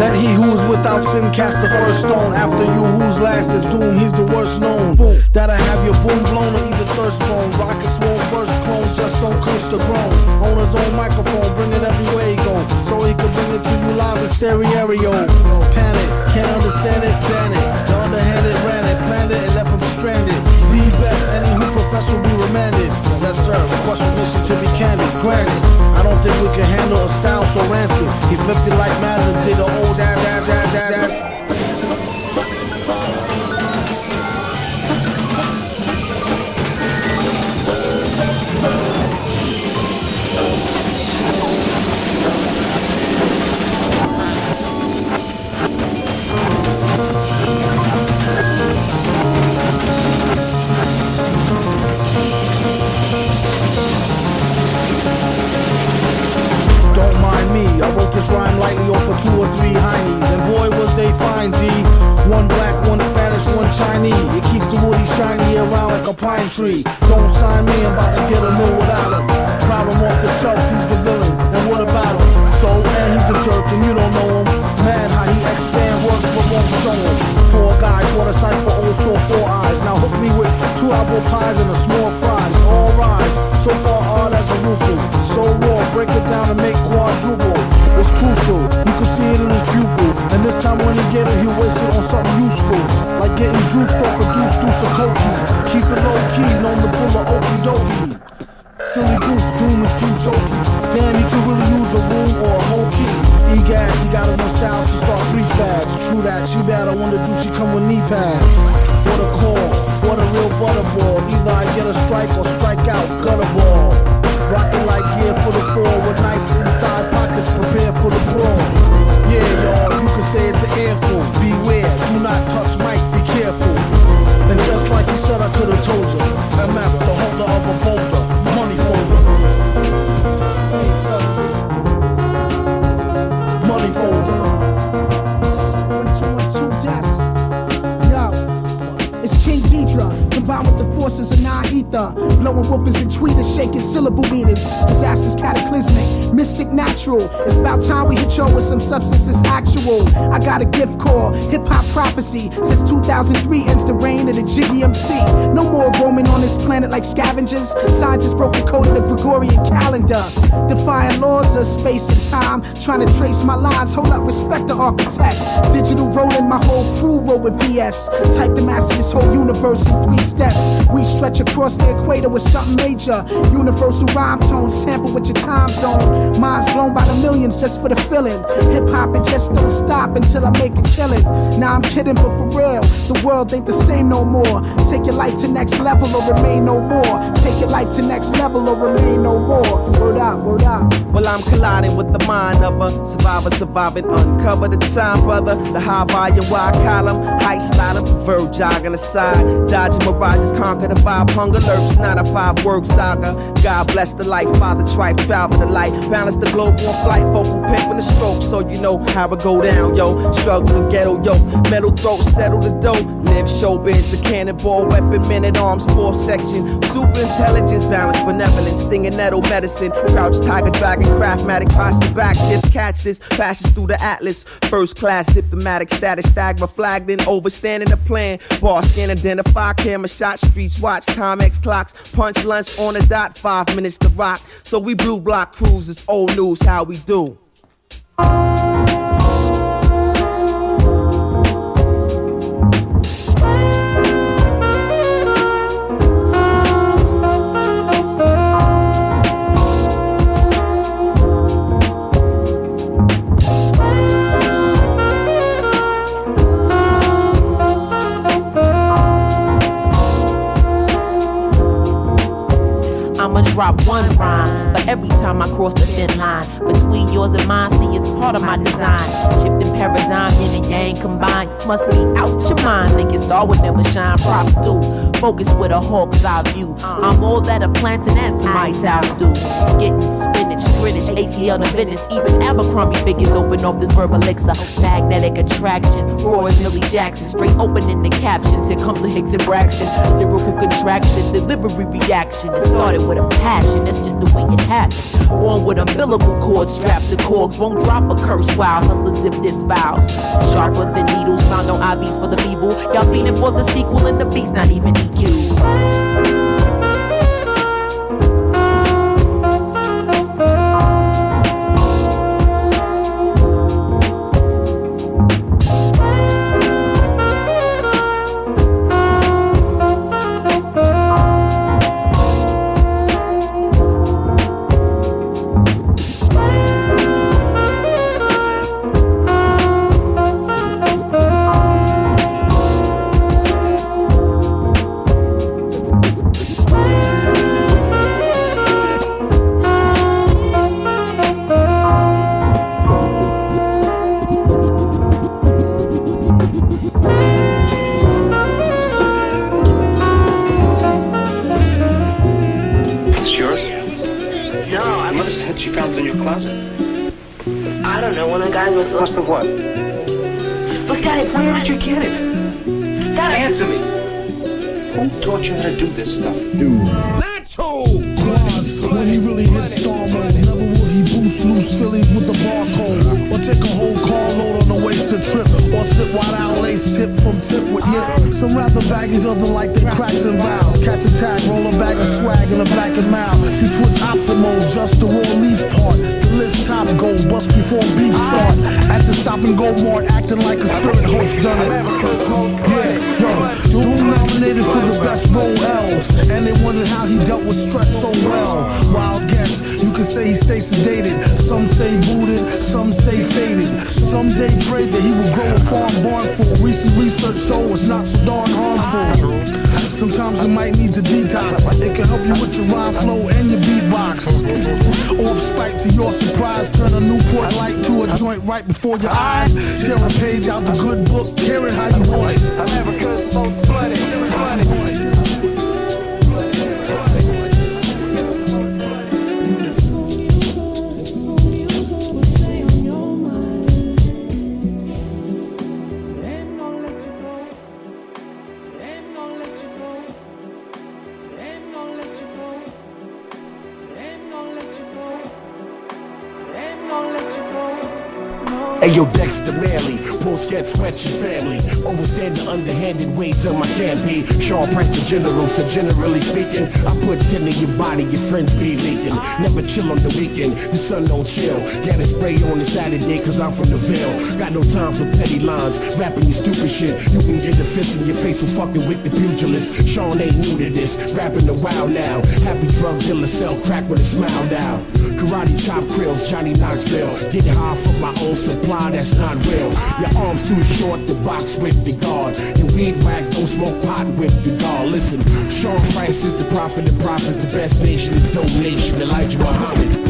Let he who is without sin cast the first stone. After you whose last is doomed, he's the worst known. That'll have your boom blown or either thirst bone. Rockets won't burst clones, just don't curse the grown. On his own microphone, bring it everywhere he go, so he can bring it to you live in stereo. Panic, can't understand it, ban it. The underhanded ran it, planned it, and left him stranded. The best, any who profess will be remanded. Yes sir, request permission to be candid, granted. I don't think we can handle a style so rancid. He flipped it like Madden, did the old jazz. Don't mind me, I wrote this rhyme lightly off of 2 or 3 heinies. And boy was they fine, G. One black, one Spanish, Cash one Chinese, it keeps the woody shiny year round like a pine tree. Don't sign me, I'm about to get a new without him. Crowd him off the shelf, he's the villain, and what about him? So, and he's a jerk and you don't know him. Man, how he expand work but won't show him. Four guys, what a sight for old saw 4 eyes. Now hook me with 2 apple pies and a small fries. All rise, so far hard as a rupee. So raw, break it down and make quadruple. It's crucial, you can see it in his pupil. And this time when he get it, he'll waste it on something useful. Like getting juiced off a deuce a cokie. Keep it low key, known to pull a okie dokie. Silly goose, doom is too jokey. Damn, he could really use a room or a whole key. E-gas, he got it on style, she start 3 fads. True that, she bad, I wonder do she come with knee pads. What a call, what a real butterball. Either I get a strike or strike out, gutter ball. Rockin' like gear for the fall with nice inside pockets prepared for the brawl. Yeah, y'all, you can say it's an airful. Beware, do not touch mic, be careful. And just like he said, I could've told you. MF, the holder of a boulder, money folder. Money folder. 1, 2, 1, 2, yes. Yo, it's King Ghidra, combined with the forces of non-ether. Blowing woofers and tweeters, shaking syllable meters. Disasters cataclysmic, mystic natural. It's about time we hit y'all with some substance that's actual. I got a gift called hip-hop prophecy. Since 2003 ends the reign of the Jiggy MC. No more roaming on this planet like scavengers. Scientists broke the code of the Gregorian calendar. Defying laws of space and time. Trying to trace my lines, hold up, respect the architect. Digital rolling, my whole crew roll with VS. Type to master this whole universe in 3 steps. We stretch across the equator with something major. Universal rhyme tones, tamper with your time zone. Minds blown by the millions just for the feeling. Hip-hop, it just don't stop until I make a killing. Nah, I'm kidding, but for real, the world ain't the same no more. Take your life to next level or remain no more. Take your life to next level or remain no more. Word up, word up. Well, I'm colliding with the mind of a survivor, surviving, uncover the time, brother. The high volume, wide column, high styling, verb jogging aside. Dodging mirages, conquer the vibe, hunger lurks, not a 5-word saga. God bless the life, Father Trife, travel the light. Balance the globe on flight, vocal pimping the stroke, so you know how it go down, yo. Struggle to ghetto, yo. Metal throat, settle the dough. Live showbiz, the cannonball, weapon, men at arms, 4 section. Super intelligence, balance, benevolence, stinging nettle medicine. Crouch, tiger, dragon, craftmatic, posture, back shift, catch this, passes through the atlas. First class, diplomatic status, stagma, flagged in, overstanding the plan. Bar scan, identify, camera shot, streets watch, time X clocks, punch lunch on the dot, 5 minutes to rock. So we blue block cruisers, old news, how we do. I'ma drop one rhyme, but every time I cross the thin line between yours and mine, see it's part of my design. Shifting paradigm, yin and yang combined. Must be out your mind, thinking star would never shine. Props do, focus with a hawk's eye view. I'm all that a plantain and some White House do. Getting spinach, Greenwich, ATL to Venice. Even Abercrombie figures open off this verb elixir. Magnetic attraction, Roy Millie Jackson. Straight opening the captions, here comes a Hicks and Braxton. Lyrical contraction, delivery reaction. It started with a passion, that's just the way it happened. Born with umbilical cords strapped to cords. Won't drop a curse while hustlers zip this vows. Sharper than needles found on IVs for the feeble. Y'all fiending for the sequel and the beat's not even EQ. Answer me. Who taught you how to do this stuff? That's who! Claus, when he really hits star mode, never will he boost loose Phillies with the barcode. Or take a whole carload on the wasted trip. Or sit wide out lace tip from tip with yip. Some rather baggies, other like they cracks and vows. Catch a tag, roll a bag of swag in a black and mouth. She twist optimal, just the raw leaf part. The list top go, bust before beef start. At the stop and go mart, acting like a spirit host done it. Yeah, yo, Doom nominated for the best role L's. And they wondered how he dealt with stress so well. Wild guess, you could say he stays sedated. Some say booted, some say faded. Some day prayed that he would grow a farm barn full. Recent research show it's not so darn harmful. Sometimes you might need to detox. It can help you with your rhyme flow and your beatbox. Or if spite to your surprise, turn a Newport light to a joint right before your eyes. Tear a page out the good book, hear it how you want it. America's most bloody. Hey yo, Dexter Manley, pull sketch sweat your family. Overstand the underhanded ways of my campaign. Sean Price the general, so generally speaking, I put 10 in your body, your friends be leaking. Never chill on the weekend, the sun don't chill. Gotta spray on the Saturday, cause I'm from the Ville. Got no time for petty lines, rapping your stupid shit. You can get a fist in your face for fucking with the pugilist. Sean ain't new to this, rapping the wild now. Happy drug dealer sell crack with a smile now. Karate chop krills, Johnny Knoxville. Get high from my own supply, that's not real. Your arms too short to box with the guard. Your weed whack, don't smoke pot with the guard. Listen, Sean Price is the prophet of prophets. The best nation is dope nation, Elijah Muhammad.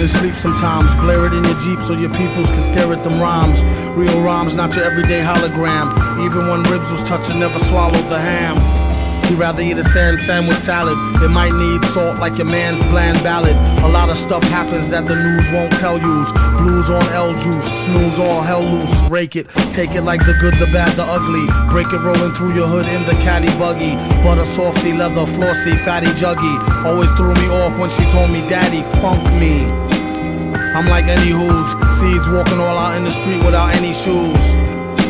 Sleep sometimes, blare it in your Jeep so your peoples can stare at them rhymes. Real rhymes, not your everyday hologram. Even when ribs was touching, never swallowed the ham. He'd rather eat a sandwich salad. It might need salt like your man's bland ballad. A lot of stuff happens that the news won't tell yous. Blues on L juice, snooze all hell loose. Rake it, take it like the good, the bad, the ugly. Break it rolling through your hood in the caddy buggy. Butter softy, leather flossy, fatty juggy. Always threw me off when she told me daddy funk me. I'm like any who's seeds walking all out in the street without any shoes.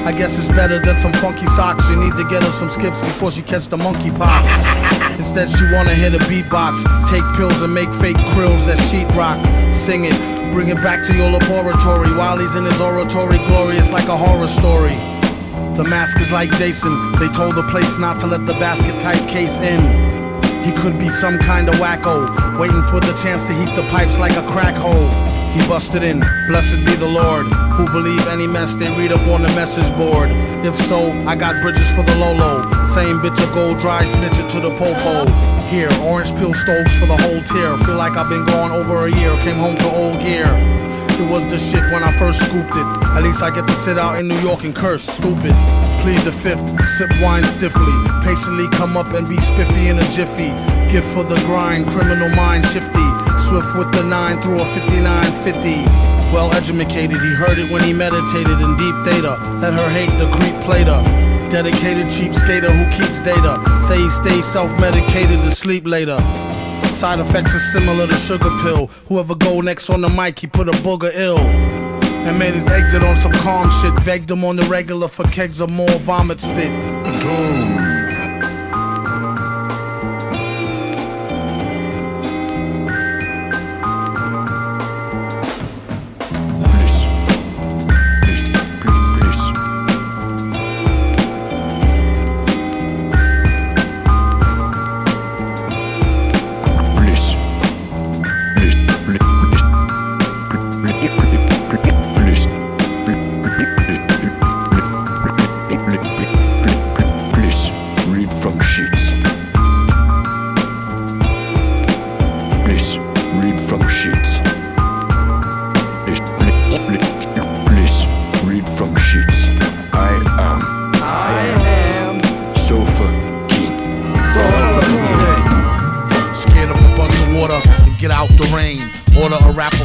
I guess it's better than some funky socks. You need to get her some skips before she catch the monkeypox. Instead she wanna hit a beatbox, take pills and make fake krills that sheetrock. Sing it, bring it back to your laboratory. While he's in his oratory, glorious like a horror story. The mask is like Jason, they told the place not to let the basket type case in. He could be some kind of wacko, waiting for the chance to heat the pipes like a crack hole. He busted in, blessed be the Lord, who believe any mess they read up on the message board. If so, I got bridges for the Lolo. Same bitch will go dry, snitch it to the popo. Here, orange peel stoves for the whole tier. Feel like I've been gone over a year, came home to old gear. It was the shit when I first scooped it. At least I get to sit out in New York and curse, stupid. Plead the fifth, sip wine stiffly. Patiently come up and be spiffy in a jiffy. Gift for the grind, criminal mind shifty. Swift with the 9 through a 5950. Well educated, he heard it when he meditated in deep theta. Let her hate the creep plater. Dedicated cheap skater who keeps data. Say he stays self-medicated to sleep later. Side effects are similar to sugar pill. Whoever go next on the mic, he put a booger ill. And made his exit on some calm shit. Begged him on the regular for kegs of more vomit spit.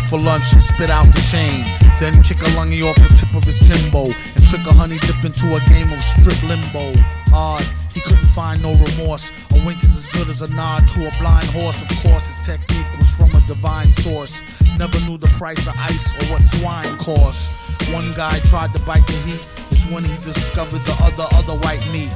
For lunch and spit out the chain. Then kick a lungy off the tip of his Timbo and trick a honey dip into a game of strip limbo. Odd, he couldn't find no remorse. A wink is as good as a nod to a blind horse. Of course, his technique was from a divine source. Never knew the price of ice or what swine cost. One guy tried to bite the heat. It's when he discovered the other white meat.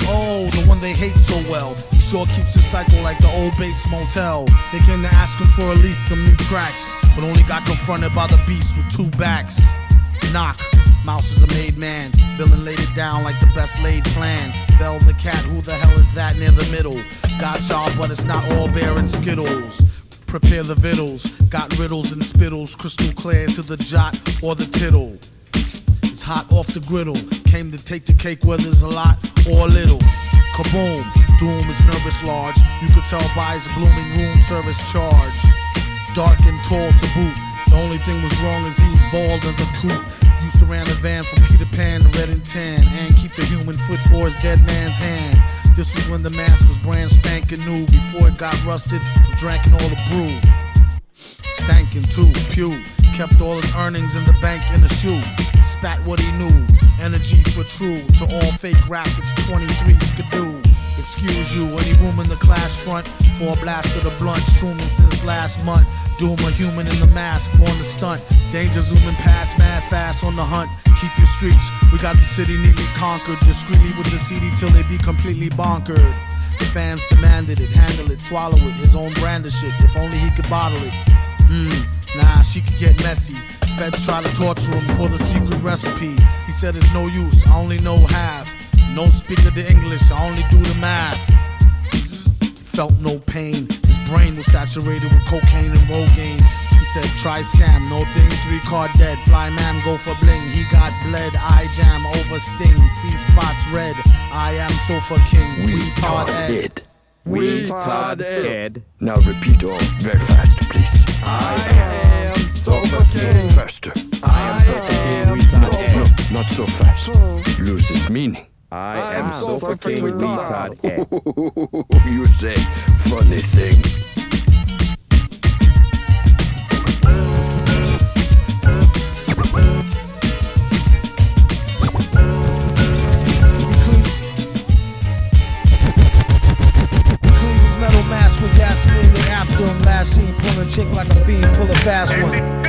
Oh, the one they hate so well. He sure keeps his cycle like the old Bates Motel. They came to ask him for at least some new tracks, but only got confronted by the beast with two backs. Knock, Mouse is a made man. Villain laid it down like the best laid plan. Bell the cat, who the hell is that near the middle? Got y'all, but it's not all bear and skittles. Prepare the vittles, got riddles and spittles, crystal clear to the jot or the tittle. It's hot off the griddle, came to take the cake whether it's a lot or a little. Kaboom, doom is nervous large, you could tell by his blooming room service charge. Dark and tall to boot, the only thing was wrong is he was bald as a coot. Used to ran a van from Peter Pan to Red and Tan, and keep the human foot for his dead man's hand. This was when the mask was brand spanking new, before it got rusted from drinking all the brew. Stankin' too, pew, kept all his earnings in the bank in a shoe. Spat what he knew, energy for true. To all fake rap, it's 23 skidoo. Excuse you, any room in the class front for a blast of the blunt. Truman since last month, doom a human in the mask, on the stunt. Danger zooming past, mad fast on the hunt. Keep your streets, we got the city neatly conquered. Discreetly with the CD till they be completely bonkered. The fans demanded it, handle it, swallow it. His own brand of shit, if only he could bottle it. Nah, she could get messy. Feds try to torture him for the secret recipe. He said it's no use, I only know half. No speaker the English, I only do the math. Felt no pain, his brain was saturated with cocaine and Rogaine. He said try scam, no thing, 3 card dead. Fly man go for bling, he got bled. Eye jam over sting, see spots red. I am sofa king, we Todd Ed. We Todd Ed. Now repeat all very fast, please. I am Sofa King. Faster. I am Sofa King. No, not so fast. Loses meaning. I am so fucking retarded. You say funny thing. Metal mask with gasoline, they after him. Last seen pulling a chick like a fiend, pull a fast one.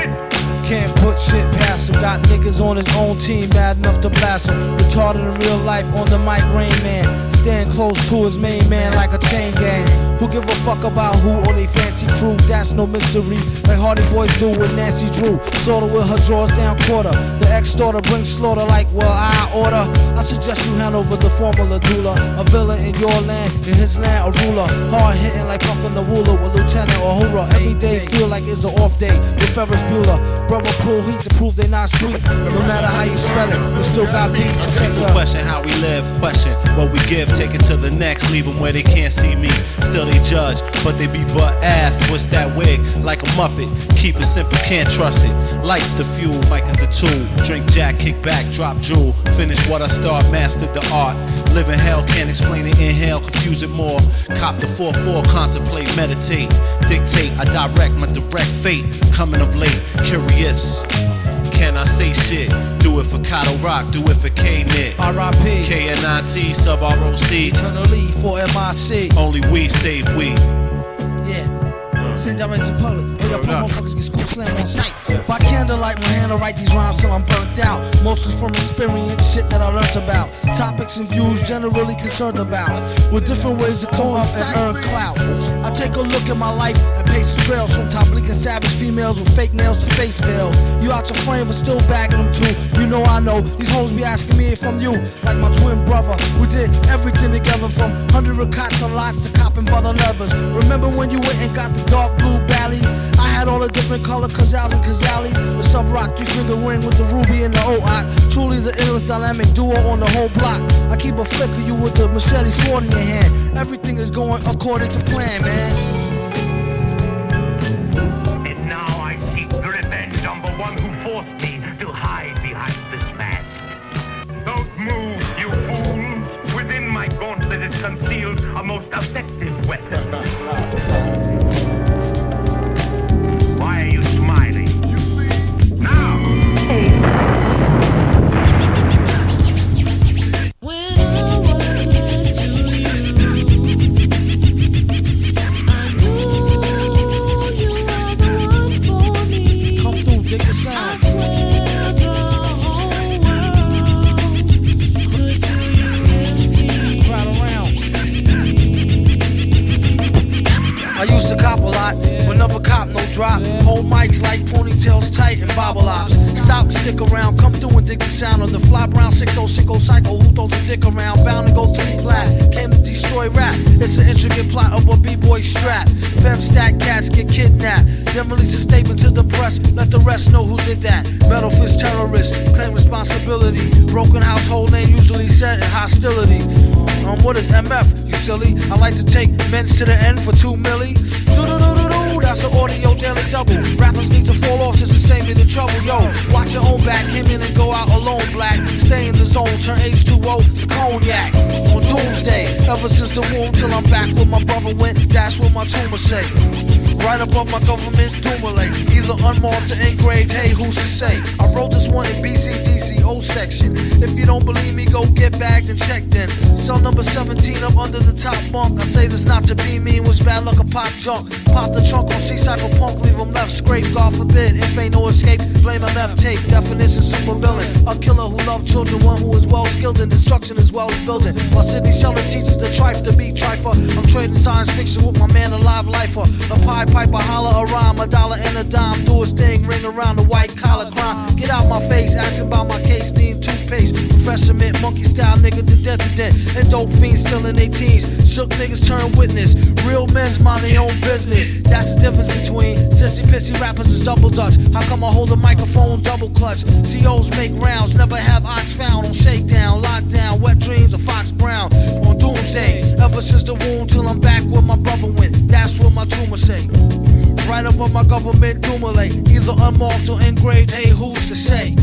Can't put shit past him. Got niggas on his own team, mad enough to blast him. Retarded in real life, on the mic, Rain Man. Stand close to his main man like a chain gang. Who give a fuck about who or they fancy crew? That's no mystery, like Hardy Boys do with Nancy Drew. Sorta with her drawers down quarter. The ex-daughter brings slaughter like, well, I order. I suggest you hand over the formula doula. A villain in your land, in his land, a ruler. Hard hitting like puffin' the ruler with Lieutenant Uhura. Every day feel like it's an off day with Ferris Bueller. Brother pull heat to prove they not sweet. No matter how you spell it, we still got beats. Check the question how we live, question what we give, take it to the next, leave them where they can't see me. Still they judge, but they be butt ass. Twist that wig like a muppet, keep it simple, can't trust it. Lights the fuel, mic is the tool. Drink Jack, kick back, drop jewel. Finish what I start, mastered the art. Live in hell, can't explain it, inhale, confuse it more. Cop the 4-4, contemplate, meditate. Dictate, I direct my direct fate. Coming of late, curious. Can I say shit? Do it for Kato Rock, do it for K-Nit. R.I.P. K-N-I-T, sub-R-O-C. Eternally for M.I.C. Only we save we. Yeah. Send direct to the public. Or your poor motherfuckers get school slam on sight. By candlelight, my hand to write these rhymes till I'm burnt out. Mostly from experience, shit that I learned about. Topics and views generally concerned about. With different ways to come up and earn clout. I take a look at my life and pace the trails from top bleak and savage females with fake nails to face veils. You out your frame but still bagging them too. You know I know these hoes be asking me if I'm you. Like my twin brother, we did everything together from 100 cots and lots to copping butter levers. Remember when you went and got the dark blue Bally's? I had all the different color Kazals and Kazalis. The sub-rock 3-finger ring with the ruby and the O-Ot. Truly the illest dynamic duo on the whole block. I keep a flick of you with the machete sword in your hand. Everything is going according to plan, man. And now I seek revenge on the one who forced me to hide behind this mask. Don't move, you fools. Within my gauntlet is concealed a most effective weapon. Why are you smiling? Now! When I was to you, I knew you were the one for me. Come through, dig the sound. I swear the whole world could do you empty. Crowd around. I used to cop a lot, but never cop no drop. Hold mics like ponytails tight and bobble ops. Stop and stick around, come through and dig the sound of the fly brown 6060 psycho who throws a dick around. Bound to go 3 plat, came to destroy rap. It's an intricate plot of a b-boy strap. Fem stack cats get kidnapped. Then release a statement to the press, let the rest know who did that. Metal fist terrorists, claim responsibility. Broken household name usually set in hostility. What is MF, you silly? I like to take men's to the end for 2 milli. Do-do-do-do-do, that's the audio daily double. Rappers need to fall off just to save me the trouble. Yo, watch your own back, came in and go out alone black. Stay in the zone, turn H2O to cognac. On doomsday, ever since the womb till I'm back where my brother went, that's what my tumor say. Right above my government doomulate, either unmarked or engraved, hey, who's to say? I wrote this one in BCDC O section. If you don't believe me, go get bagged and checked in. Cell number 17 up under the top bunk. I say this not to be mean, was bad luck a pop junk. Pop the trunk on C-Cypher punk, leave him left scrape, God forbid. If ain't no escape, blame MF tape. Definition super villain, a killer who loved children, one who is well skilled in destruction as well as building. While Sidney Sheldon teaches the trife to be trifer. I'm trading science fiction with my man, a live lifer. A pie piper, holler a rhyme, a dollar and a dime. Do his thing, ring around the white collar crime. Get out my face, asking about my case, need toothpaste. Fresh mint, monkey style nigga to death to death. And dope fiends still in their teens. Shook niggas turn witness. Real men's mind their own business. That's the difference between sissy pissy rappers is double dutch. How come I hold a microphone double clutch? COs make rounds, never have ox found on shakedown, lockdown, wet dreams of Fox Brown. On doomsday, ever since the womb till I'm back where my brother went. That's what my tumor say. Right above my government doomulate, either unmarked or engraved, hey, who's to say?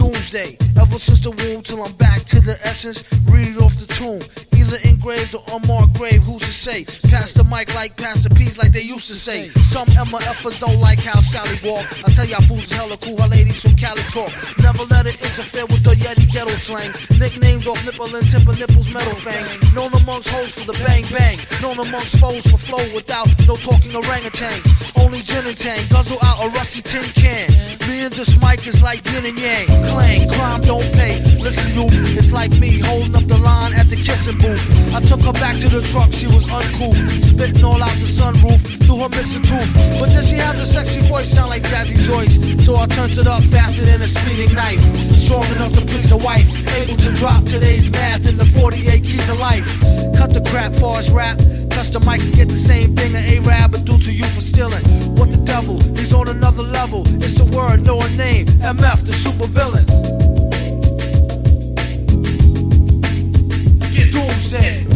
doomsday. Ever since the womb till I'm back to the essence, read it off the tomb. Either engraved or unmarked grave, who's to say? Pass the mic like Pastor P's like they used to say. Some MFers don't like how Sally walk. I tell y'all fools is hella cool, her ladies from Cali talk. Never let it interfere with the Yeti ghetto slang. Nicknames off nipple and tip of nipples metal fang. Known amongst hoes for the bang bang. Known amongst foes for flow without no talking orangutans. Only gin and tang, guzzle out a rusty tin can. Me and this mic is like yin and yang. Clang, crime don't pay. Listen you, it's like me holding up the line at the kissing booth. I took her back to the truck, she was uncool. Spitting all out the sunroof through her missing tooth. But then she has a sexy voice, sound like Jazzy Joyce. So I turned it up faster than a speeding knife. Strong enough to please a wife. Able to drop today's math in the 48 keys of life. Cut the crap for us rap. Touch the mic and get the same thing an A-Rab would do to you for stealing. What the devil? He's on another level. It's a word, no a name. MF, the super villain. Doomsday.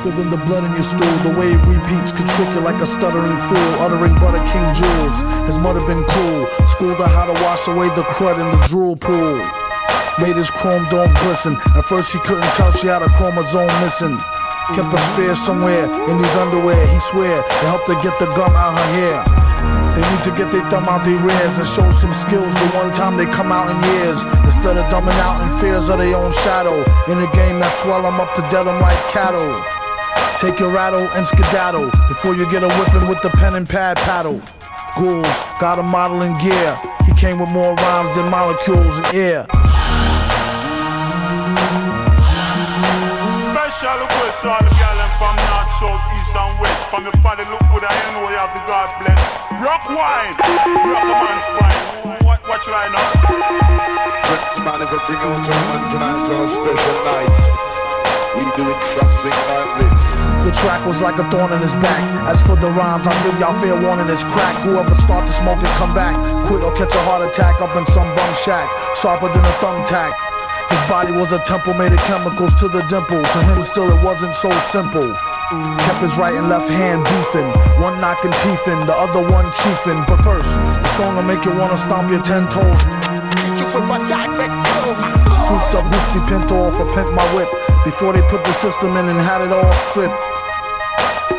Than the blood in your stool, the way it repeats could trick you like a stuttering fool. Uttering butter king jewels, his mother been cool. Schooled her how to wash away the crud in the drool pool. Made his chrome dome glisten. At first he couldn't tell she had a chromosome missing. Kept a spare somewhere in these underwear. He swear it helped her get the gum out her hair. They need to get their thumb out their rears and show some skills the one time they come out in years. Instead of dumbing out in fears of their own shadow. In a game that swell them up to dead them like cattle. Take your rattle and skedaddle before you get a whipping with the pen and pad paddle. Ghouls got a model in gear. He came with more rhymes than molecules in air. Special request all the gal from north, south, east and west. From your body look good, I know you have the God bless. Rock wine, rock a man's spine. Watch right now. Man, if I bring out to a man tonight to a special night. We doing something like this. The track was like a thorn in his back. As for the rhymes, I give y'all fair warning, it's crack. Whoever start to smoke it, come back. Quit or catch a heart attack up in some bum shack. Sharper than a thumbtack. His body was a temple made of chemicals to the dimple. To him still it wasn't so simple. Kept his right and left hand beefing. One knocking teeth in, the other one chiefing. But first, the song will make you wanna stomp your 10 toes. Souped up hoopty pinto off a pimp my whip. Before they put the system in and had it all stripped.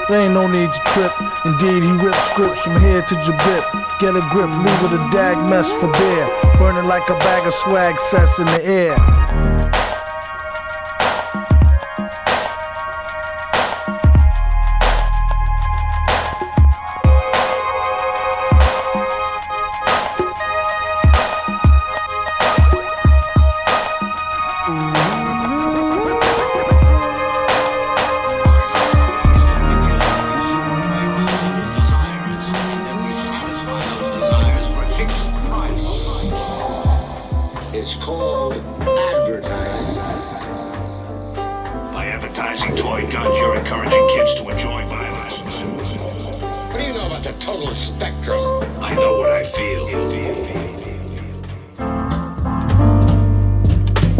There ain't no need to trip. Indeed, he ripped scripts from here to Jabip. Get a grip, leave it a dag mess for beer. Burning like a bag of swag cess in the air.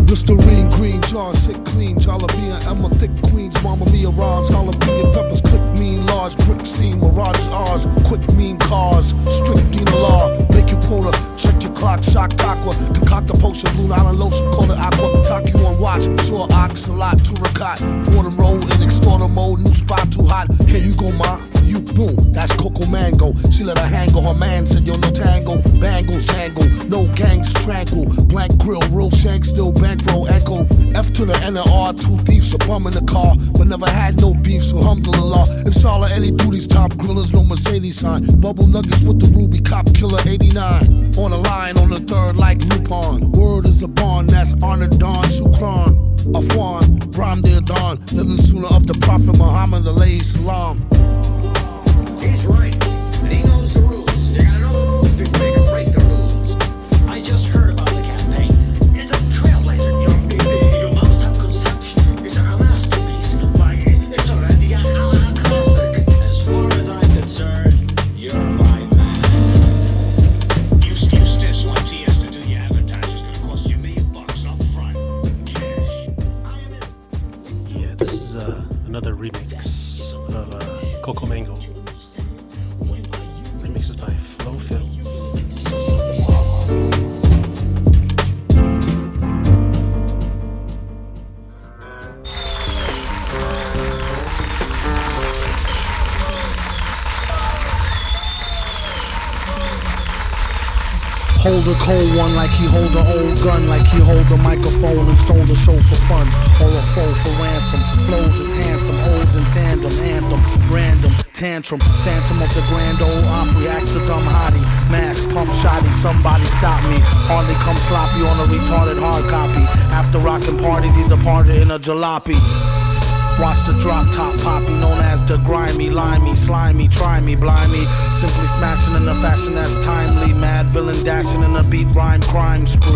Listerine, green, John, sick, clean, Jalapeno, Emma, thick queens, Mama Mia, rhymes, jalapeno peppers, click, mean, large, brick scene, mirages, ours, quick, mean cars, strict, Dina law, make you quota, check your clock, shock, aqua, concoct a potion, Blue Island lotion, call it aqua, talk you on watch, sure, ox, a lot, to recat, Fordham road, in extorter mode, new spot, too hot, here you go, ma, you boom, that's Coco Mango. She let her hang on her man, said yo no tango, bangles tangle, no gangs strangle, blank grill, real shank, still bankroll echo. F to the N and R, two thieves, a bum in the car, but never had no beef, so alhamdulillah. Inshallah, any duties, top grillers, no Mercedes sign. Bubble nuggets with the ruby, cop killer 89. On the line, on the third, like Lupon. Word is the bond, that's honor Don Shukran. Afwan, Ramdir Don, living sooner of the Prophet Muhammad, alayhi salam. He's right, and he knows the rules. You gotta know the rules before you can break the rules. I just heard about the campaign. It's a trailblazer. Your multi-conception. It's a masterpiece. Like, it's already a classic. As far as I'm concerned, you're my man. You still want TS to do your advertising. It's gonna cost you $1 million up front. Cash. Yeah, this is another remix of Coco Mango. Remixes by Flo Films. Hold a cold one like he hold an old gun, like he hold a microphone and stole the show for fun, or a foe for ransom. Flows is handsome, O's in tandem, anthem, random, tantrum, phantom of the grand old Opry, ask the dumb hottie, mask, pump shotty, somebody stop me, hardly come sloppy on a retarded hard copy, after rockin' parties he departed in a jalopy. Watch the drop top poppy, known as the grimy, limey, slimy, try me, blind me. Simply smashing in a fashion that's timely. Mad villain dashing in a beat rhyme crime spree.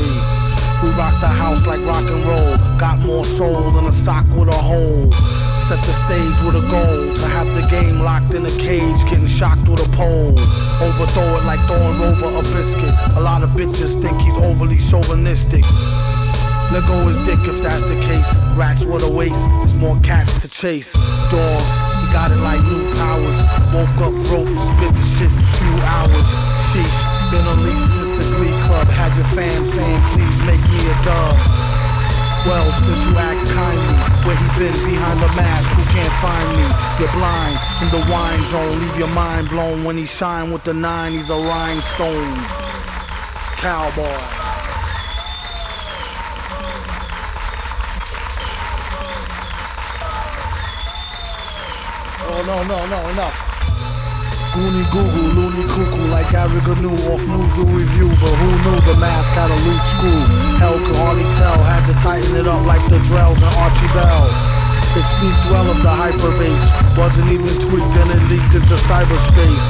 We rock the house like rock and roll. Got more soul than a sock with a hole. Set the stage with a goal to have the game locked in a cage, getting shocked with a pole. Overthrow it like throwing over a biscuit. A lot of bitches think he's overly chauvinistic. Let go his dick if that's the case. Rats with a waist, there's more cats to chase. Dogs, he got it like new powers. Woke up broke, spit the shit in a few hours. Sheesh, been on lease since the Glee Club. Had your fam saying please make me a dub. Well, since you asked kindly, where he been behind the mask, who can't find me? You're blind, in the wine zone, leave your mind blown. When he shine with the 9, he's a rhinestone cowboy. Oh no, enough. Goonie goo goo, loony cuckoo, like Gary Gnu off Newzoo Review. But who knew the mask had a loose screw? Hell could hardly tell, had to tighten it up like the Drells and Archie Bell. It speaks well of the hyperbase, wasn't even tweaked and it leaked into cyberspace.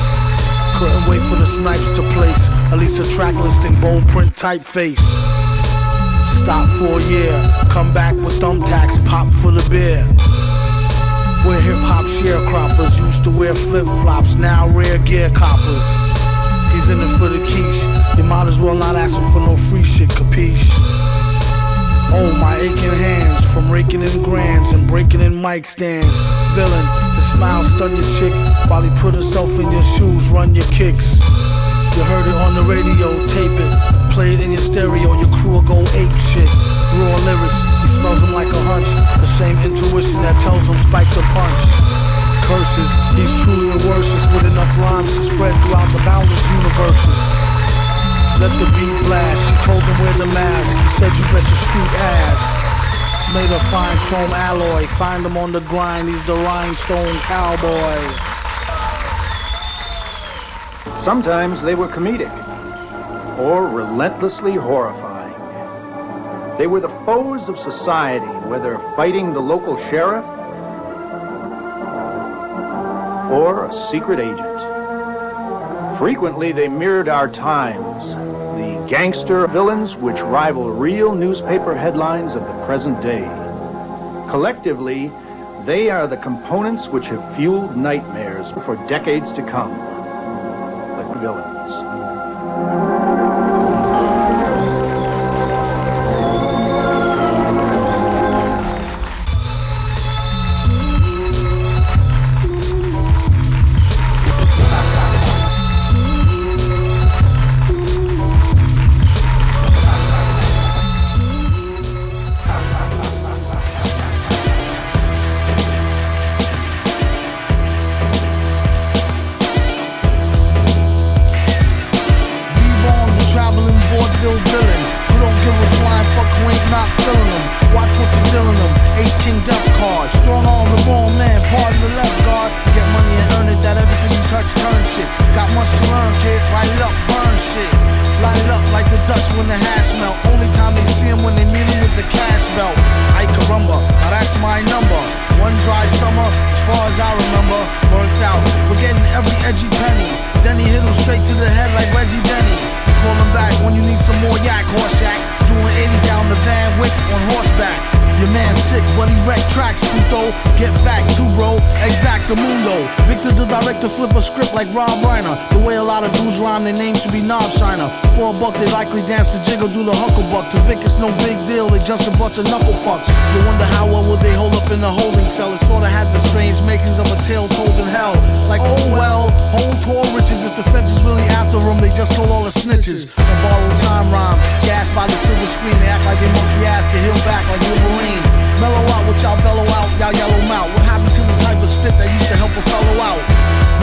Couldn't wait for the snipes to place, at least a track listing, bold print typeface. Stop for a year, come back with thumbtacks, pop for the beer. We're hip-hop sharecroppers, used to wear flip-flops, now rare gear coppers. He's in it for the quiche, you might as well not ask him for no free shit, capiche? Oh, my aching hands, from raking in grands and breaking in mic stands. Villain, the smile stun your chick, while he put himself in your shoes, run your kicks. You heard it on the radio, tape it, play it in your stereo, your crew will go ape shit. Raw lyrics, he smells them like a hunch, the same intuition that tells him spike the punch. Curses, he's truly a worship with enough rhymes to spread throughout the boundless universes. Let the beat blast, she told him wear the mask, he said you bet your sweet ass. It's made of fine chrome alloy, find him on the grind, he's the rhinestone cowboy. Sometimes they were comedic or relentlessly horrifying. They were the foes of society, whether fighting the local sheriff or a secret agent. Frequently, they mirrored our times, the gangster villains which rival real newspaper headlines of the present day. Collectively, they are the components which have fueled nightmares for decades to come. The villains. Got much to learn, kid. Write it up, burn shit. Light it up like the Dutch when the hash melt. Only time they see him when they meet him with the cash belt. Ay caramba, now that's my number. One dry summer, as far as I remember, burnt out. We're getting every edgy penny. Then he hit him straight to the head like Reggie Denny. Call him back when you need some more yak, horse yak. Doing 80 down the Van Wick on horseback. Your man sick, but he wrecked tracks, puto. Get back to bro, exactamundo. Victor the director flip a script like Rob Reiner. The way a lot of dudes rhyme, their name should be Knob Shiner. For a buck, they likely dance the jiggle, do the hucklebuck. To Vic, it's no big deal, they just a bunch of knuckle fucks. You wonder how well would they hold up in the holding cell. It sorta has the strange makings of a tale told in hell. Like, oh well, whole tour riches. If the feds is really after them, they just told all the snitches. And borrowed time rhymes, gassed by the silver screen. They act like they monkey ass, get healed back like Wolverine. Mellow out, what y'all bellow out, y'all yellow mouth. What happened to the type of spit that used to help a fellow out?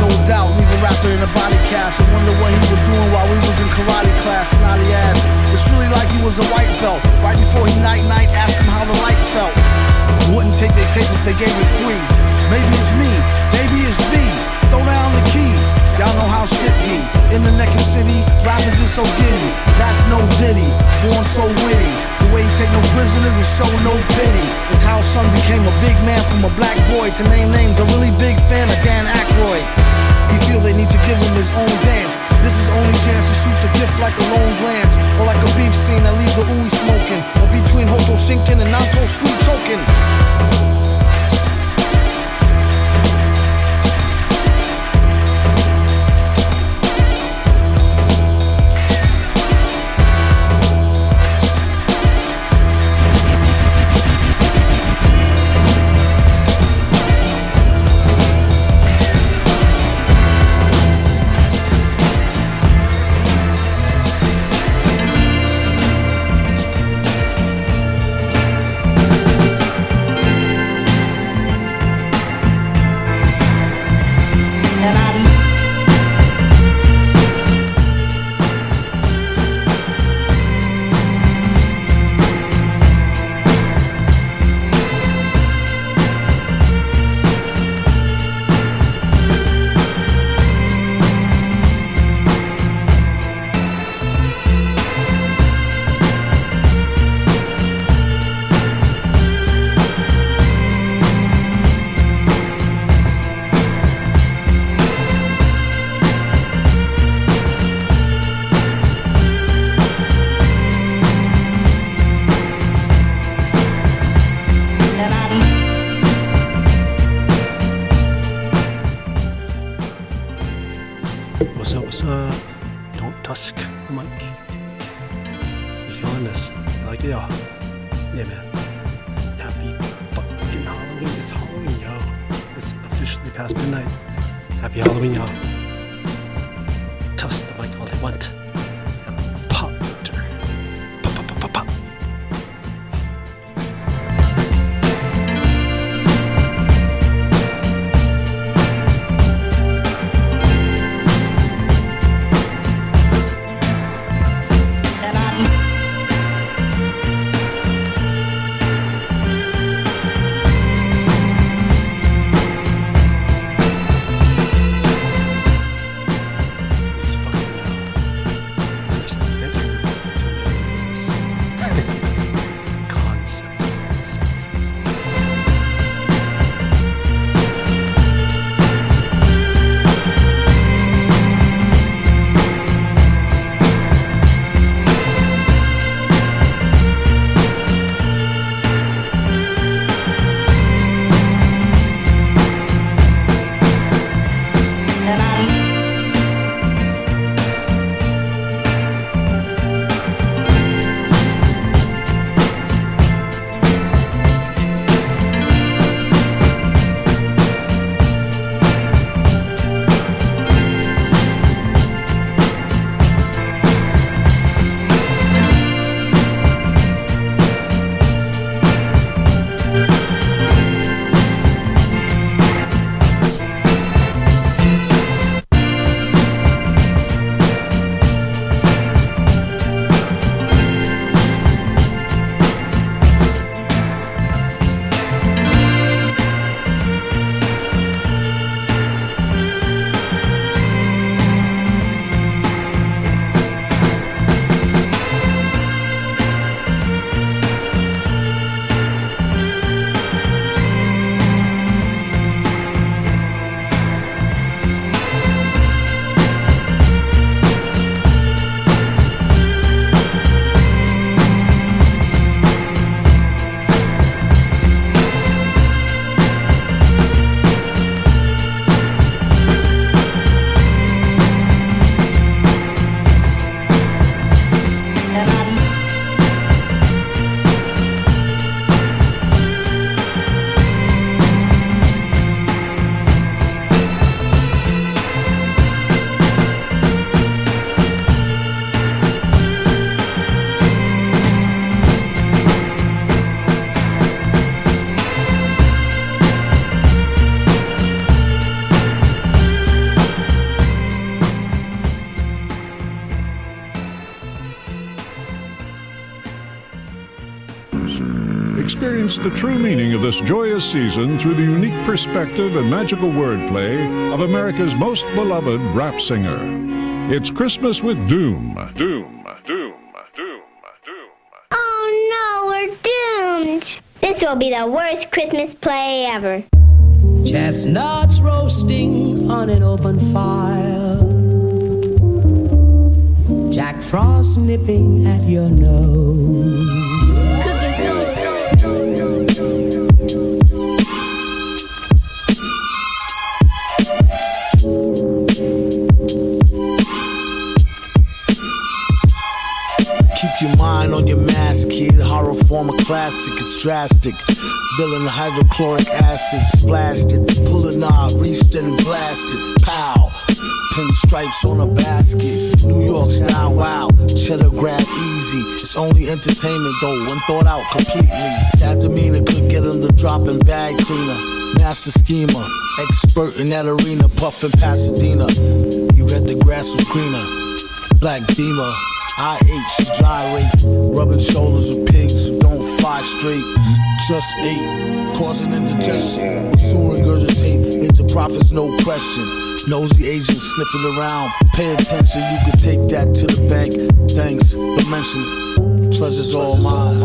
No doubt, leave a rapper in a body cast and wonder what he was doing while we was in karate class. Snotty ass, it's really like he was a white belt. Right before he night-night, ask him how the light felt. Wouldn't take their tape if they gave it free. Maybe it's me, maybe it's V. Throw down the key, y'all know how shit be. In the naked city, rappers is so giddy. That's no Diddy, born so witty. The way he take no prisoners and show no pity. It's how son became a big man from a black boy. To name names, a really big fan of Dan Aykroyd. He feel they need to give him his own dance. This is only chance to shoot the gift like a lone glance. Or like a beef scene that leave the ooey smoking. Or between Hoto sinking and Nanto sweet choking. What's up? Don't tusk the mic. You feeling this? You like it, y'all? Yeah, man. Happy fucking Halloween. It's Halloween, yo. It's officially past midnight. Happy Halloween, y'all. Tusk the mic all they want. Pop filter. Pop, pop, pop, pop, pop. Experience the true meaning of this joyous season through the unique perspective and magical wordplay of America's most beloved rap singer. It's Christmas with Doom. Doom, Doom, Doom, Doom. Oh no, we're doomed. This will be the worst Christmas play ever. Chestnuts roasting on an open fire. Jack Frost nipping at your nose. Keep your mind on your mask, kid. Horror form a classic, it's drastic. Villain hydrochloric acid, splashed it. Pull a knob, reached and blasted. Pow! Pinstripes on a basket. New York style, wow. Cheddar grab easy. It's only entertainment though, when thought out completely. Sad demeanor could get him the dropping bag cleaner. Master schemer, expert in that arena, puffin' Pasadena. You read the grass was greener. Black Beamer, IH, gyrate. Rubbing shoulders with pigs who don't fly straight. Just ate, causing indigestion. Will soon regurgitate into profits, no question. Nosy agents sniffing around. Pay attention, you could take that to the bank. Thanks, don't mention it. Pleasure's all mine.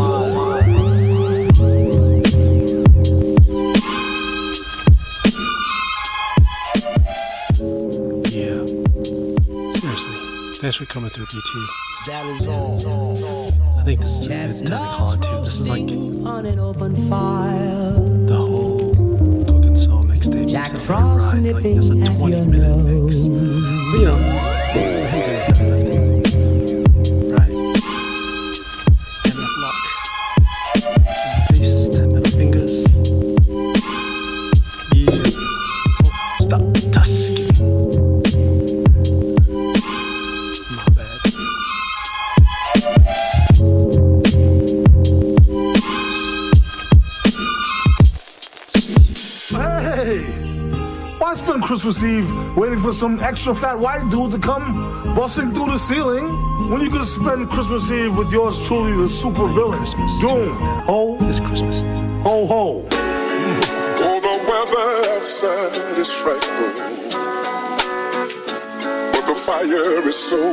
Yeah. Seriously. Thanks for coming through, BT. That is all. I think this is a good time to call it too. This is like on an open fire. the whole Cooking Soul mixtape. Jack Frost nipping it's a at 20-minute mix. But you know, I think I have everything. Right. MF LOK. Face, 10 middle fingers. Yeah. Oh, stop tusking. My bad. Hey! Why spend Christmas Eve waiting for some extra fat white dude to come busting through the ceiling when you could spend Christmas Eve with yours truly, the super villain, Doom? Ho! This Christmas. Ho ho! Oh, the weather outside is frightful, but the fire is so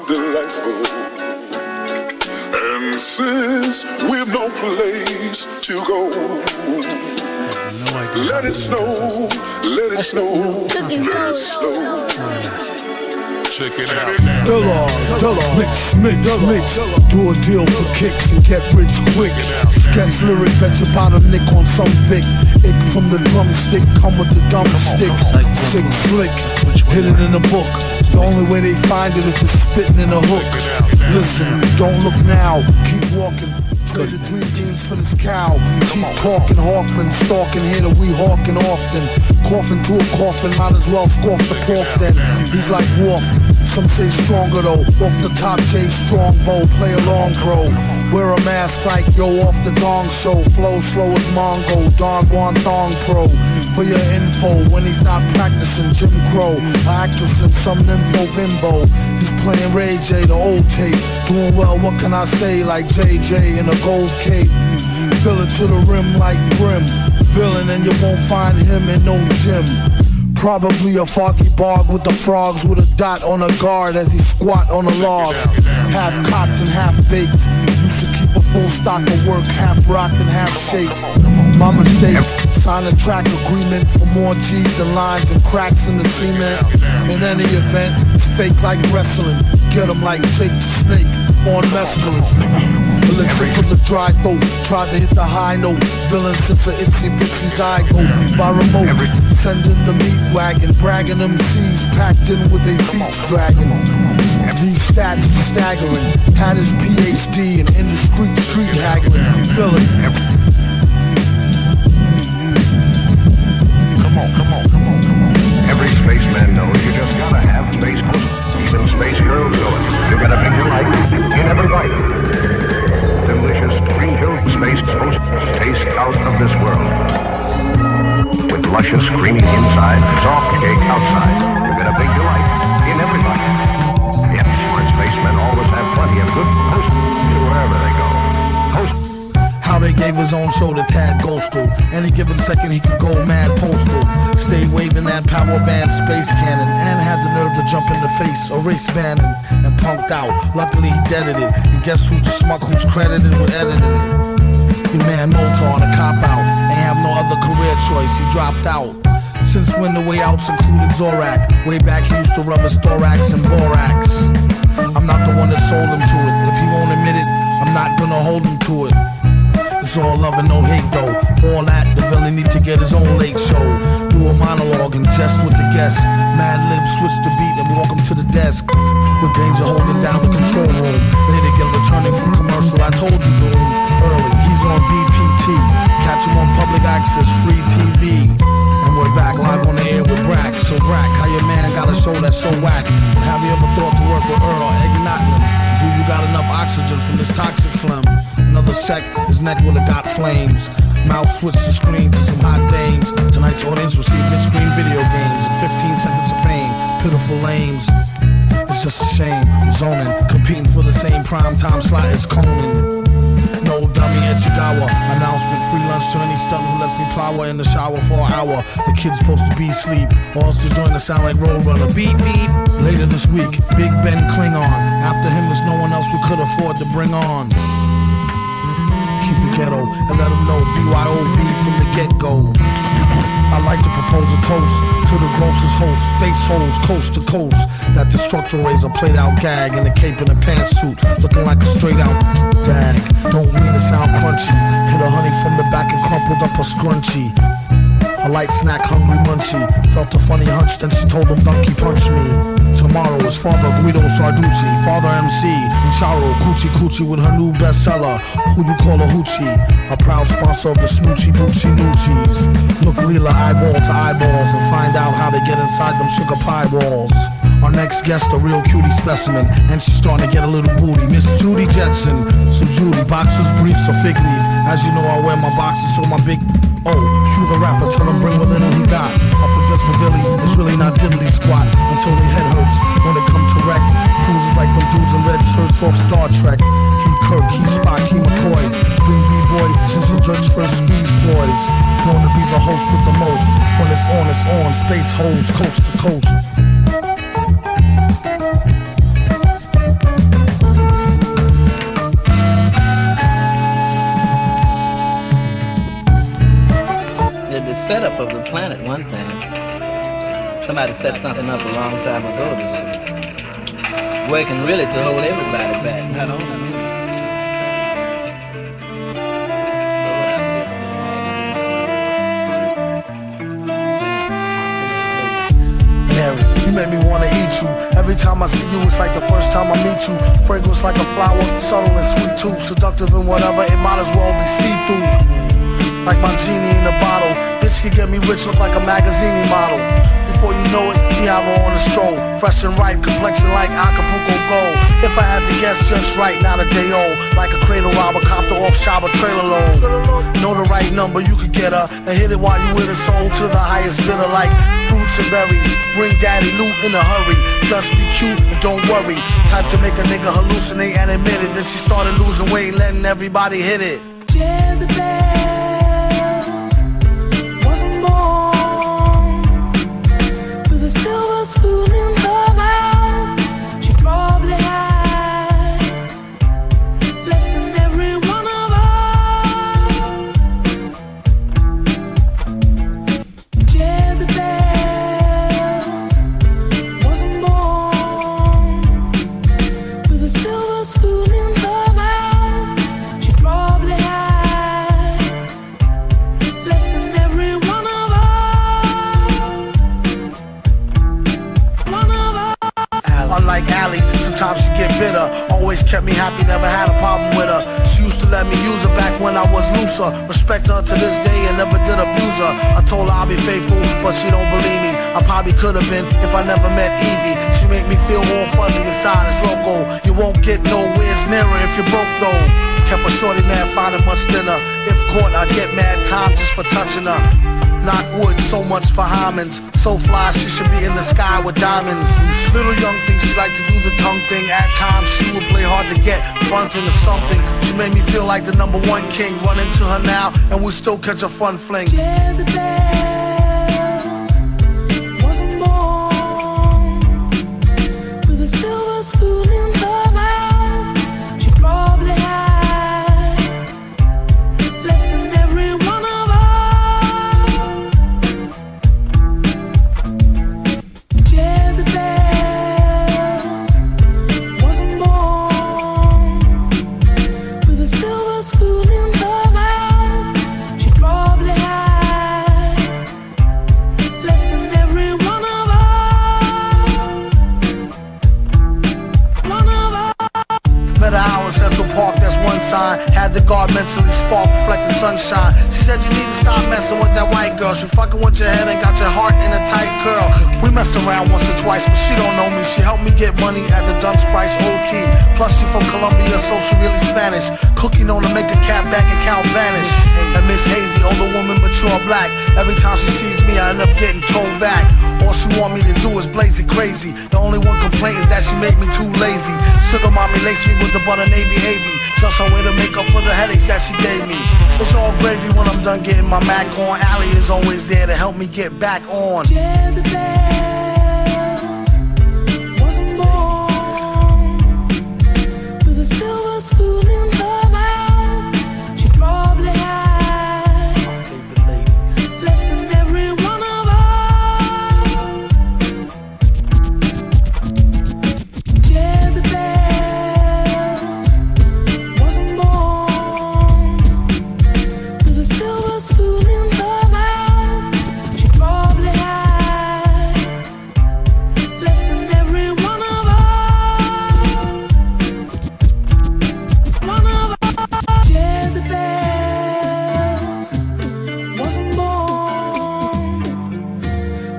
delightful. And since we've no place to go, let it snow, let it snow, let it snow. Check it out now. Dilla, mix. Do a deal for kicks and get rich quick. Sketch lyric, bet your bottom nick on some Vic. Ick from the drumstick, come with the dumb stick. Sick slick, hidden in a book. The only way they find it is just spitting in a hook. Listen, don't look now, keep walking. Traded 3 jeans for this cow. Keep talking, Hawkman, stalking here that we hawking often. Coughing to a coffin, might as well scoff the pork then. He's like walk, some say stronger though. Off the top, J Strongbow, play along bro. Wear a mask like yo off the gong show. Flow slow as Mongo, Don Juan Thong Pro. For your info, when he's not practicing Jim Crow, an actress in some nympho bimbo. He's playing Ray J, the old tape. Doing well, what can I say, like JJ in a gold cape. Fill it to the rim like brim. Villain and you won't find him in no gym. Probably a foggy bog with the frogs with a dot on a guard as he squat on a log. Half cocked and half baked. Used to keep a full stock of work, half rocked and half shaped. My mistake, sign a track agreement for more G's than lines and cracks in the cement. In any event, it's fake like wrestling. Get him like Jake the Snake on mescaline. Elixir from the dry throat, tried to hit the high note. Villain since a itsy bitsy zygote. By remote, sending the meat wagon, bragging MCs packed in with their feet dragging. These stats are staggering. Had his PhD in indiscreet street haggling. Villain. Come on. Every spaceman knows you just gotta have space pussy. Even space girls know it. You gotta make your life in every bite. Delicious, green-filled space pussy taste out of this world. With luscious, creamy inside, soft cake outside. You gotta make your life in every bite. Yes, smart spacemen always have plenty of good pussy wherever they go. How they gave us his own shoulder, tad ghostal. Any given second he could go mad postal. Stay waving that power band space cannon, and had the nerve to jump in the face, erase Bannon, and punked out. Luckily he deaded it. And guess who's the schmuck who's credited with editing it? Your man Motar, a cop out. Ain't have no other career choice, he dropped out. Since when the way outs included Zorak. Way back he used to rub his thorax and borax. I'm not the one that sold him to it. If he won't admit it, I'm not gonna hold him to it. It's all love and no hate though. For all that, the villain need to get his own late show. Do a monologue and jest with the guests. Mad libs switch the beat and walk him to the desk. With danger holding down the control room. Later get returning from commercial, I told you Doom. Early, he's on BPT. Catch him on public access, free TV. And we're back live on the air with Brack. So Brack, how your man got a show that's so whack? And have you ever thought to work with Earl, Eggnottin? Do you got enough oxygen from this toxic phlegm? Another sec, his neck would've got flames. Mouth switched the screen to some hot dames. Tonight's audience received mid-screen video games and 15 seconds of fame. Pitiful lames. It's just a shame. I'm zoning, competing for the same primetime slot as Conan. No dummy Echigawa. Announcement, free lunch to any student who lets me plow in the shower for an hour. The kid's supposed to be asleep, or else to join the sound like Roadrunner. Beep beep. Later this week, Big Ben Klingon. After him there's no one else we could afford to bring on. Keep it ghetto and let them know BYOB from the get-go. I like to propose a toast to the grossest host, space holes coast to coast. That destructor razor played out gag in a cape and a pantsuit, looking like a straight out dag. Don't mean to sound crunchy. Hit a honey from the back and crumpled up a scrunchie. A light snack, hungry munchie. Felt a funny hunch, then she told him donkey punch me. Tomorrow is Father Guido Sarducci, Father MC, and Charo Coochie Coochie with her new bestseller, Who You Call a Hoochie. A proud sponsor of the Smoochie Boochie Noochies. Look Leela eyeball to eyeballs and find out how to get inside them sugar pie balls. Our next guest, a real cutie specimen, and she's starting to get a little booty. Miss Judy Jetson. So Judy, boxers, briefs, or fig leaf. As you know, I wear my boxers, so my big cue the rapper, tell him bring what little he got. Up against the Billy, it's really not diddly squat until their head hurts when it come to wreck. Cruises like them dudes in red shirts off Star Trek. He Kirk, he Spock, he McCoy. Been B-boy since the jerk's first squeeze toys. Born to be the host with the most. When it's on, space holes coast to coast. The setup of the planet, one thing. Somebody set something up a long time ago that's working really to hold everybody back, not only me. Mary, you make me wanna eat you. Every time I see you, it's like the first time I meet you. Fragrance like a flower, subtle and sweet too. Seductive and whatever, it might as well be see-through. Like my genie in a bottle. Bitch can get me rich, look like a magazine model. Before you know it, we have her on a stroll. Fresh and ripe, complexion like Acapulco gold. If I had to guess, just right, not a day old. Like a cradle robber, copter off Shabba trailer load. Know the right number, you could get her. And hit it while you with her, sold to the highest bidder. Like fruits and berries, bring daddy loot in a hurry. Just be cute and don't worry. Type to make a nigga hallucinate and admit it. Then she started losing weight, letting everybody hit it. Jezebel wasn't born with a silver spoon in her mouth. She probably had less than every one of us. Jezebel wasn't born with a silver spoon in her mouth. She probably had less than every one of us. One of us. Unlike Allie, sometimes she get bitter. Always kept me happy, never had a problem with her. She used to let me use her back when I was looser. Respect her to this day and never did abuse her. I told her I'll be faithful, but she don't believe me. I probably could have been if I never met Evie. She make me feel all fuzzy inside, it's loco. You won't get nowhere near her if you're broke though. Kept a shorty mad, finding much thinner. If caught, I get mad time just for touching her. Knock wood, so much for Hymens. So fly, she should be in the sky with diamonds. Little young thing, she like to do the tongue thing. At times she would play hard to get, frontin' or something. She made me feel like the #1 king. Run into her now, and we'll still catch a fun fling. Wasn't born with a silver spoon in her mouth. She probably had less than every one of us. Jezebel wasn't born with a silver spoon in her mouth. She probably had less than every one of us. One of us. Met her out in Central Park, that's one sign. Had the guard mentally spark, reflecting sunshine. She said you need to stop messing with that white girl. She fucking with your head and got your heart in a tight curl. We messed around once or twice, but she don't know me. She helped me get money at the Dunce Price OT. Plus she from Colombia, so she really Spanish. Cookie known to make a cat bank account vanish. And Miss Hazy, older woman, mature black. Every time she sees me, I end up getting told back. All she want me to do is blaze it crazy. The only one complaint is that she make me too lazy. Sugar mommy laced me with the butter navy avy. Just her way to make up for the headaches that she gave me. It's all gravy when I'm done getting my Mac on. Allie is always there to help me get back on. Jezebel wasn't born with a silver spoon in her mouth. She probably had less than every one of us. Jezebel wasn't born with a silver spoon in her mouth. She probably had less than every one of us. One of us. Jezebel wasn't born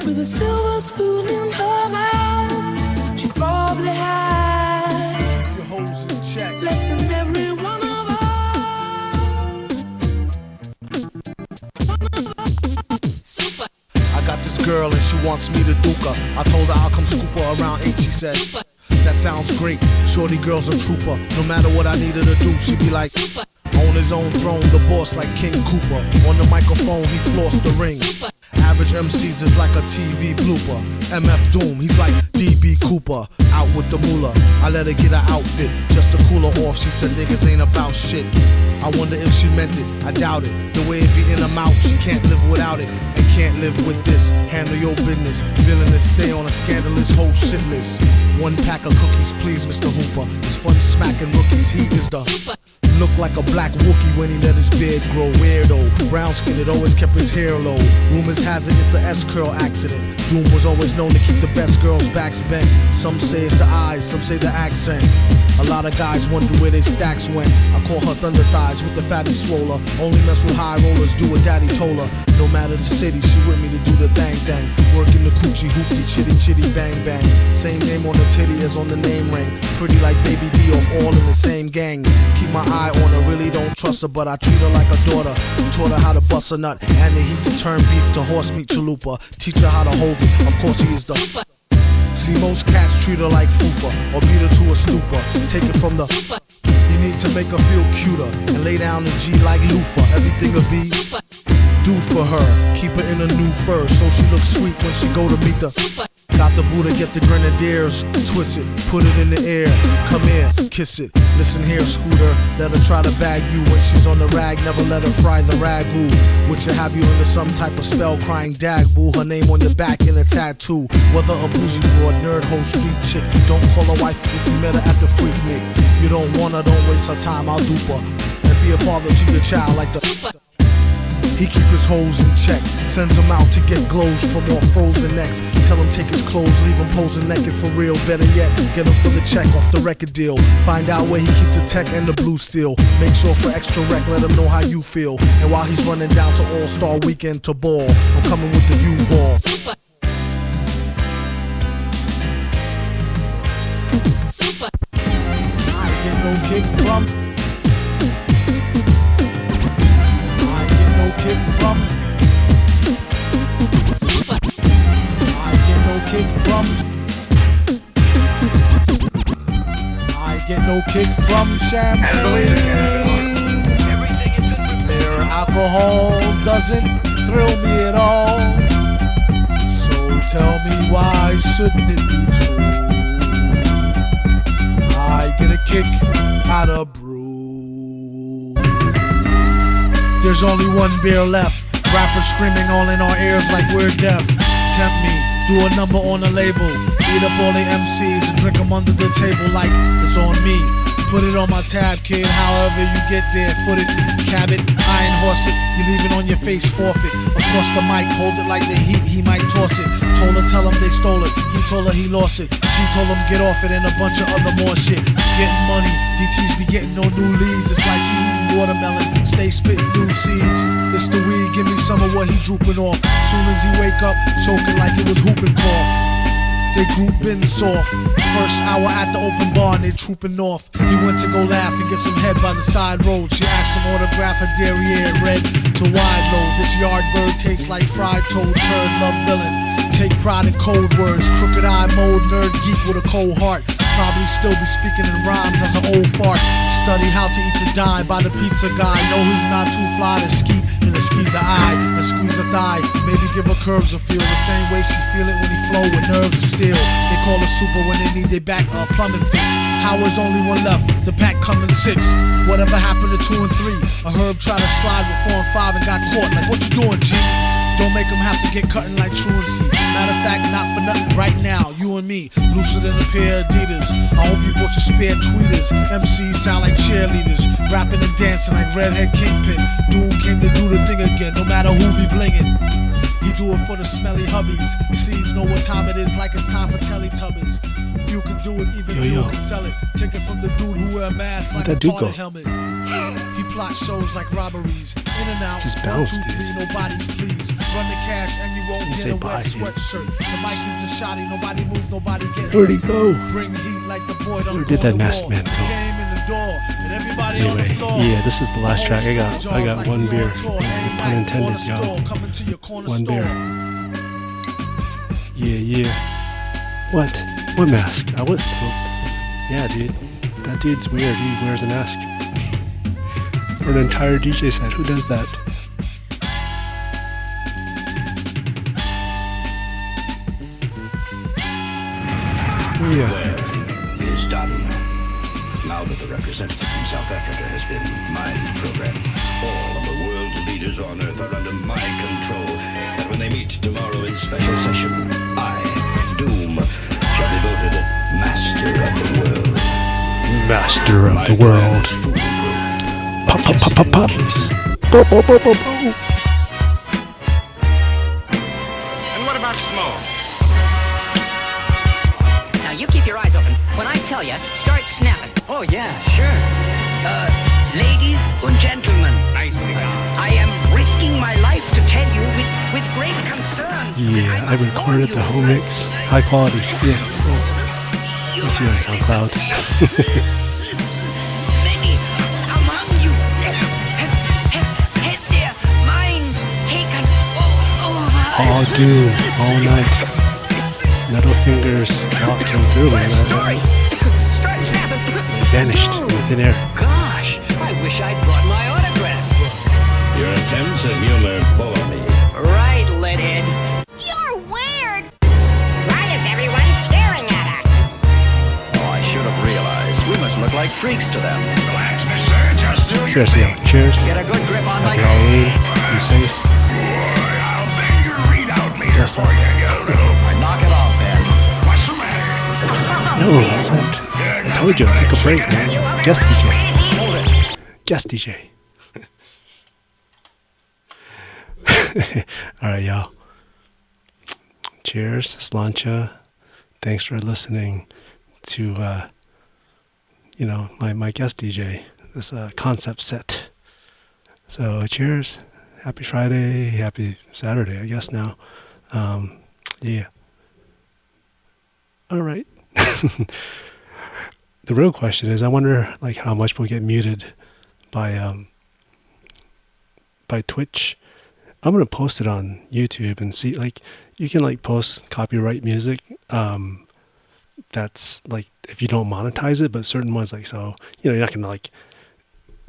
with a silver spoon in her mouth. She probably had Your hoes in check. less than every one of us. I got this girl and she wants me to duke her. I told her I'll come scoop her around 8, she said. That sounds great, shorty girl's a trooper. No matter what I need her to do, she be like, on his own throne, the boss like King Cooper. On the microphone, he flossed the ring. Average MCs is like a TV blooper. MF Doom, he's like DB Cooper. Out with the moolah, I let her get her outfit just to cool her off. She said niggas ain't about shit. I wonder if she meant it, I doubt it. The way it be in her mouth, she can't live without it. And can't live with this, handle your business. Villainous, stay on a scandalous whole shit list. One pack of cookies, please, Mr. Hooper. It's fun smacking rookies, he is the look like a black Wookie when he let his beard grow. Weirdo, brown skin, it always kept his hair low. Rumors has it it's a S-curl accident. Doom was always known to keep the best girls' backs bent. Some say it's the eyes, some say the accent. A lot of guys wonder where their stacks went. I call her thunder thighs with the fatty swoller. Only mess with high rollers, do what daddy told her. No matter the city, she with me to do the thang thang. Working the coochie hoopty chitty chitty bang bang. Same name on the titty as on the name ring. Pretty like Baby D off all in the same gang. Keep my eye on her, really don't trust her, but I treat her like a daughter. Taught her how to bust a nut and the heat to turn beef to horse meat chalupa. Teach her how to hold it, of course he is the. See, most cats treat her like fufa or beat her to a stupor. Take it from the. You need to make her feel cuter and lay down the G like loofah. Everything will be do for her. Keep her in a new fur so she looks sweet when she go to meet the. Got the Buddha, get the grenadiers, twist it, put it in the air. Come here, kiss it. Listen here, Scooter. Let her try to bag you when she's on the rag. Never let her fry the ragu. Which will have you under some type of spell, crying dag boo. Her name on your back in a tattoo. Whether a bougie broad, nerd, hoe, street chick. Don't call her wife if you met her at the freak nick. You don't want her, don't waste her time. I'll dupe her and be a father to your child like the. He keep his hoes in check, sends him out to get glows from all frozen necks. Tell him take his clothes, leave him posing naked for real. Better yet, get him for the check off the record deal. Find out where he keep the tech and the blue steel. Make sure for extra rec, let him know how you feel. And while he's running down to All-Star Weekend to ball, I'm coming with the U-Haul. I get no kick from. I get no kick from. kick from. I get no kick from champagne. Mere alcohol doesn't thrill me at all. So tell me, why shouldn't it be true? I get a kick out of brew. There's only one beer left. Rappers screaming all in our ears like we're deaf. Tempt me, do a number on a label. Eat up all the MCs and drink them under the table like it's on me. Put it on my tab, kid, however you get there. Foot it, cab it, iron horse it. You leave it on your face, forfeit. Across the mic, hold it like the heat, he might toss it. Told her, tell him they stole it. He told her he lost it. She told him get off it and a bunch of other more shit. Getting money, DTs be getting no new leads. It's like he eating watermelon, stay spitting new seeds. It's the weed, give me some of what he drooping off. Soon as he wake up, choking like it was whooping cough. They groupin' soft. First hour at the open bar and they trooping off. He went to go laugh and get some head by the side road. She asked him autograph her derriere, red to wide load. This yard bird tastes like fried toad, turd, love villain. Take pride in code words, crooked eye mode, nerd geek with a cold heart. Probably still be speaking in rhymes as an old fart. Study how to eat to die by the pizza guy. Know he's not too fly to skeet in a squeeze a eye and squeeze a thigh. Maybe give her curves a feel the same way she feel it when he flow with nerves of steel. They call her super when they need their back plumbing fix. How is only one left? The pack coming 6. Whatever happened to 2 and 3? A herb tried to slide with 4 and 5 and got caught. Like what you doing, G? Don't make them have to get cutting like truancy. Matter of fact, not for nothing right now. You and me, looser than a pair of Adidas. I hope you bought your spare tweeters. MCs sound like cheerleaders, rapping and dancing like redhead kingpin. Doom came to do the thing again, no matter who be blingin'. He do it for the smelly hubbies. Seeds know what time it is, like it's time for Teletubbies. If you can do it, even you can sell it. Take it from the dude who wear a mask like a target helmet. He plots shows like robberies. In and out, 1, 2, 3, nobody's please. Run the cash and you won't get a wet sweatshirt. The mic is the shotty, nobody moves, nobody gets hurt. Where'd he go? Bring heat like the boy. Where did that masked man go? Came in the door and everybody on the Anyway, floor. yeah, this is the last track. I got one beer. Pun intended, y'all. One beer. Yeah. What? What mask? Yeah, dude. That dude's weird. He wears a mask for an entire DJ set. Who does that? Yeah. Well, it is done. Now that the representative from South Africa has been my program, all of the world's leaders on Earth are under my control. And when they meet tomorrow in special session, I, Doom, shall be voted Master of the World. Master of the World. Pop, pop, pop, pop, pop. Bo, bo, bo, bo, bo. And what about smoke? Now you keep your eyes open. When I tell you, start snapping. Oh yeah, sure. Ladies and gentlemen, I am risking my life to tell you with great concern. Yeah, I recorded the whole mix. High quality. Yeah. Oh. You see on SoundCloud. Many among you had their minds taken over. All doom, all night. Metal fingers all came through, man. They vanished in thin air. Gosh, I wish I'd brought my autograph book. Your attempts at humor bore me. Right, Leadhead. You're weird. Why is everyone staring at us? Oh, I should have realized. We must look like freaks to them. Relax, mister. Just do your Seriously, thing. cheers. Get a good grip on my Happy Halloween. Be safe. I'll bang your readout meter Guess before you get a little. Knock it off, Ben. What's the matter? No, it wasn't. I told you, take a break, man. Guest DJ. Guest DJ. Alright, y'all. Cheers, Slancha. Thanks for listening to, my guest DJ, this concept set. So, cheers. Happy Friday. Happy Saturday, I guess now. Yeah. Alright. The real question is, I wonder, how much we'll get muted by Twitch. I'm gonna post it on YouTube and see, like, you can like post copyright music. That's like if you don't monetize it, but certain ones, like, so you're not gonna like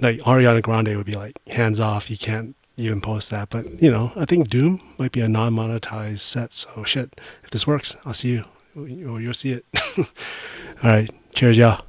Ariana Grande would be like hands off. You can't even post that. But I think Doom might be a non-monetized set. So shit, if this works, I'll see you, or you'll see it. All right, cheers, y'all.